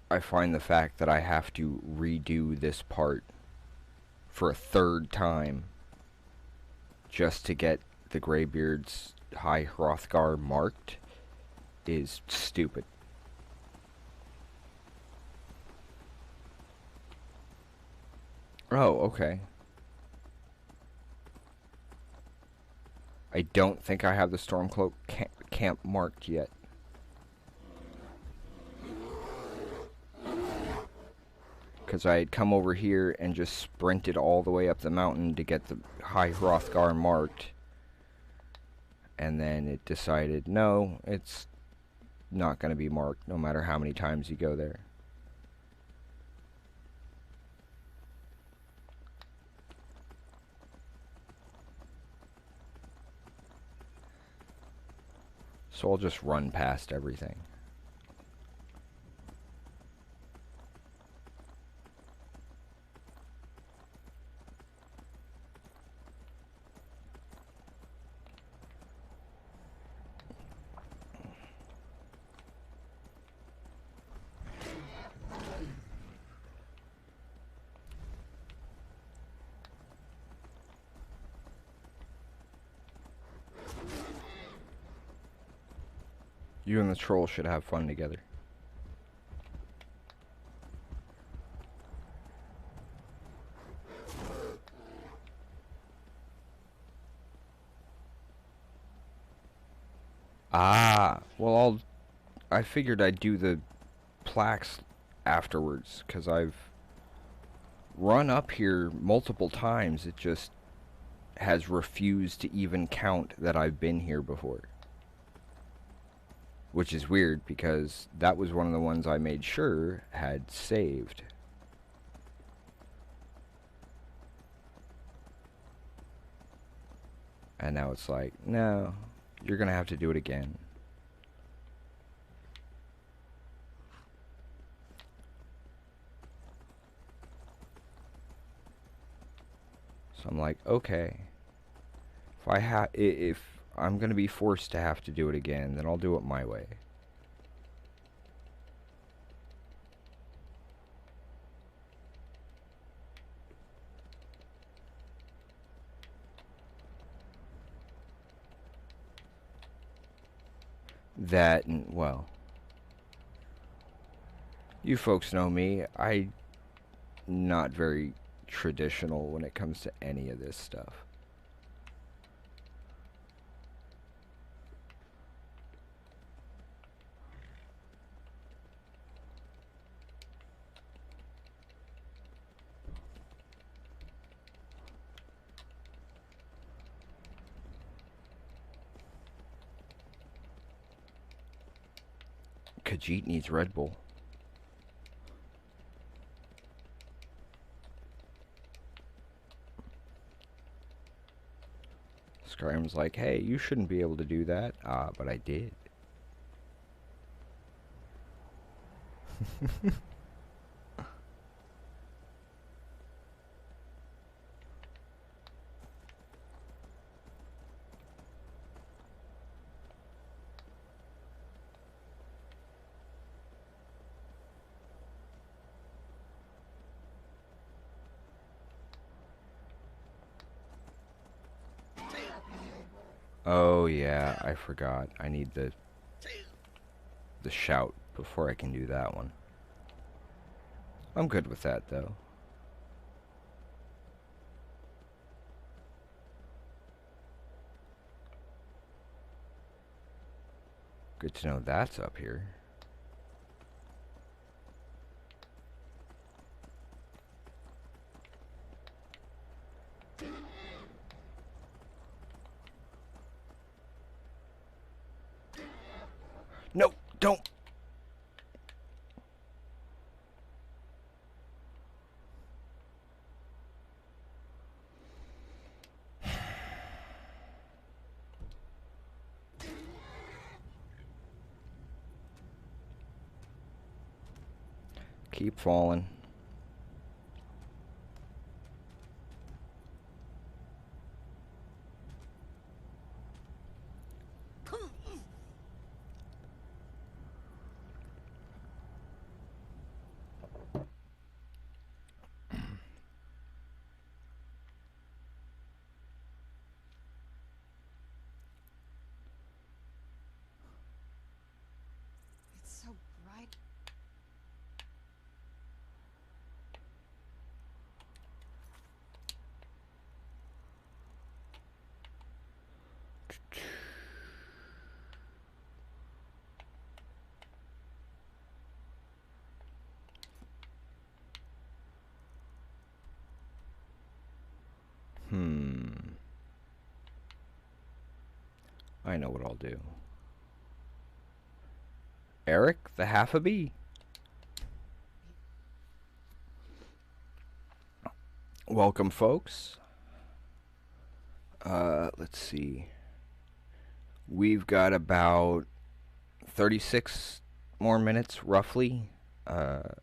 I find the fact that I have to redo this part for a third time just to get the Greybeard's High Hrothgar marked is stupid. Oh, okay. I don't think I have the Stormcloak camp marked yet. Because I had come over here and just sprinted all the way up the mountain to get the High Hrothgar marked. And then it decided, no, it's not going to be marked no matter how many times you go there. So I'll just run past everything. You and the troll should have fun together. Ah, well, I figured I'd do the plaques afterwards, because I've run up here multiple times. It just has refused to even count that I've been here before. Which is weird, because that was one of the ones I made sure had saved. And now it's like, no, you're gonna have to do it again. So I'm like, okay, if I'm gonna be forced to have to do it again, then I'll do it my way. That, and, well, you folks know me. I'm not very traditional when it comes to any of this stuff. Khajiit needs Red Bull. Skyrim's like, hey, you shouldn't be able to do that. Ah, but I did. Oh yeah, I forgot. I need the shout before I can do that one. I'm good with that though. Good to know that's up here. No, don't. Keep falling. It's so bright. I know what I'll do. Eric, the half a bee. Welcome, folks. Let's see. We've got about 36 more minutes, roughly. Well,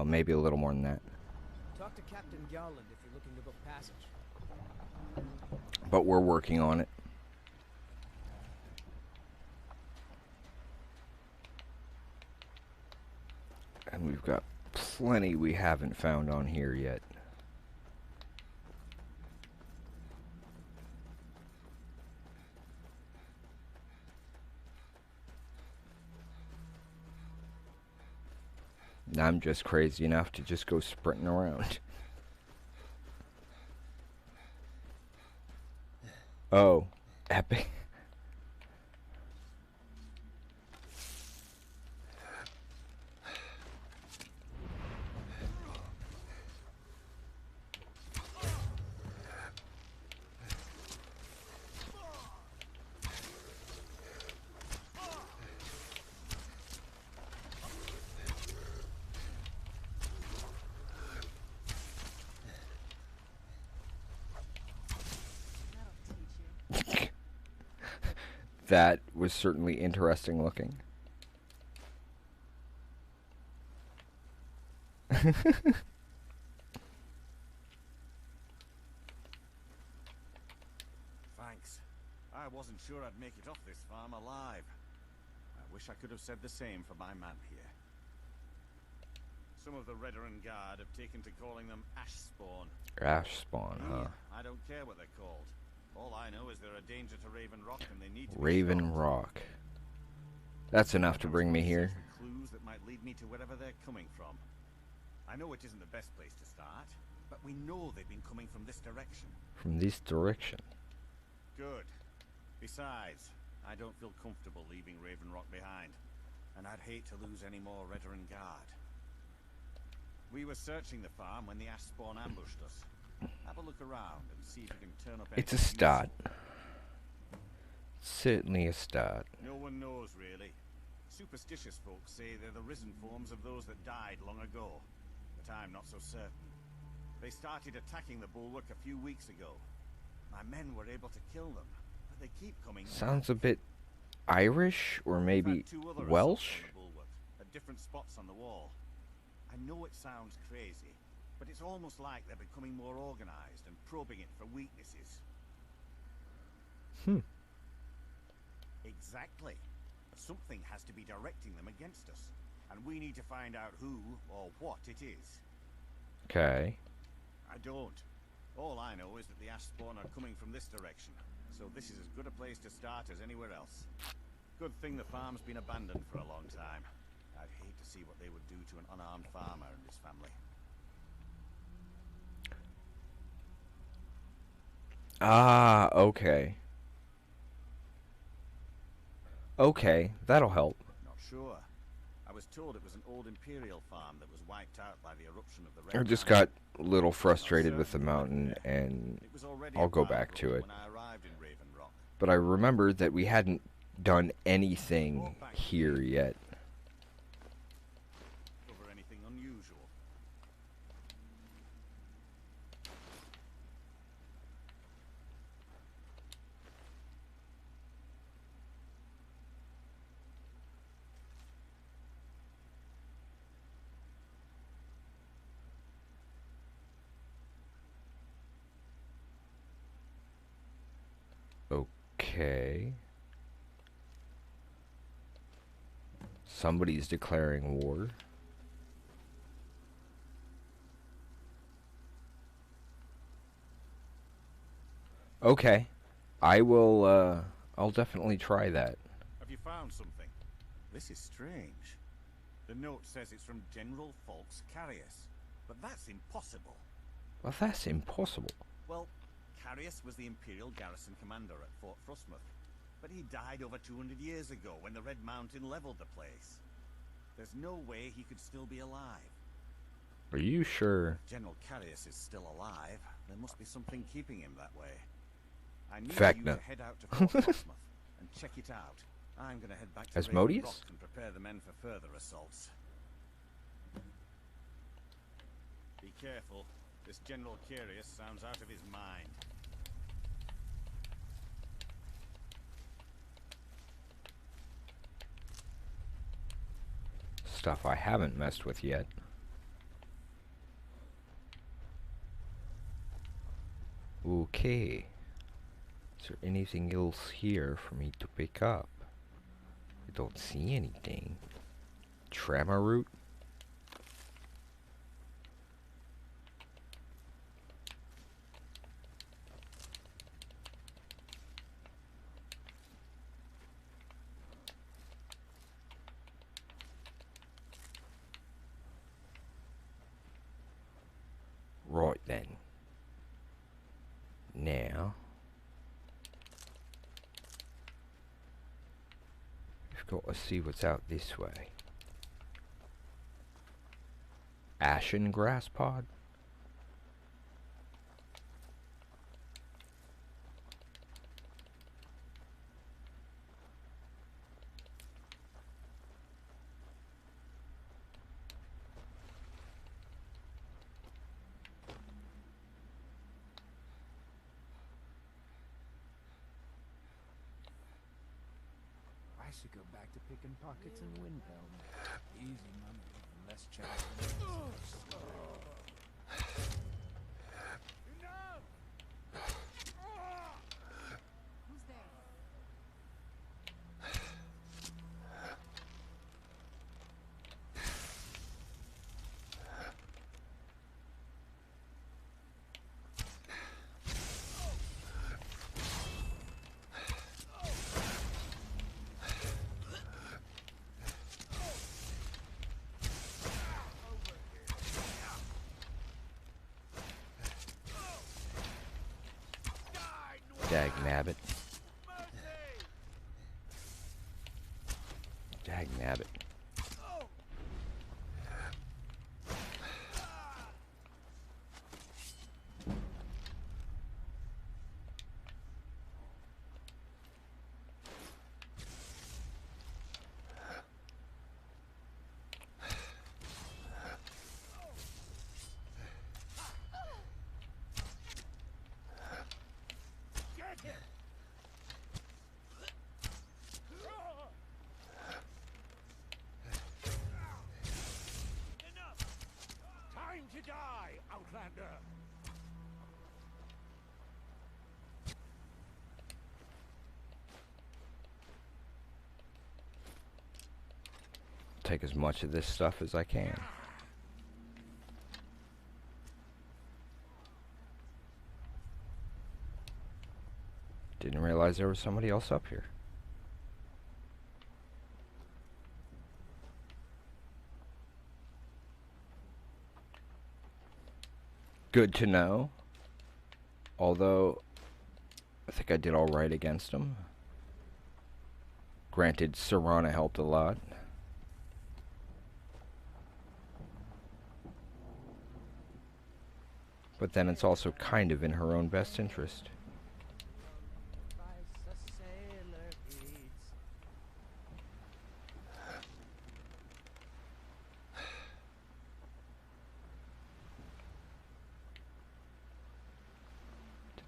maybe a little more than that. Talk to Captain Garland if you're looking to book passage. But we're working on it. And we've got plenty we haven't found on here yet. I'm just crazy enough to just go sprinting around. Oh, epic. That was certainly interesting looking. Thanks. I wasn't sure I'd make it off this farm alive. I wish I could have said the same for my man here. Some of the Redoran Guard have taken to calling them Ashspawn. Ashspawn, huh? I don't care what they're called. All I know is they're a danger to Raven Rock and they need to be Raven stopped. Rock. That's enough to bring me here. Clues that might lead me to wherever they're coming from. I know it isn't the best place to start, but we know they've been coming from this direction. From this direction. Good. Besides, I don't feel comfortable leaving Raven Rock behind, and I'd hate to lose any more Redoran Guard. We were searching the farm when the Ashspawn ambushed us. Have a look around and see if you can turn up anything. It's a start. Certainly a start. No one knows, really. Superstitious folks say they're the risen forms of those that died long ago, but I'm not so certain. They started attacking the bulwark a few weeks ago. My men were able to kill them, but they keep coming back. Sounds a bit Irish or maybe Welsh? At different spots on the wall. I know it sounds crazy, but it's almost like they're becoming more organized and probing it for weaknesses. Exactly. Something has to be directing them against us, and we need to find out who or what it is. Okay. I don't. All I know is that the Ashspawn are coming from this direction, so this is as good a place to start as anywhere else. Good thing the farm's been abandoned for a long time. I'd hate to see what they would do to an unarmed farmer and his family. Ah, okay. Okay, that'll help. Not sure. I was told it was an old Imperial farm that was wiped out by the eruption of the Red I just Mountain. got a little frustrated with the mountain, and I'll go back to it. But I remembered that we hadn't done anything here yet. Over anything unusual. Okay. Somebody's declaring war. Okay. I'll definitely try that. Have you found something? This is strange. The note says it's from General Falks Carius, but that's impossible. Well, that's impossible. Well, Carius was the Imperial garrison commander at Fort Frostmouth, but he died over 200 years ago when the Red Mountain leveled the place. There's no way he could still be alive. Are you sure? If General Carius is still alive, there must be something keeping him that way. I need you to head out to Fort Frostmouth and check it out. I'm going to head back to Raven Rock and prepare the men for further assaults. Be careful. This General Carius sounds out of his mind. Stuff I haven't messed with yet. Okay. Is there anything else here for me to pick up? I don't see anything. Tremor root? Well, let's see what's out this way. Ashen grass pod? I should go back to picking pockets and Windhelm. Easy money, less chance of Who's there? Dag nabbit. Dag nabbit. Time to die, Outlander! Take as much of this stuff as I can. Didn't realize there was somebody else up here. Good to know. Although, I think I did alright against him. Granted, Serana helped a lot. But then it's also kind of in her own best interest.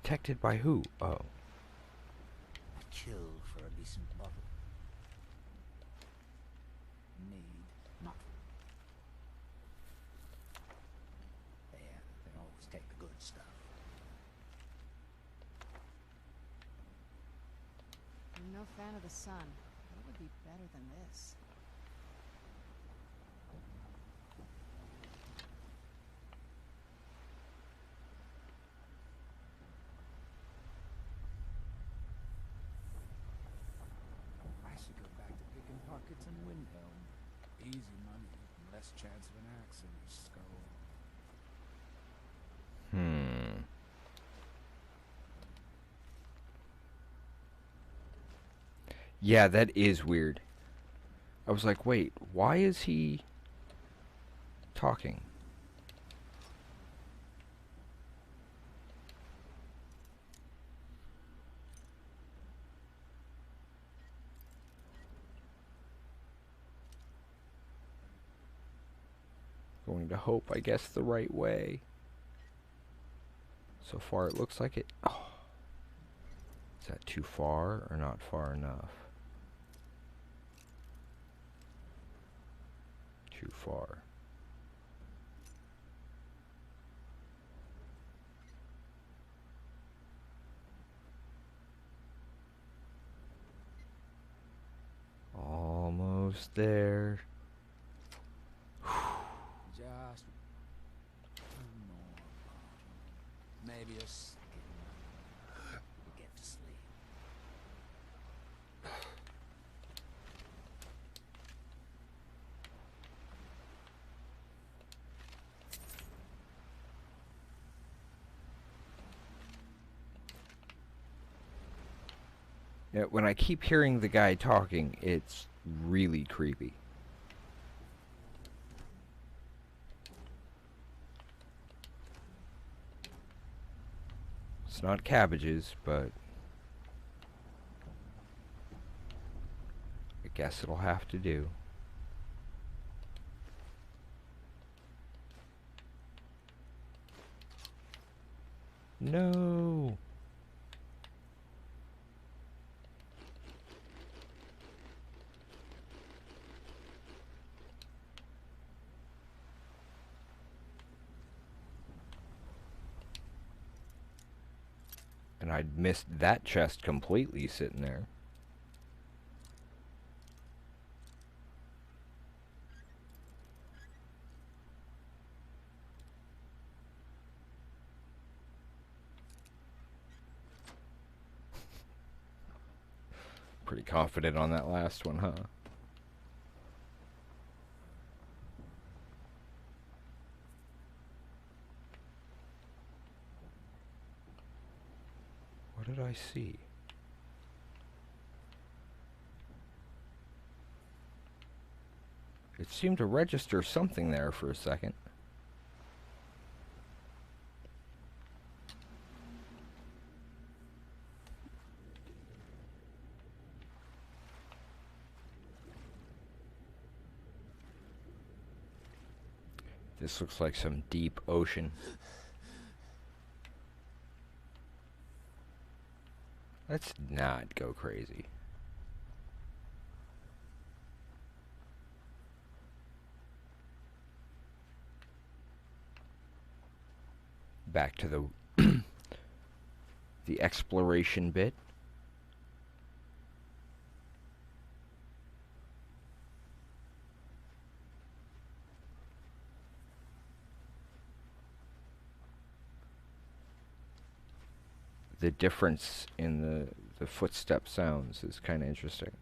Detected by who? Oh. kill for a decent bottle. Need not. They always take the good stuff. I'm no fan of the sun. What would be better than this? I should go back to picking pockets and Windhelm. Easy money, less chance of an axe in your skull. Yeah, that is weird. I was like, wait, why is he talking? Going to hope, I guess, the right way. So far it looks like it. Oh. Is that too far or not far enough? Too far. Almost there. Just one more bottle. Maybe a second. We'll get to sleep. Yeah, when I keep hearing the guy talking, it's really creepy. It's not cabbages, but I guess it'll have to do. No. And I'd missed that chest completely sitting there. Pretty confident on that last one, huh? What did I see? It seemed to register something there for a second. This looks like some deep ocean. Let's not go crazy. Back to the the exploration bit. The difference in the footstep sounds is kind of interesting.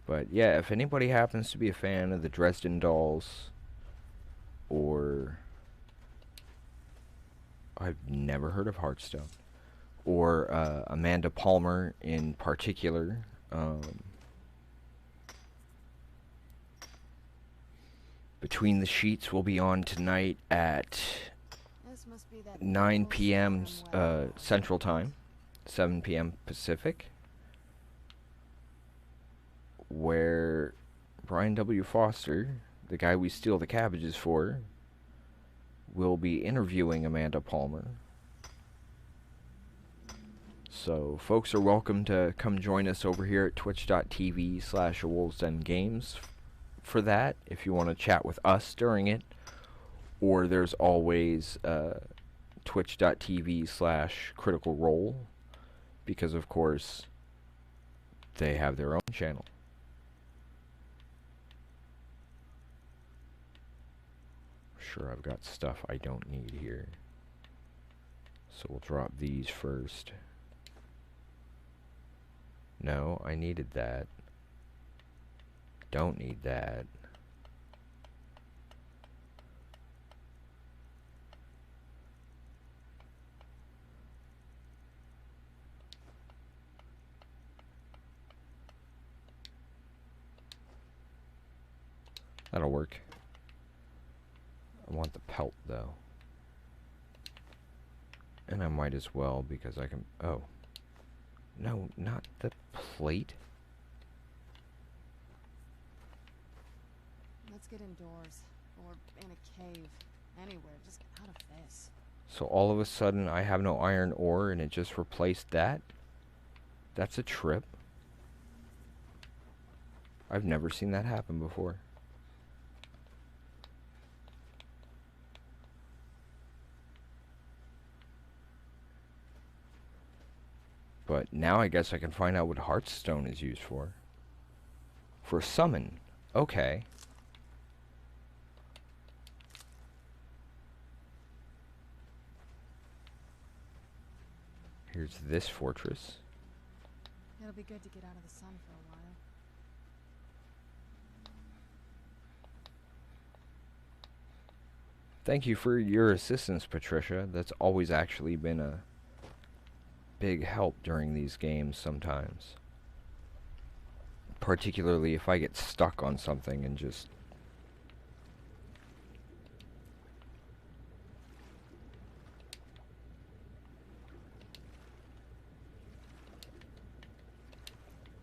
But yeah, if anybody happens to be a fan of the Dresden Dolls, or I've never heard of Hearthstone, or Amanda Palmer in particular, Between the Sheets will be on tonight at 9 p.m. Central Time, 7 p.m. Pacific, where Brian W. Foster, the guy we steal the cabbages for, will be interviewing Amanda Palmer. So folks are welcome to come join us over here at twitch.tv/AWolvesDenGames for that, if you want to chat with us during it. Or there's always twitch.tv/Critical Role, because of course they have their own channel. Sure, I've got stuff I don't need here, so we'll drop these first. No, I needed that. Don't need that. That'll work. I want the pelt though. And I might as well, because I can... Oh. No, not the plate. Let's get indoors. Or in a cave. Anywhere. Just get out of this. So all of a sudden I have no iron ore and it just replaced that? That's a trip. I've never seen that happen before. But now I guess I can find out what Hearthstone is used for. For summon. Okay. Here's this fortress. It'll be good to get out of the sun for a while. Thank you for your assistance, Patricia. That's always actually been a big help during these games sometimes. Particularly if I get stuck on something and just...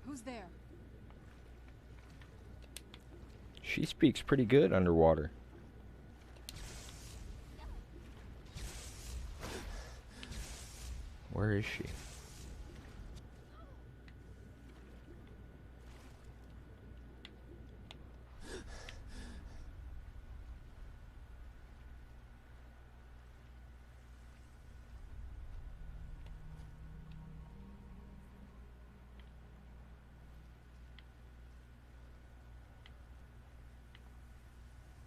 Who's there? She speaks pretty good underwater. Where is she?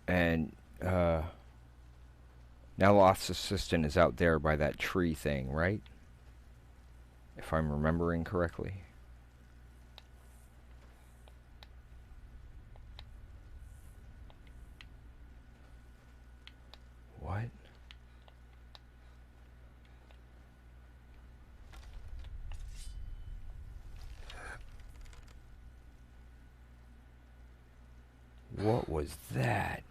And, now Loth's assistant is out there by that tree thing, right? If I'm remembering correctly. What? What was that?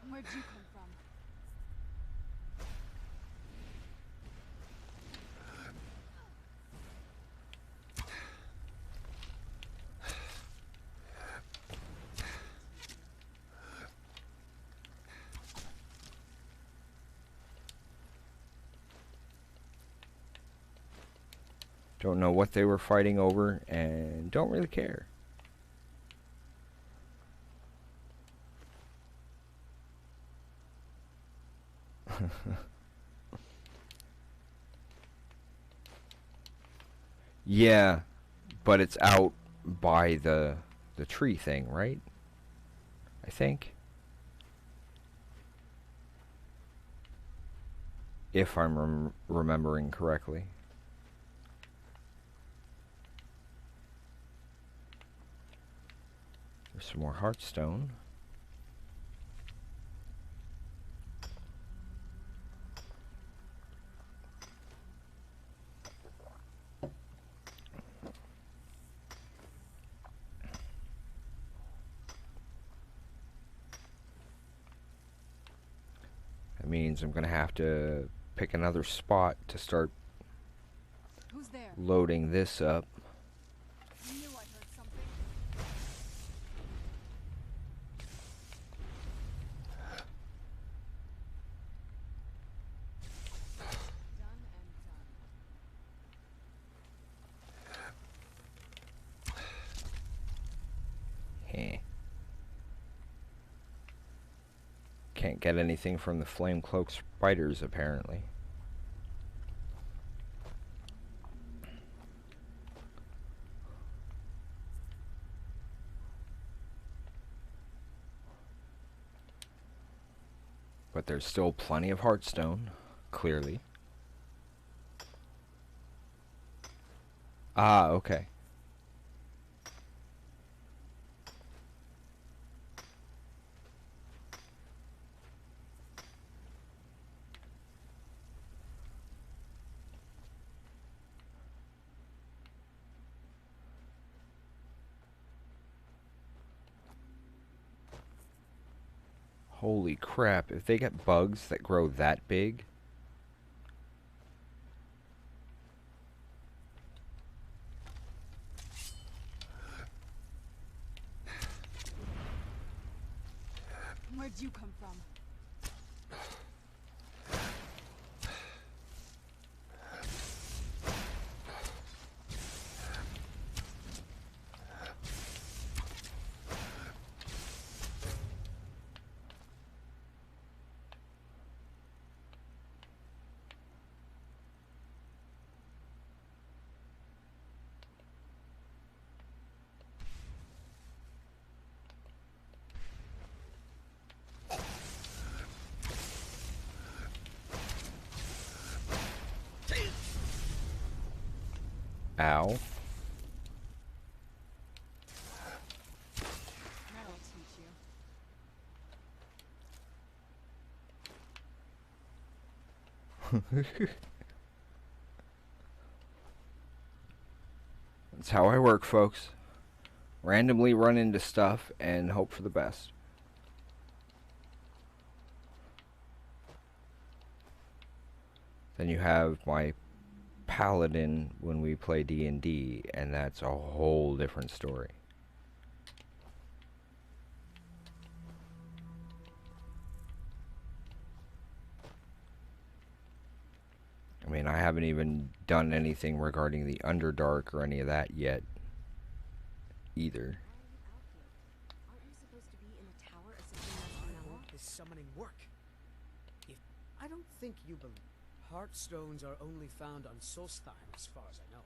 Where'd you come from? Don't know what they were fighting over and don't really care. Yeah, but it's out by the tree thing, right? I think. If I'm remembering correctly. There's some more heartstone. That means I'm gonna have to pick another spot to start Who's there? loading this up. I knew I heard something. Done and done. Heh. Can't get anything from the flame cloak spiders, apparently. But there's still plenty of heartstone, clearly. Ah, okay. Holy crap, if they get bugs that grow that big... Where'd you come from? Ow. That'll teach you. That's how I work, folks. Randomly run into stuff and hope for the best. Then you have my paladin when we play D&D, and that's a whole different story. I mean, I haven't even done anything regarding the Underdark or any of that yet, either. Aren't you supposed to be in the tower assisting Master Neloth? This summoning work. If I don't think you believe. Heartstones are only found on Solstheim, as far as I know.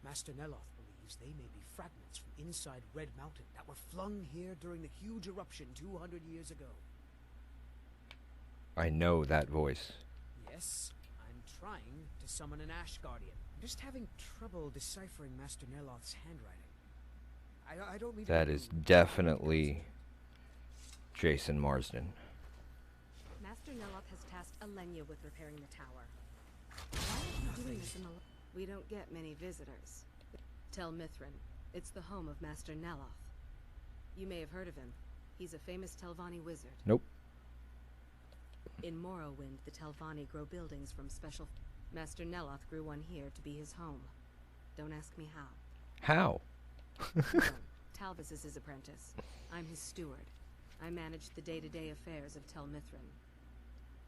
Master Neloth believes they may be fragments from inside Red Mountain that were flung here during the huge eruption 200 years ago. I know that voice. Yes, I'm trying to summon an Ash Guardian. I'm just having trouble deciphering Master Neloth's handwriting. I don't mean That is definitely Jason Marsden. Master Neloth has tasked Alenia with repairing the tower. Why are you doing this in the... We don't get many visitors. Tell Mithrin. It's the home of Master Neloth. You may have heard of him. He's a famous Telvanni wizard. Nope. In Morrowind, the Telvanni grow buildings from special... Master Neloth grew one here to be his home. Don't ask me how. How? No, Talvis is his apprentice. I'm his steward. I manage the day-to-day affairs of Tel Mithrin.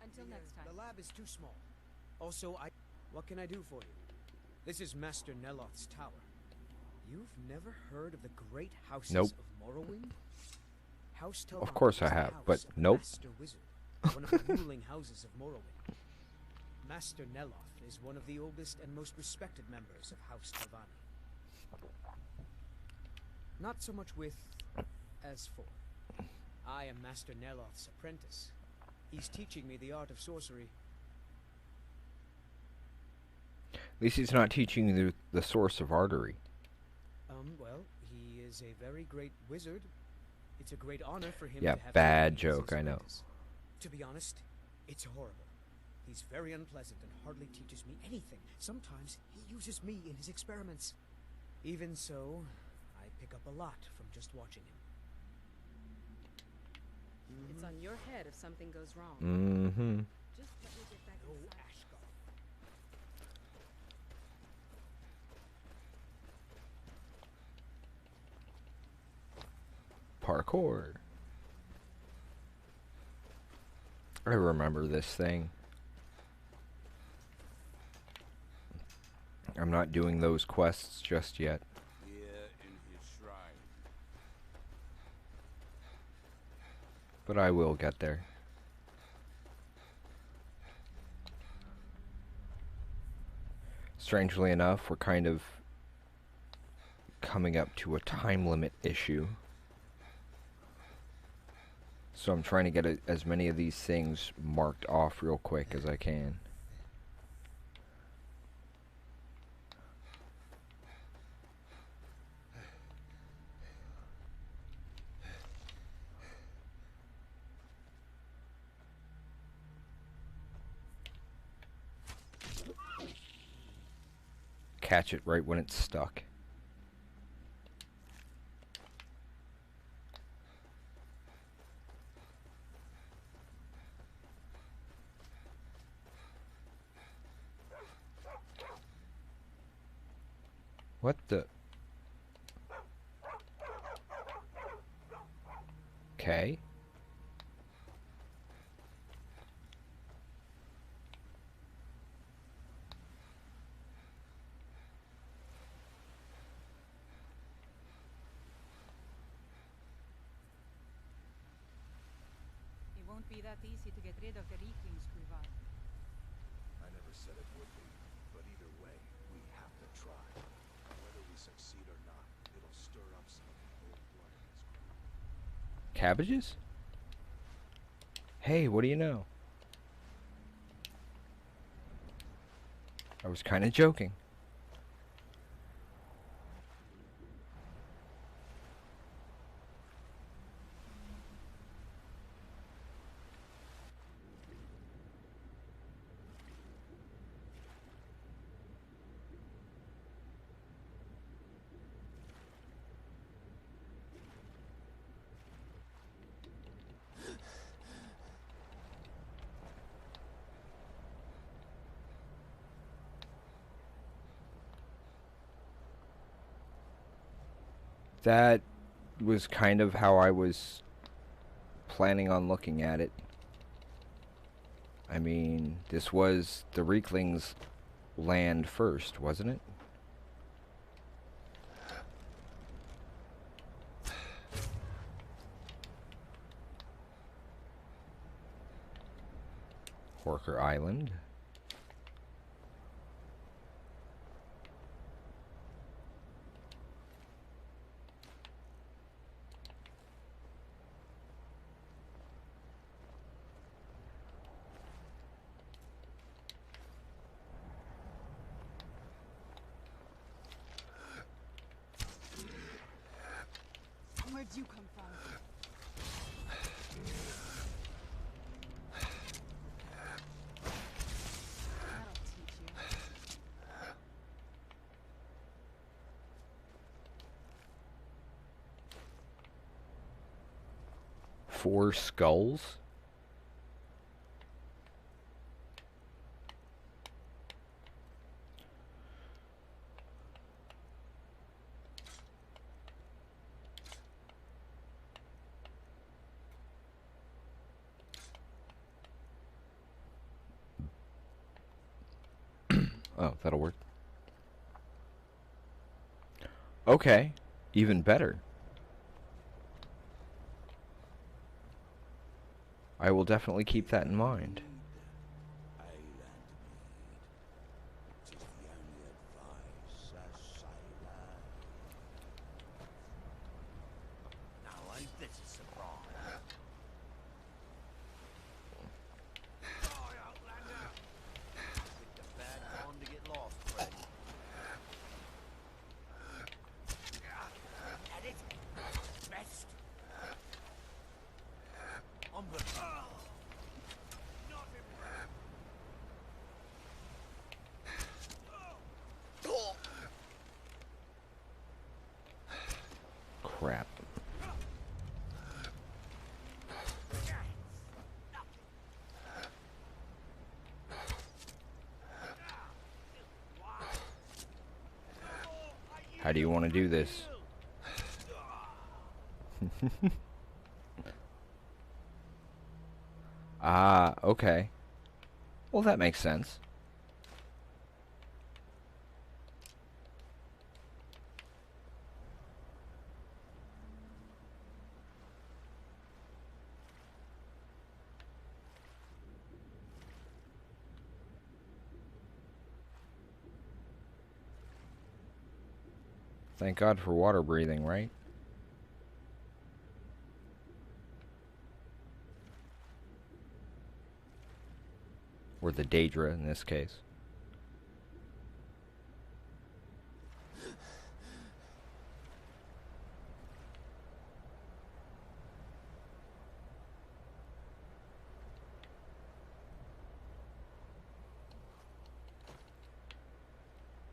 Until next time. The lab is too small. Also, what can I do for you? This is Master Neloth's tower. You've never heard of the great houses Nope. of Morrowind? House Telvanni Of course I is the have, house but of nope. Master Wizard, one of the ruling houses of Morrowind. Master Neloth is one of the oldest and most respected members of House Telvanni. Not so much with as for. I am Master Neloth's apprentice. He's teaching me the art of sorcery. At least he's not teaching you the source of artery. Well, he is a very great wizard. It's a great honor for him Yeah, to have bad me as joke, his I know. apprentice. To be honest, it's horrible. He's very unpleasant and hardly teaches me anything. Sometimes he uses me in his experiments. Even so, I pick up a lot from just watching him. It's on your head if something goes wrong. Mm-hmm. Just let me get back inside. Parkour. I remember this thing. I'm not doing those quests just yet. Here in his shrine. But I will get there. Strangely enough, we're kind of coming up to a time limit issue. So I'm trying to get as many of these things marked off real quick as I can. Catch it right when it's stuck. What the? Okay. It won't be that easy to get rid of the Reeklings, Kuvar. I never said it would be, but either way, we have to try. Whether we succeed or not, it'll stir up some of the old blood in this group. Cabbages? Hey, what do you know? I was kind of joking. That was kind of how I was planning on looking at it. I mean, this was the Reeklings' land first, wasn't it? Horker Island. Where'd you come from? That'll teach you. 4 skulls? Oh, that'll work. Okay, even better. I will definitely keep that in mind. Now ain't this a surprise? Die, Outlander! Picked a bad time to get lost, friend. At it! Best! I'm gonna... Not impressed! Crap. How do you want to do this? Ah, okay. Well, that makes sense. Thank God for water breathing, right? Or the Daedra in this case.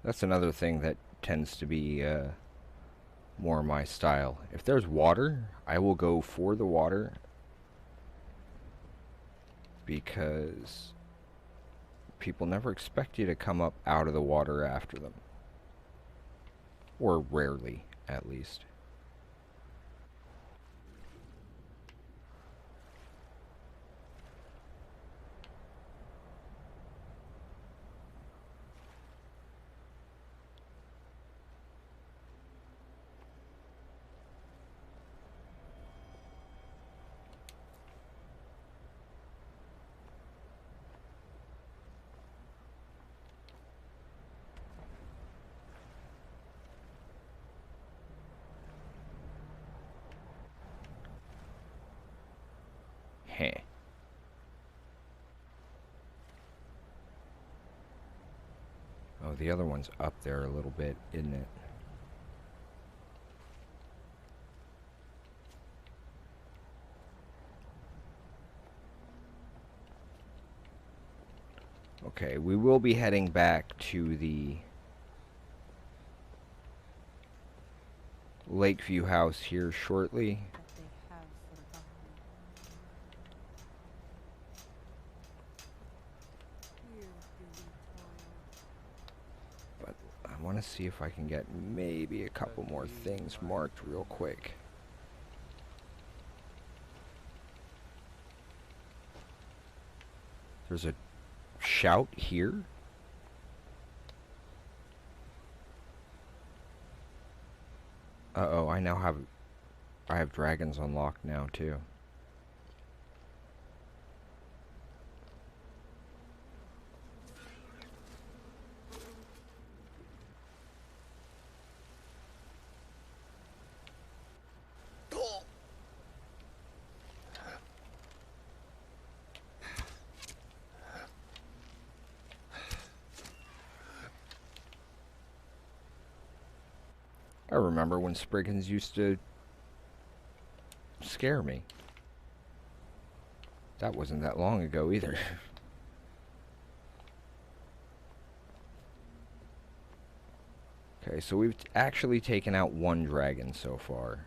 That's another thing that tends to be more my style. If there's water, I will go for the water because people never expect you to come up out of the water after them. Or rarely, at least. Heh. Oh, the other one's up there a little bit, isn't it? Okay, we will be heading back to the Lakeview house here shortly. But I want to see if I can get maybe a couple more things marked real quick. There's a shout here. Uh-oh, I have dragons unlocked now too. I remember when Spriggans used to scare me. That wasn't that long ago either. Okay, so we've actually taken out one dragon so far.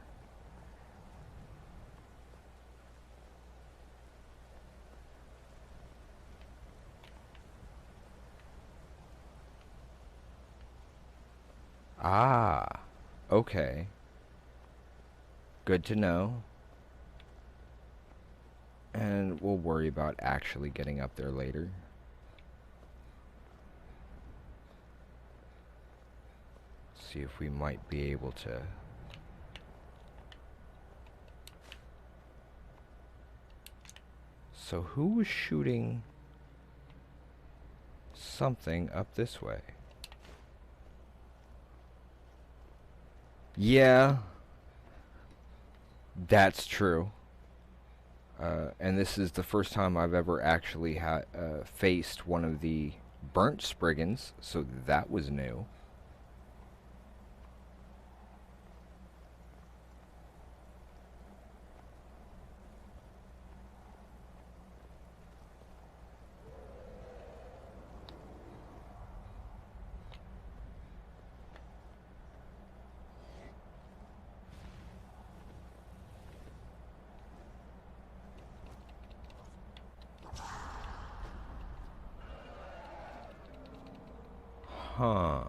Ah, okay. Good to know. And we'll worry about actually getting up there later. See if we might be able to. So who was shooting something up this way? Yeah, that's true. And this is the first time I've ever actually faced one of the burnt Spriggans, so that was new. Huh.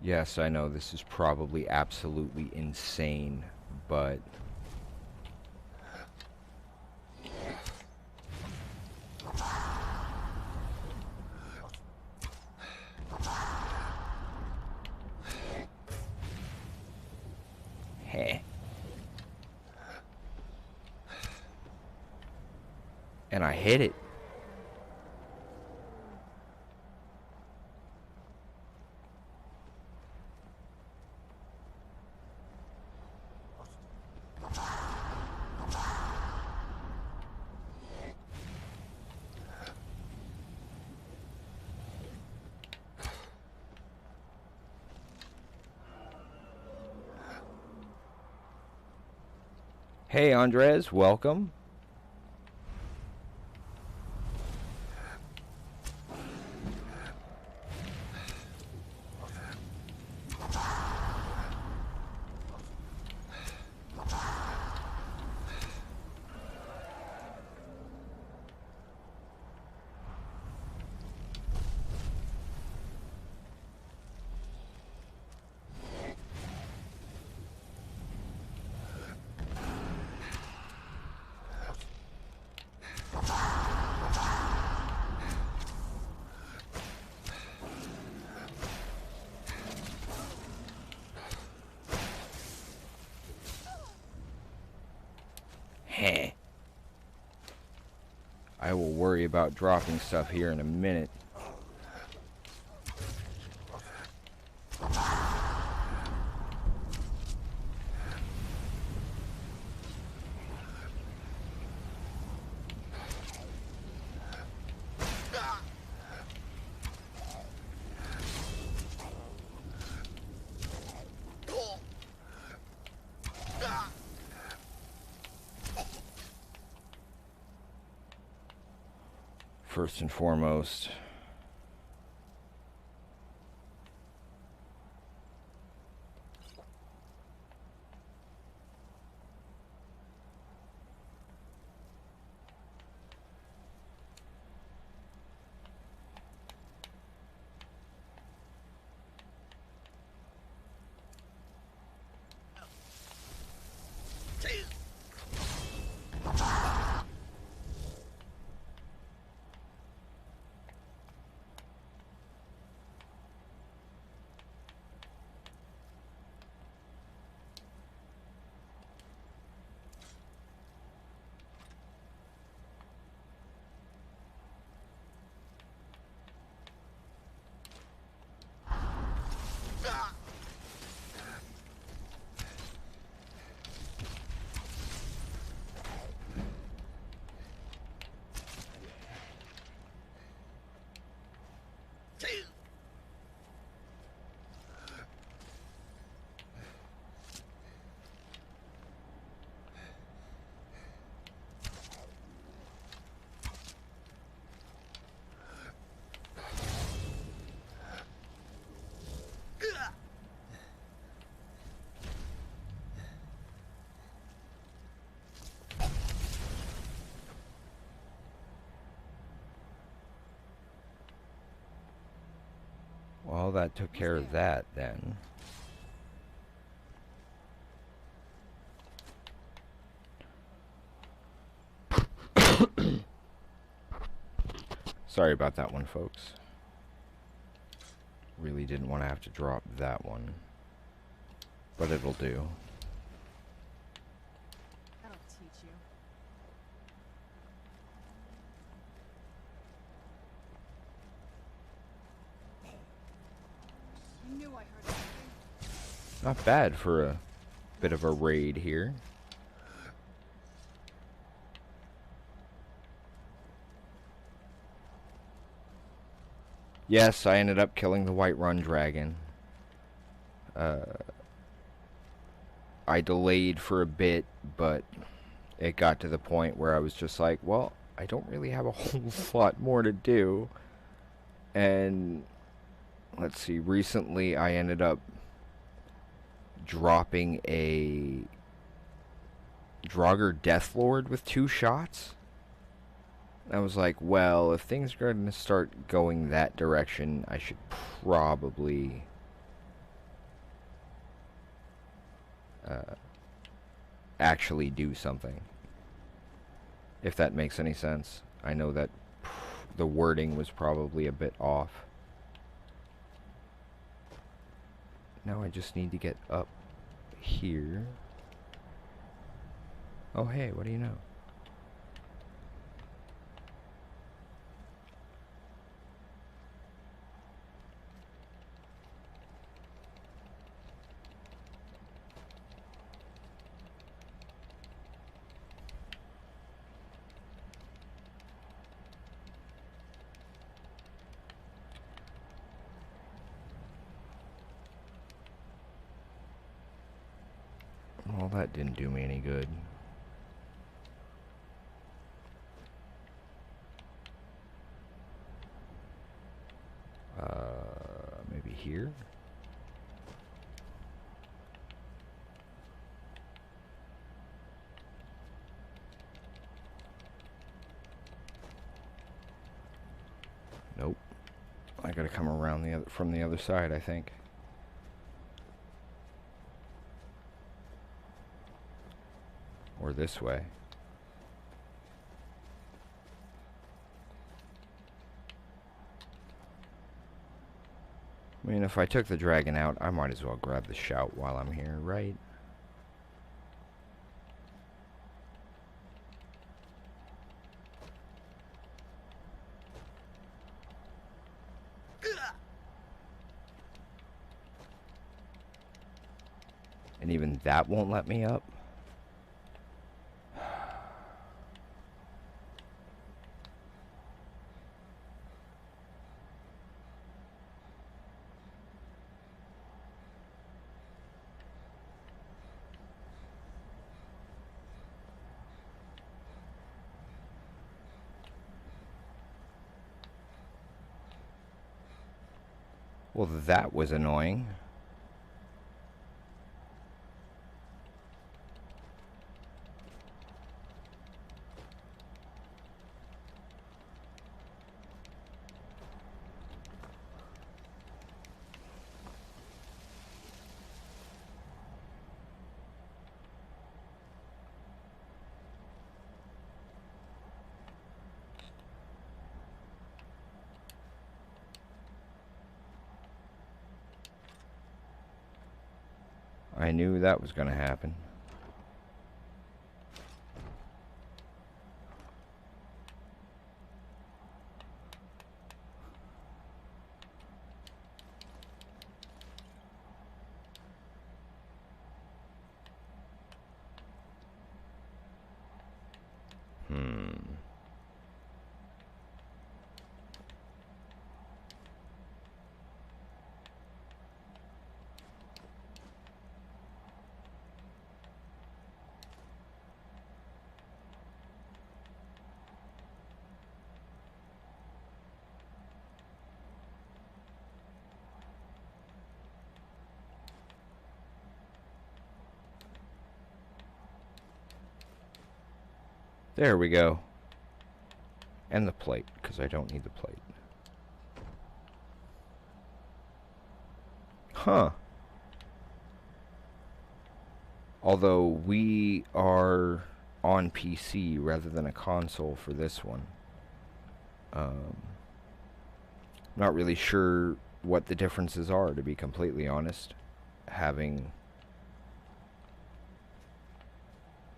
Yes, I know this is probably absolutely insane, but heh. And I hit it. Hey Andres, welcome. Heh. I will worry about dropping stuff here in a minute. first and foremost. Well, that took care of that then. Sorry about that one, folks. Really didn't want to have to drop that one. But it'll do. That'll teach you. I knew I heard something. Not bad for a bit of a raid here. Yes, I ended up killing the Whiterun dragon. I delayed for a bit, but it got to the point where I was just like, well, I don't really have a whole lot more to do. And let's see, recently I ended up dropping a Draugr Deathlord with 2 shots. I was like, well, if things are going to start going that direction, I should probably actually do something. If that makes any sense. I know that the wording was probably a bit off. Now I just need to get up here. Oh, hey, what do you know? Well, that didn't do me any good. Maybe here? Nope. I gotta come around from the other side, I think. Or this way. I mean, if I took the dragon out, I might as well grab the shout while I'm here, right? And even that won't let me up? Well, that was annoying. I knew that was going to happen. There we go. And the plate, because I don't need the plate. Huh. Although we are on PC rather than a console for this one. Not really sure what the differences are, to be completely honest. Having...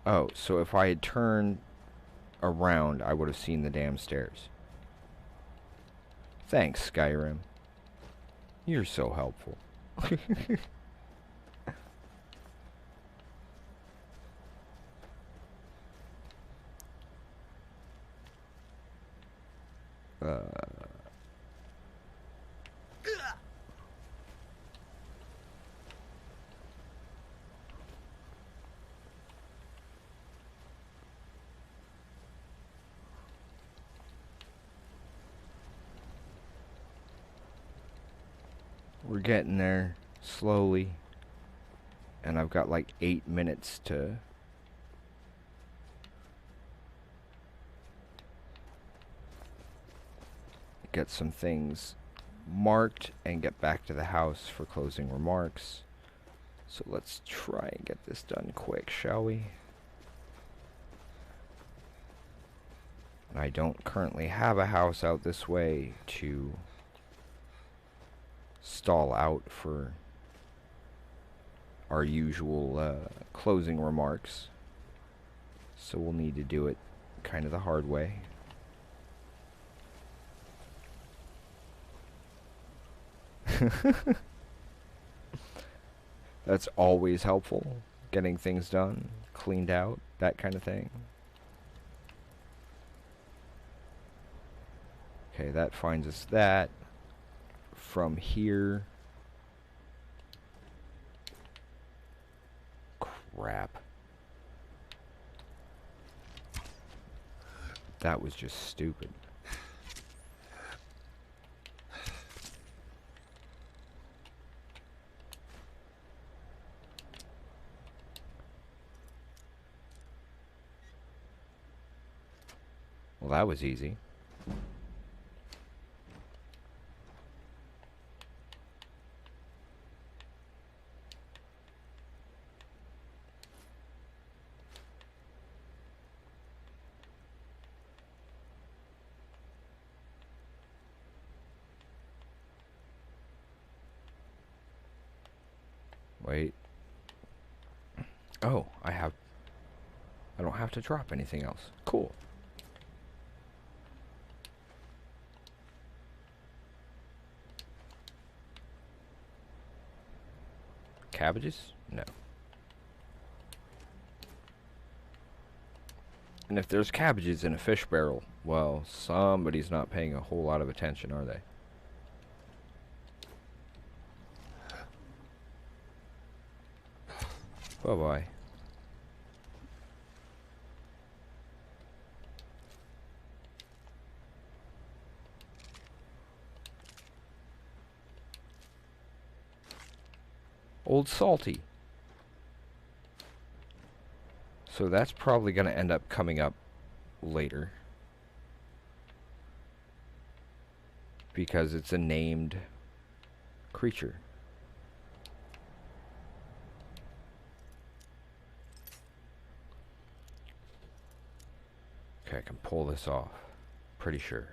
Oh, so if I had turned around, I would have seen the damn stairs. Thanks, Skyrim. You're so helpful. We're getting there slowly, and I've got like 8 minutes to get some things marked and get back to the house for closing remarks. So let's try and get this done quick, shall we? I don't currently have a house out this way to stall out for our usual closing remarks, so we'll need to do it kind of the hard way. That's always helpful, getting things done, cleaned out, that kind of thing. Okay, that finds us that. From here... Crap. That was just stupid. Well, that was easy. Wait. Oh, I don't have to drop anything else. Cool. Cabbages? No. And if there's cabbages in a fish barrel, well, somebody's not paying a whole lot of attention, are they? Bye-bye. Old Salty. So that's probably going to end up coming up later. Because it's a named creature. Okay, I can pull this off. Pretty sure.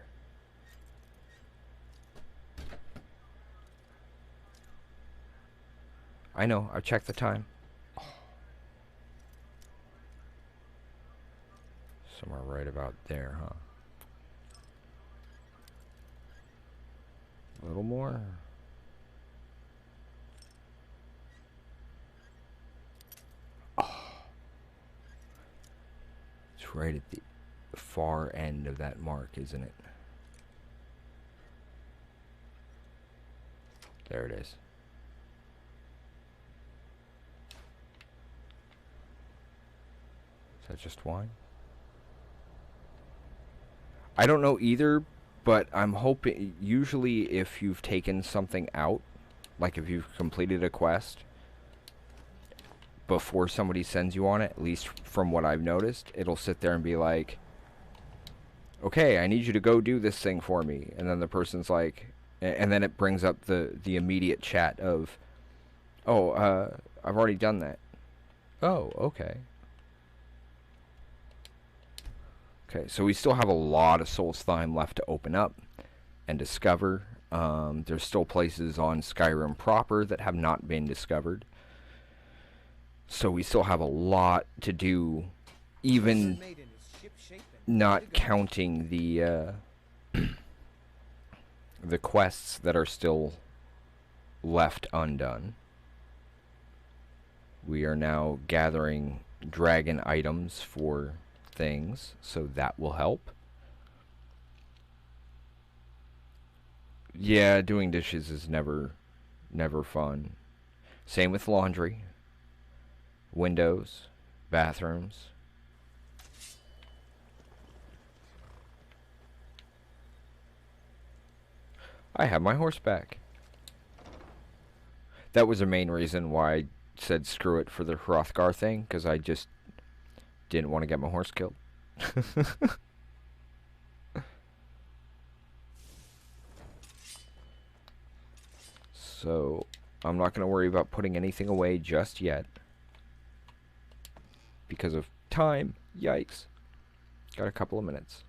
I know, I've checked the time. Somewhere right about there, huh? A little more. Oh. It's right at the far end of that mark, isn't it? There it is. Is that just wine? I don't know either, but I'm hoping, usually if you've taken something out, like if you've completed a quest, before somebody sends you on it, at least from what I've noticed, it'll sit there and be like, okay, I need you to go do this thing for me. And then the person's like, and then it brings up the immediate chat of, oh, I've already done that. Oh, okay. Okay, so we still have a lot of Solstheim left to open up and discover. There's still places on Skyrim proper that have not been discovered. So we still have a lot to do, even not counting the the quests that are still left undone. We are now gathering dragon items for things, so that will help. Yeah, doing dishes is never fun. Same with laundry, windows, bathrooms. I have my horse back. That was the main reason why I said screw it for the Hrothgar thing, because I just didn't want to get my horse killed. So, I'm not going to worry about putting anything away just yet. Because of time. Yikes. Got a couple of minutes.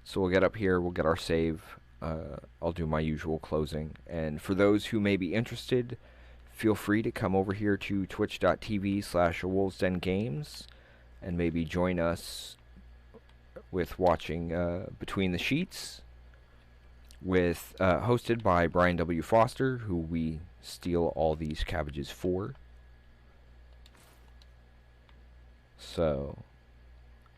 So we'll get up here, we'll get our save. I'll do my usual closing. And for those who may be interested, feel free to come over here to twitch.tv/awolvesdengames and maybe join us with watching Between the Sheets, with hosted by Brian W. Foster, who we steal all these cabbages for. So,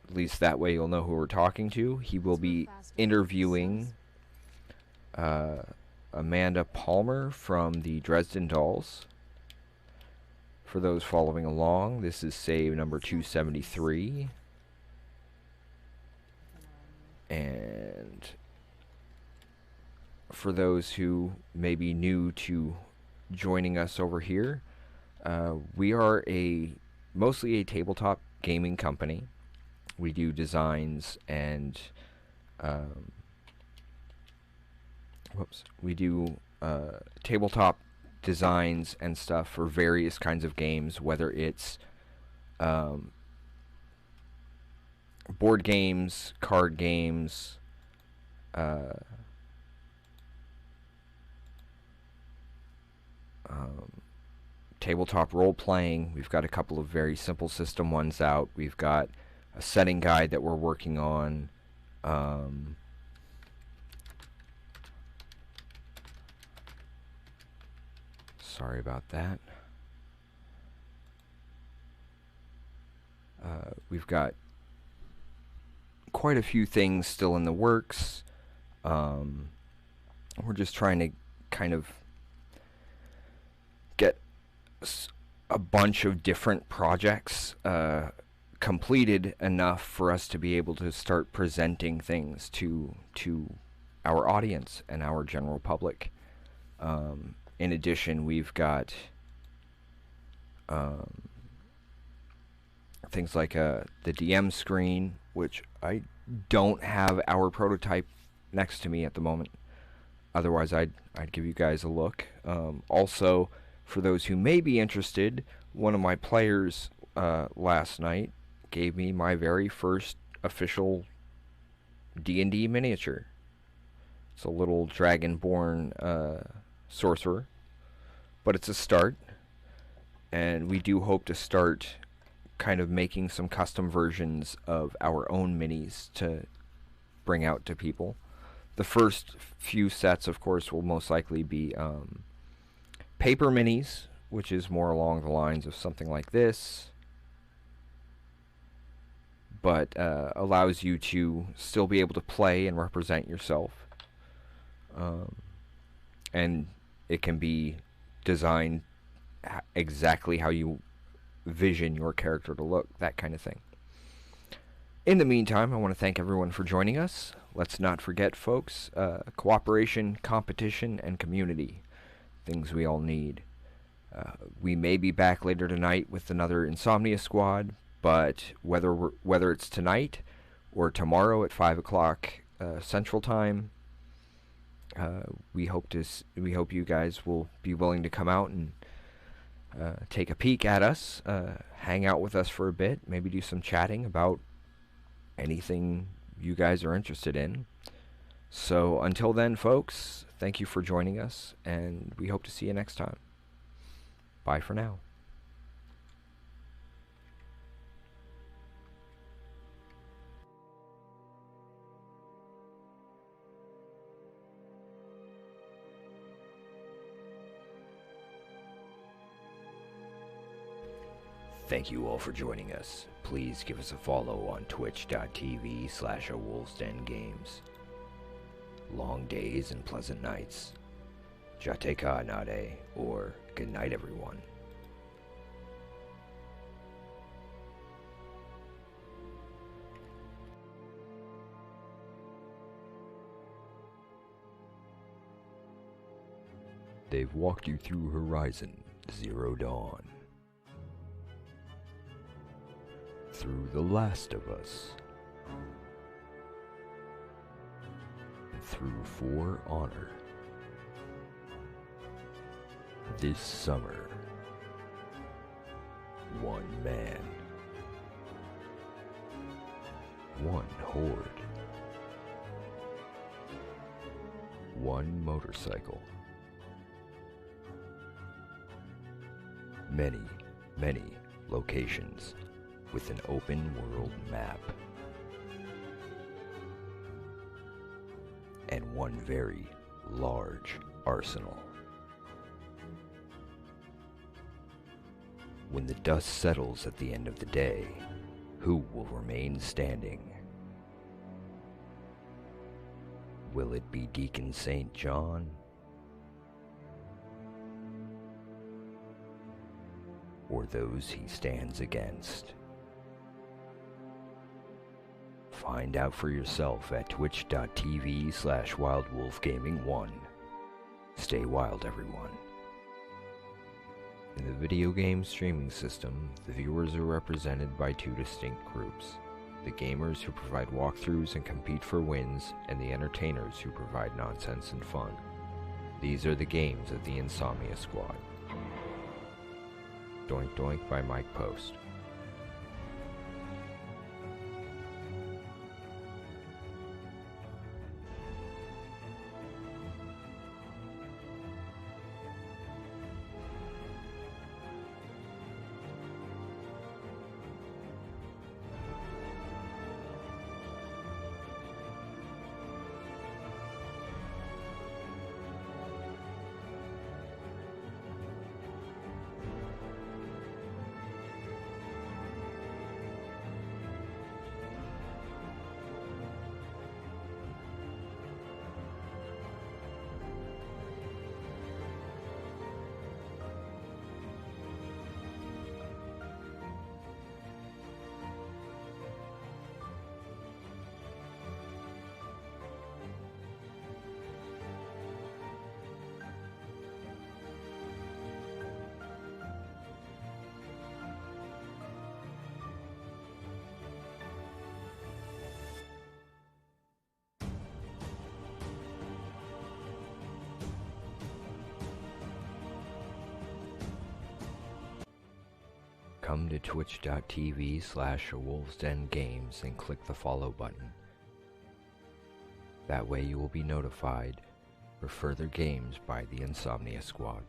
at least that way you'll know who we're talking to. He will be interviewing Amanda Palmer from the Dresden Dolls. For those following along, this is save number 273. And for those who may be new to joining us over here, we are mostly a tabletop gaming company. We do designs and we do tabletop designs and stuff for various kinds of games, whether it's board games, card games, tabletop role-playing. We've got a couple of very simple system ones out. We've got a setting guide that we're working on. Sorry about that. We've got quite a few things still in the works. We're just trying to kind of get a bunch of different projects completed enough for us to be able to start presenting things to our audience and our general public. in addition, we've got things like the DM screen, which I don't have our prototype next to me at the moment. Otherwise, I'd give you guys a look. Also, for those who may be interested, one of my players last night gave me my very first official D&D miniature. It's a little dragonborn sorcerer, but it's a start, and we do hope to start kind of making some custom versions of our own minis to bring out to people. The first few sets, of course, will most likely be paper minis, which is more along the lines of something like this, but allows you to still be able to play and represent yourself. And it can be designed exactly how you vision your character to look, that kind of thing. In the meantime, I want to thank everyone for joining us. Let's not forget, folks, cooperation, competition, and community. Things we all need. We may be back later tonight with another Insomnia Squad, but whether it's tonight or tomorrow at 5 o'clock Central Time, we hope you guys will be willing to come out and take a peek at us, hang out with us for a bit, maybe do some chatting about anything you guys are interested in. So until then, folks, thank you for joining us, and we hope to see you next time. Bye for now. Thank you all for joining us. Please give us a follow on twitch.tv/awolvesdengames. Long days and pleasant nights. Jateka nade, or good night, everyone. They've walked you through Horizon Zero Dawn. Through The Last of Us, and through For Honor. This summer, one man, one horde, one motorcycle, many, many locations with an open world map, and one very large arsenal. When the dust settles at the end of the day, who will remain standing? Will it be Deacon St. John? Or those he stands against? Find out for yourself at twitch.tv/wildwolfgaming1. Stay wild, everyone. In the video game streaming system, the viewers are represented by two distinct groups: the gamers who provide walkthroughs and compete for wins, and the entertainers who provide nonsense and fun. These are the games of the Insomnia Squad. Doink Doink by Mike Post. come to twitch.tv/awolvesdengames and click the follow button. That way you will be notified for further games by the Insomnia Squad.